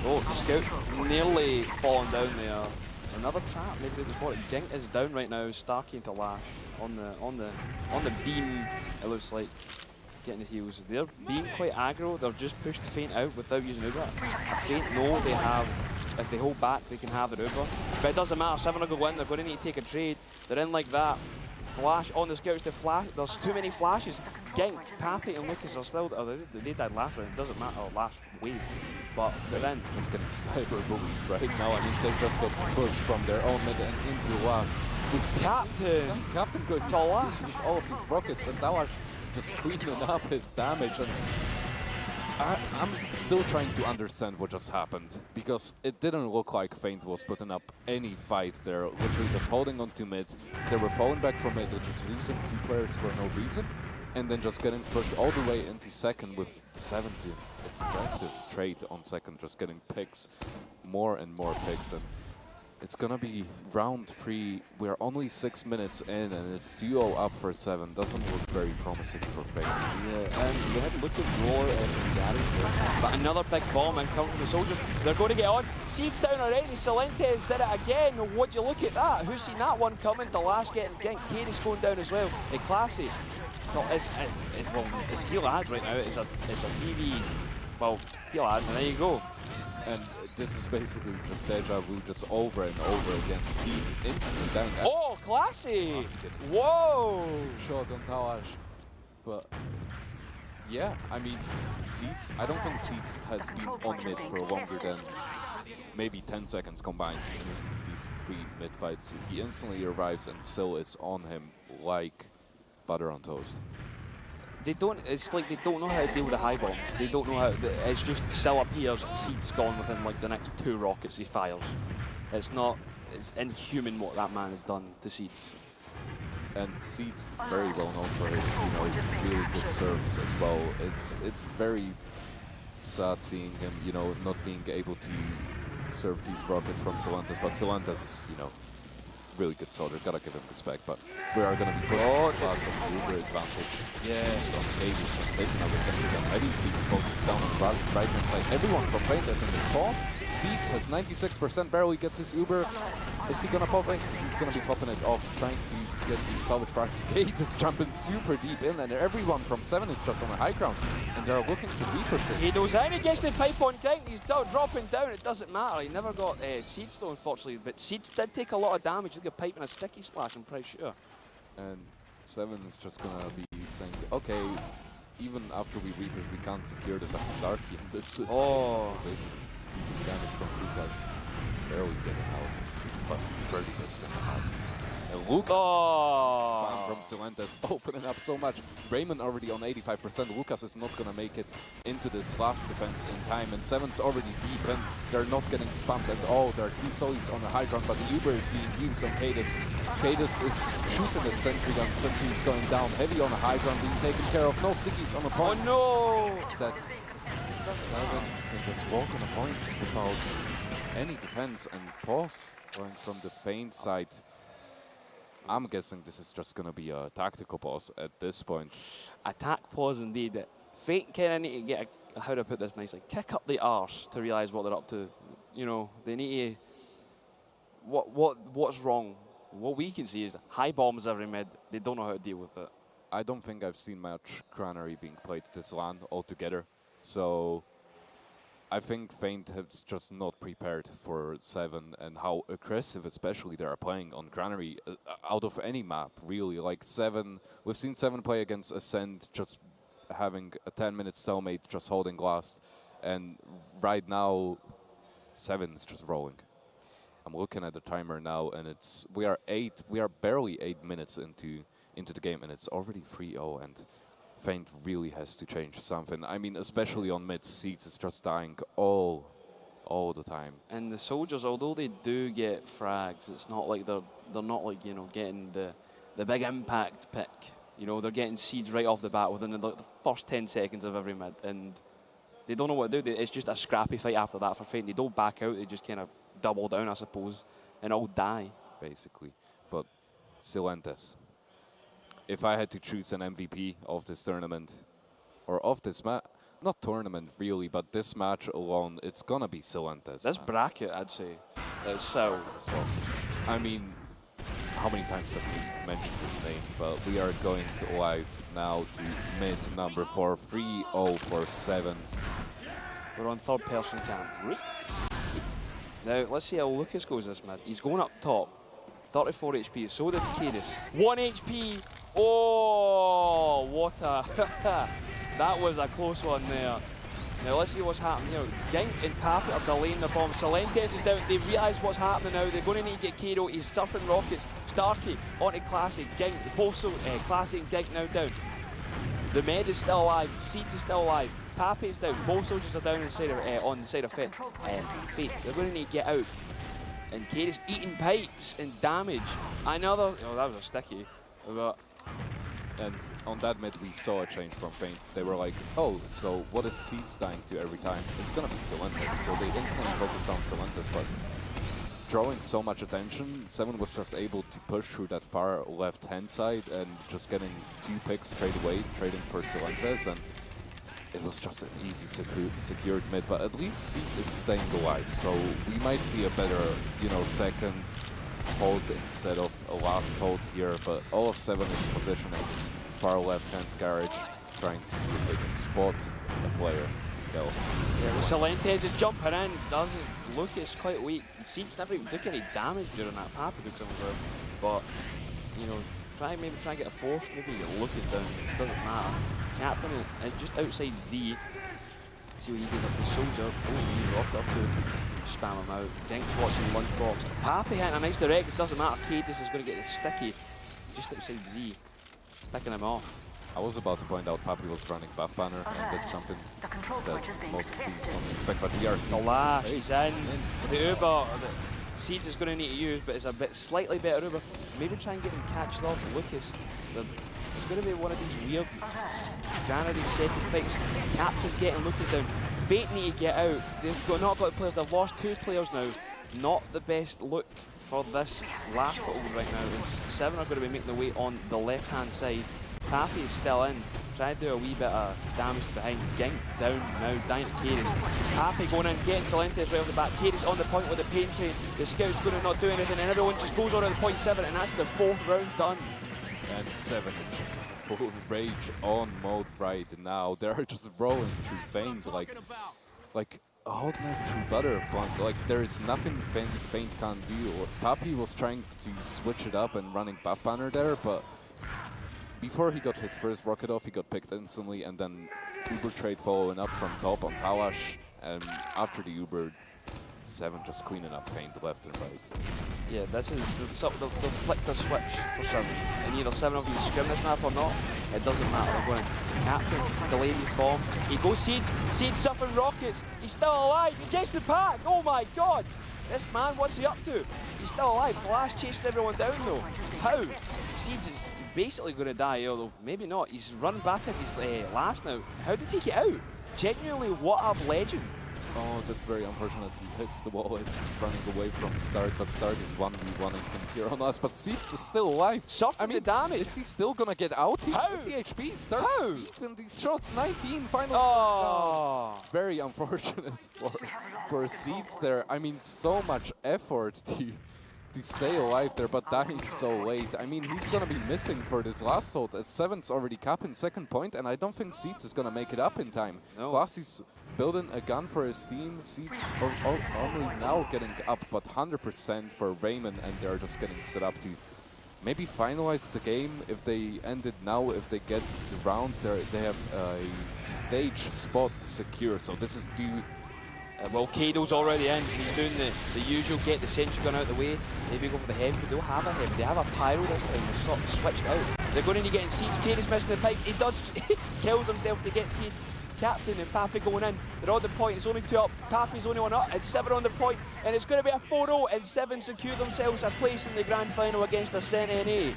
Oh, Scout nearly falling down there. Another trap, maybe they spot it. Gink is down right now. Starkey into Lash on the beam. It looks like getting the heals. They're being quite aggro. They're just pushed to feint out without using Uber. A feint, no, they have. If they hold back, they can have an Uber. But it doesn't matter. Se7en are going to win. They're going to need to take a trade. They're in like that. Flash on the scouts to flash. There's too many flashes. Gink, Pappy, and Lucas are still. Oh, they died last round. It doesn't matter. Last wave. But they're in. Just getting cyber-bullied right now. I mean, they just got pushed from their own mid and into the last. With Captain going to Lash with all of these rockets, and Dawash just cleaning up his damage. And I'm still trying to understand what just happened, because it didn't look like Feint was putting up any fight there. Literally just holding on to mid. They were falling back from mid, just losing 2 players for no reason, and then just getting pushed all the way into second with the 7 to aggressive trade on second, just getting picks, more and more picks. And it's gonna be round 3. We're only 6 minutes in, and it's duo up for 7. Doesn't look very promising for Feint. Yeah, and we had Lucas roll from Gary, but another big bomb and coming from the soldiers. They're going to get on. Seed's down already. Silentes did it again. Would you look at that? Who's seen that one coming? The last getting Gink. Katie's going down as well. The Classy. No, it's heal ads right now. It's a PV. Well, heal ads, and there you go. And this is basically just deja vu, just over and over again. Seeds instantly down. Oh, Classy! Whoa! Shot on Tawash. But yeah, I mean, Seeds, I don't think Seeds has been on mid for longer than maybe 10 seconds combined in these 3 mid fights. He instantly arrives and Syl is on him like butter on toast. They don't. It's like they don't know how to deal with a high bomb. They don't know how. It's just Syl appears, Seed's gone within like the next 2 rockets he fires. It's not. It's inhuman what that man has done to Seeds. And Seed's very well known for his, really good serves as well. It's very sad seeing him, not being able to serve these rockets from Silentes. But Silentes is, really good soldier. Gotta give him respect. But we are gonna be putting class of Uber advantage. Yes, on Cadus just taking out the center gun. Adysky focused down on the right hand side. Everyone from Feint is in the spawn. Seeds has 96%, barely gets his Uber. Is he gonna pop it? He's gonna be popping it off, trying to get the salvage frags. Skate is jumping super deep in, and everyone from 7 is just on the high ground, and they're looking to repush this. He goes in, he gets the pipe on Gink, he's dropping down, it doesn't matter. He never got Seeds though, unfortunately, but Seeds did take a lot of damage. Look at a pipe and a sticky splash, I'm pretty sure. And 7 is just gonna be saying, okay, even after we repush, we can't secure the best Starkey in this. Oh. Damage from Luca, barely getting out, but 30% out. And Luca, spam from Silentes, opening up so much. Raymond already on 85%. Lucas is not gonna make it into this last defense in time, and 7's already deep in. They're not getting spammed at all. There are 2 solis on the high ground, but the Uber is being used on Cadus. Cadus is shooting the sentry gun. Sentry is going down heavy on the high ground, being taken care of. No stickies on the point. Oh no! That 7 can just walk on a point without any defense and pause going from the Feint side. I'm guessing this is just going to be a tactical pause at this point. Attack pause indeed. Feint kind of need to get how to put this nicely, kick up the arse to realise what they're up to. They need to. What's wrong? What we can see is high bombs every mid. They don't know how to deal with it. I don't think I've seen much Granary being played this LAN altogether. So I think Feint has just not prepared for 7 and how aggressive especially they are playing on Granary out of any map, really. Like 7, we've seen 7 play against Ascend, just having a 10-minute stalemate, just holding last. And right now, 7 is just rolling. I'm looking at the timer now, and we are barely 8 minutes into the game, and it's already 3-0, and Feint really has to change something. I mean, especially on mid, Seeds is just dying all the time. And the soldiers, although they do get frags, it's not like they're not like getting the big impact pick. They're getting Seeds right off the bat within the first 10 seconds of every mid, and they don't know what to do. It's just a scrappy fight after that for Fate. They don't back out. They just kind of double down, I suppose, and all die. Basically. But Se7en, if I had to choose an MVP of this tournament, or of this match, not tournament really, but this match alone, it's gonna be Se7en. This bracket, I'd say, is so. I mean, how many times have we mentioned this name? But we are going live now to mid number 4, 3-0 for Se7en. We're on third person cam. Now, let's see how Lucas goes this mid. He's going up top. 34 HP, so did Cadis. 1 HP! Oh, what a... that was a close one there. Now, let's see what's happening here. Gink and Pappy are delaying the bomb. Se7en is down. They realise what's happening now. They're going to need to get Kado. He's surfing rockets. Starkey onto Classic. Gink, both Classic and Gink now down. The Med is still alive. Seeds is still alive. Pappy's down. Both soldiers are down inside of, on the side of Fate. They're going to need to get out. And Cadis eating pipes and damage. Another... Oh, that was a sticky. But and on that mid, we saw a change from Feint. They were like, oh, so what is Seeds dying to every time? It's going to be Se7en. So they instantly focused on Se7en, but drawing so much attention, Se7en was just able to push through that far left-hand side and just getting 2 picks straight away, trading for Se7en, and it was just an easy secured mid, but at least Seeds is staying alive, so we might see a better, you know, second hold instead of a last hold here, but all of Se7en is positioning this far left-hand garage, trying to see if they can spot a player to kill. yeah, Se7en is jumping in, doesn't look, it's quite weak. Seeds never even took any damage during that Papa took some of it, but, you know, maybe try and get a force, maybe look it down, it doesn't matter. Captain is just outside Z. See what he gets up to Soldier. Oh, he rocked up to him. Spam him out. Gink's watching Lunchbox. Pappy hitting a nice direct. It doesn't matter. Cadis is going to get the sticky just outside Z. Picking him off. I was about to point out Pappy was running buff banner, and that's something that most teams don't expect, but we are seeing. Gullywash, he's in. The Uber that Seeds is going to need to use, but it's a bit slightly better Uber. Maybe try and get him catched off Lucas. It's going to be one of these weird Granary second fights. Captain getting Lucas down. Fate need to get out. They've not got players. They've lost 2 players now. Not the best look for this last hold right now. Se7en are going to be making their way on the left-hand side. Pappy is still in. Try to do a wee bit of damage behind. Gink down now, down to Cadis. Pappy going in, getting Se7en right off the bat. Cadis on the point with the pain train. The scout's going to not do anything, and everyone just goes on to the point 7, and that's the 4th round done. And Se7en is just full rage on mode right now. They're just rolling through Feint like a hot knife through butter. Plunk. Like there is nothing Feint can't do. Pappy was trying to switch it up and running buff banner there, but before he got his first rocket off, he got picked instantly, and then Uber trade following up from top on Tayyy, and after the Uber, Se7en just cleaning up Feint left and right. Yeah, this is the flick the switch for Se7en. And either Se7en will be scrim this map or not, it doesn't matter. They're going to Captain, delay his bomb. He goes Seeds, Seeds surfing rockets. He's still alive. He gets the pack. Oh my god. This man, what's he up to? He's still alive. The last chasing everyone down though. How? Seeds is basically going to die, although maybe not. He's run back at his last now. How did he get out? Genuinely, what a legend. Oh, that's very unfortunate. He hits the wall as he's running away from Stark, but Stark is 1v1ing him here on us. But Seeds is still alive. Surfing the damage. Is he still gonna get out? He's How? 50 HP. Stark's beefing these shots. 19 final. Oh. No. Very unfortunate for Seeds there. I mean, so much effort to stay alive there, but dying so late. I mean, he's gonna be missing for this last hold. Se7en's already capping second point, and I don't think Seeds is gonna make it up in time. No. Plus, he's building a gun for his team. Seeds are only now getting up, but 100% for Raymond, and they're just getting set up to maybe finalize the game. If they end it now, if they get the round, they have a stage spot secured. So this is due. Well, Kado's already in. He's doing the usual, get the sentry gun out of the way. Maybe go for the heavy. They don't have a heavy. They have a pyro this time. They're sort of switched out. They're going to need getting Seeds. Kado's missing the pipe. He kills himself to get Seeds. Captain and Pappy going in. They're on the point. It's only 2 up. Pappy's only 1 up. And Se7en on the point. And it's going to be a 4-0. And Se7en secure themselves a place in the grand final against a Se7en.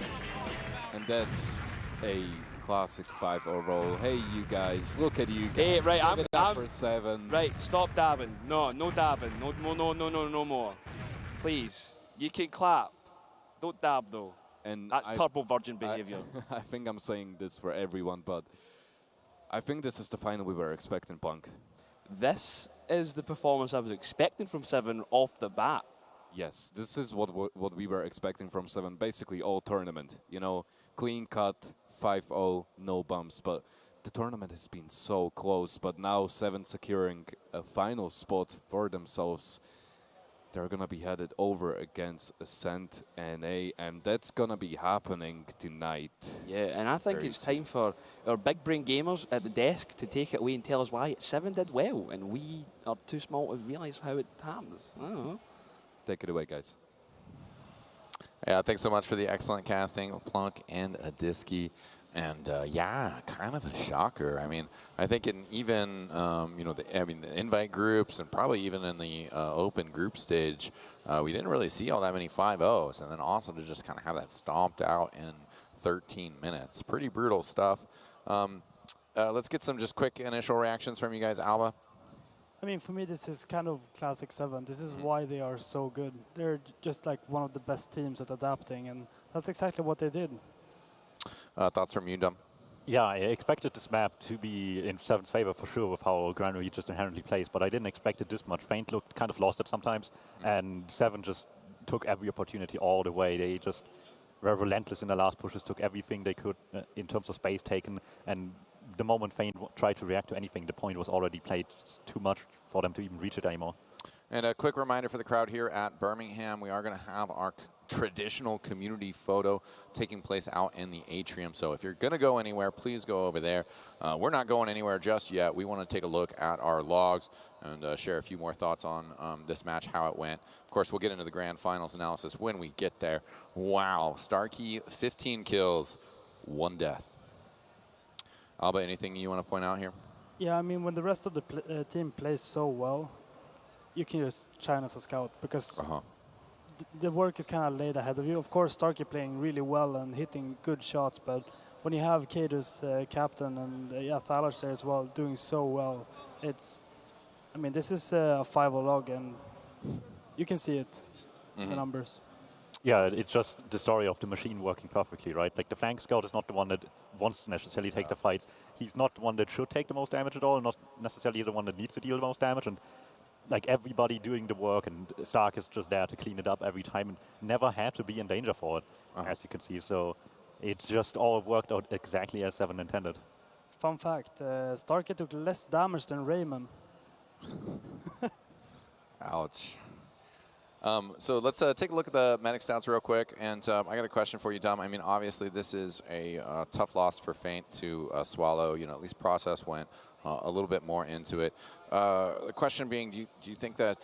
And that's a Classic 5-0 roll. Hey, you guys, look at you guys. Hey, right, Give it up for Se7en. Right, stop dabbing. No, no dabbing. No, no more. Please, you can clap. Don't dab though. And That's turbo virgin behavior. I think I'm saying this for everyone, but I think this is the final we were expecting, Plunk. This is the performance I was expecting from Se7en off the bat. Yes, this is what we were expecting from Se7en, basically all tournament. You know, clean cut, 5-0, no bumps, but the tournament has been so close, but now Se7en securing a final spot for themselves. They're going to be headed over against Ascent NA, and that's going to be happening tonight. Yeah, and I think it's time for our big brain gamers at the desk to take it away and tell us why Se7en did well, and we are too small to realise how it happens. I don't know. Take it away, guys. Yeah, thanks so much for the excellent casting, Plunk and Adysky. And yeah, kind of a shocker. I mean, I think in even you know, the invite groups and probably even in the open group stage, we didn't really see all that many 5-0s. And then also to just kind of have that stomped out in 13 minutes, pretty brutal stuff. Let's get some just quick initial reactions from you guys, Alba. I mean, for me, this is kind of classic Se7en. This is why they are so good. They're just like one of the best teams at adapting, and that's exactly what they did. Thoughts from you, Dom? Yeah, I expected this map to be in Se7en's favor for sure with how Granary just inherently plays, but I didn't expect it this much. Feint looked kind of lost at sometimes, and Se7en just took every opportunity all the way. They just were relentless in the last pushes, took everything they could in terms of space taken, and the moment Feint tried to react to anything, the point was already played too much for them to even reach it anymore. And a quick reminder for the crowd here at Birmingham, we are going to have our traditional community photo taking place out in the atrium. So if you're going to go anywhere, please go over there. We're not going anywhere just yet. We want to take a look at our logs and share a few more thoughts on this match, how it went. Of course, we'll get into the grand finals analysis when we get there. Wow, Starkey, 15 kills, 1 death. Alba, anything you want to point out here? Yeah, I mean, when the rest of the team plays so well, you can just shine as a scout because the work is kind of laid ahead of you. Of course, Starkey playing really well and hitting good shots, but when you have Kadus, captain, and Thalos there as well, doing so well, it's, I mean, this is a 5-0 log, and you can see it in the numbers. Yeah, it's just the story of the machine working perfectly, right? Like the flank scout is not the one that wants to necessarily take the fights. He's not the one that should take the most damage at all, not necessarily the one that needs to deal the most damage. And like everybody doing the work, and Stark is just there to clean it up every time and never had to be in danger for it, as you can see. So it just all worked out exactly as Se7en intended. Fun fact, Starkey took less damage than Raymond. Ouch. So let's take a look at the medic stats real quick. And I got a question for you, Dom. I mean, obviously, this is a tough loss for Feint to swallow. You know, at least Process went a little bit more into it. The question being, do you think that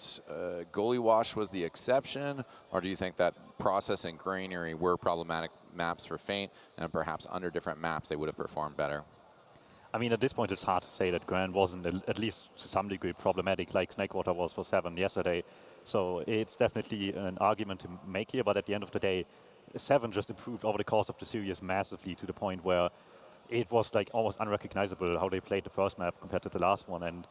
Gullywash was the exception, or do you think that Process and Granary were problematic maps for Feint, and perhaps under different maps they would have performed better? I mean, at this point, it's hard to say that Gran wasn't, at least to some degree, problematic like Snakewater was for Se7en yesterday. So it's definitely an argument to make here, but at the end of the day, Se7en just improved over the course of the series massively to the point where it was like almost unrecognizable how they played the first map compared to the last one. And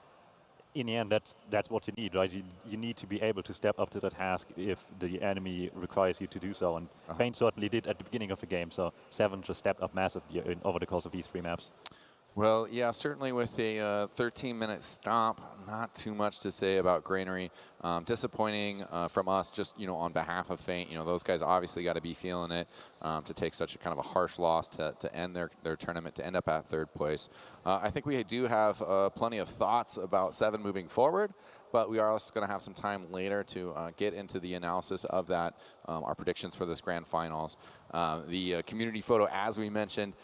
in the end, that's what you need, right? You need to be able to step up to the task if the enemy requires you to do so. And Feint certainly did at the beginning of the game, so Se7en just stepped up massively over the course of these 3 maps. Well, yeah, certainly with a 13-minute stop, not too much to say about Granary. Disappointing from us, just on behalf of Feint. Those guys obviously got to be feeling it to take such a kind of a harsh loss to end their tournament, to end up at 3rd place. I think we do have plenty of thoughts about Se7en moving forward, but we are also going to have some time later to get into the analysis of that, our predictions for this grand finals. The community photo, as we mentioned,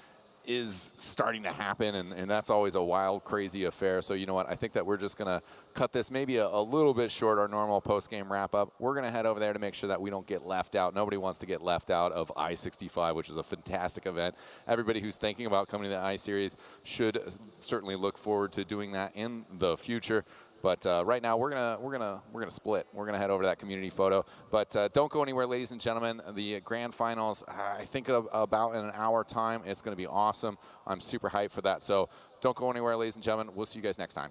is starting to happen, and that's always a wild, crazy affair. So you know what, I think that we're just going to cut this maybe a little bit short, our normal post-game wrap-up. We're going to head over there to make sure that we don't get left out. Nobody wants to get left out of I-65, which is a fantastic event. Everybody who's thinking about coming to the I-Series should certainly look forward to doing that in the future. But right now we're gonna split. We're gonna head over to that community photo. But don't go anywhere, ladies and gentlemen. The grand finals, I think about in an hour time. It's gonna be awesome. I'm super hyped for that. So don't go anywhere, ladies and gentlemen. We'll see you guys next time.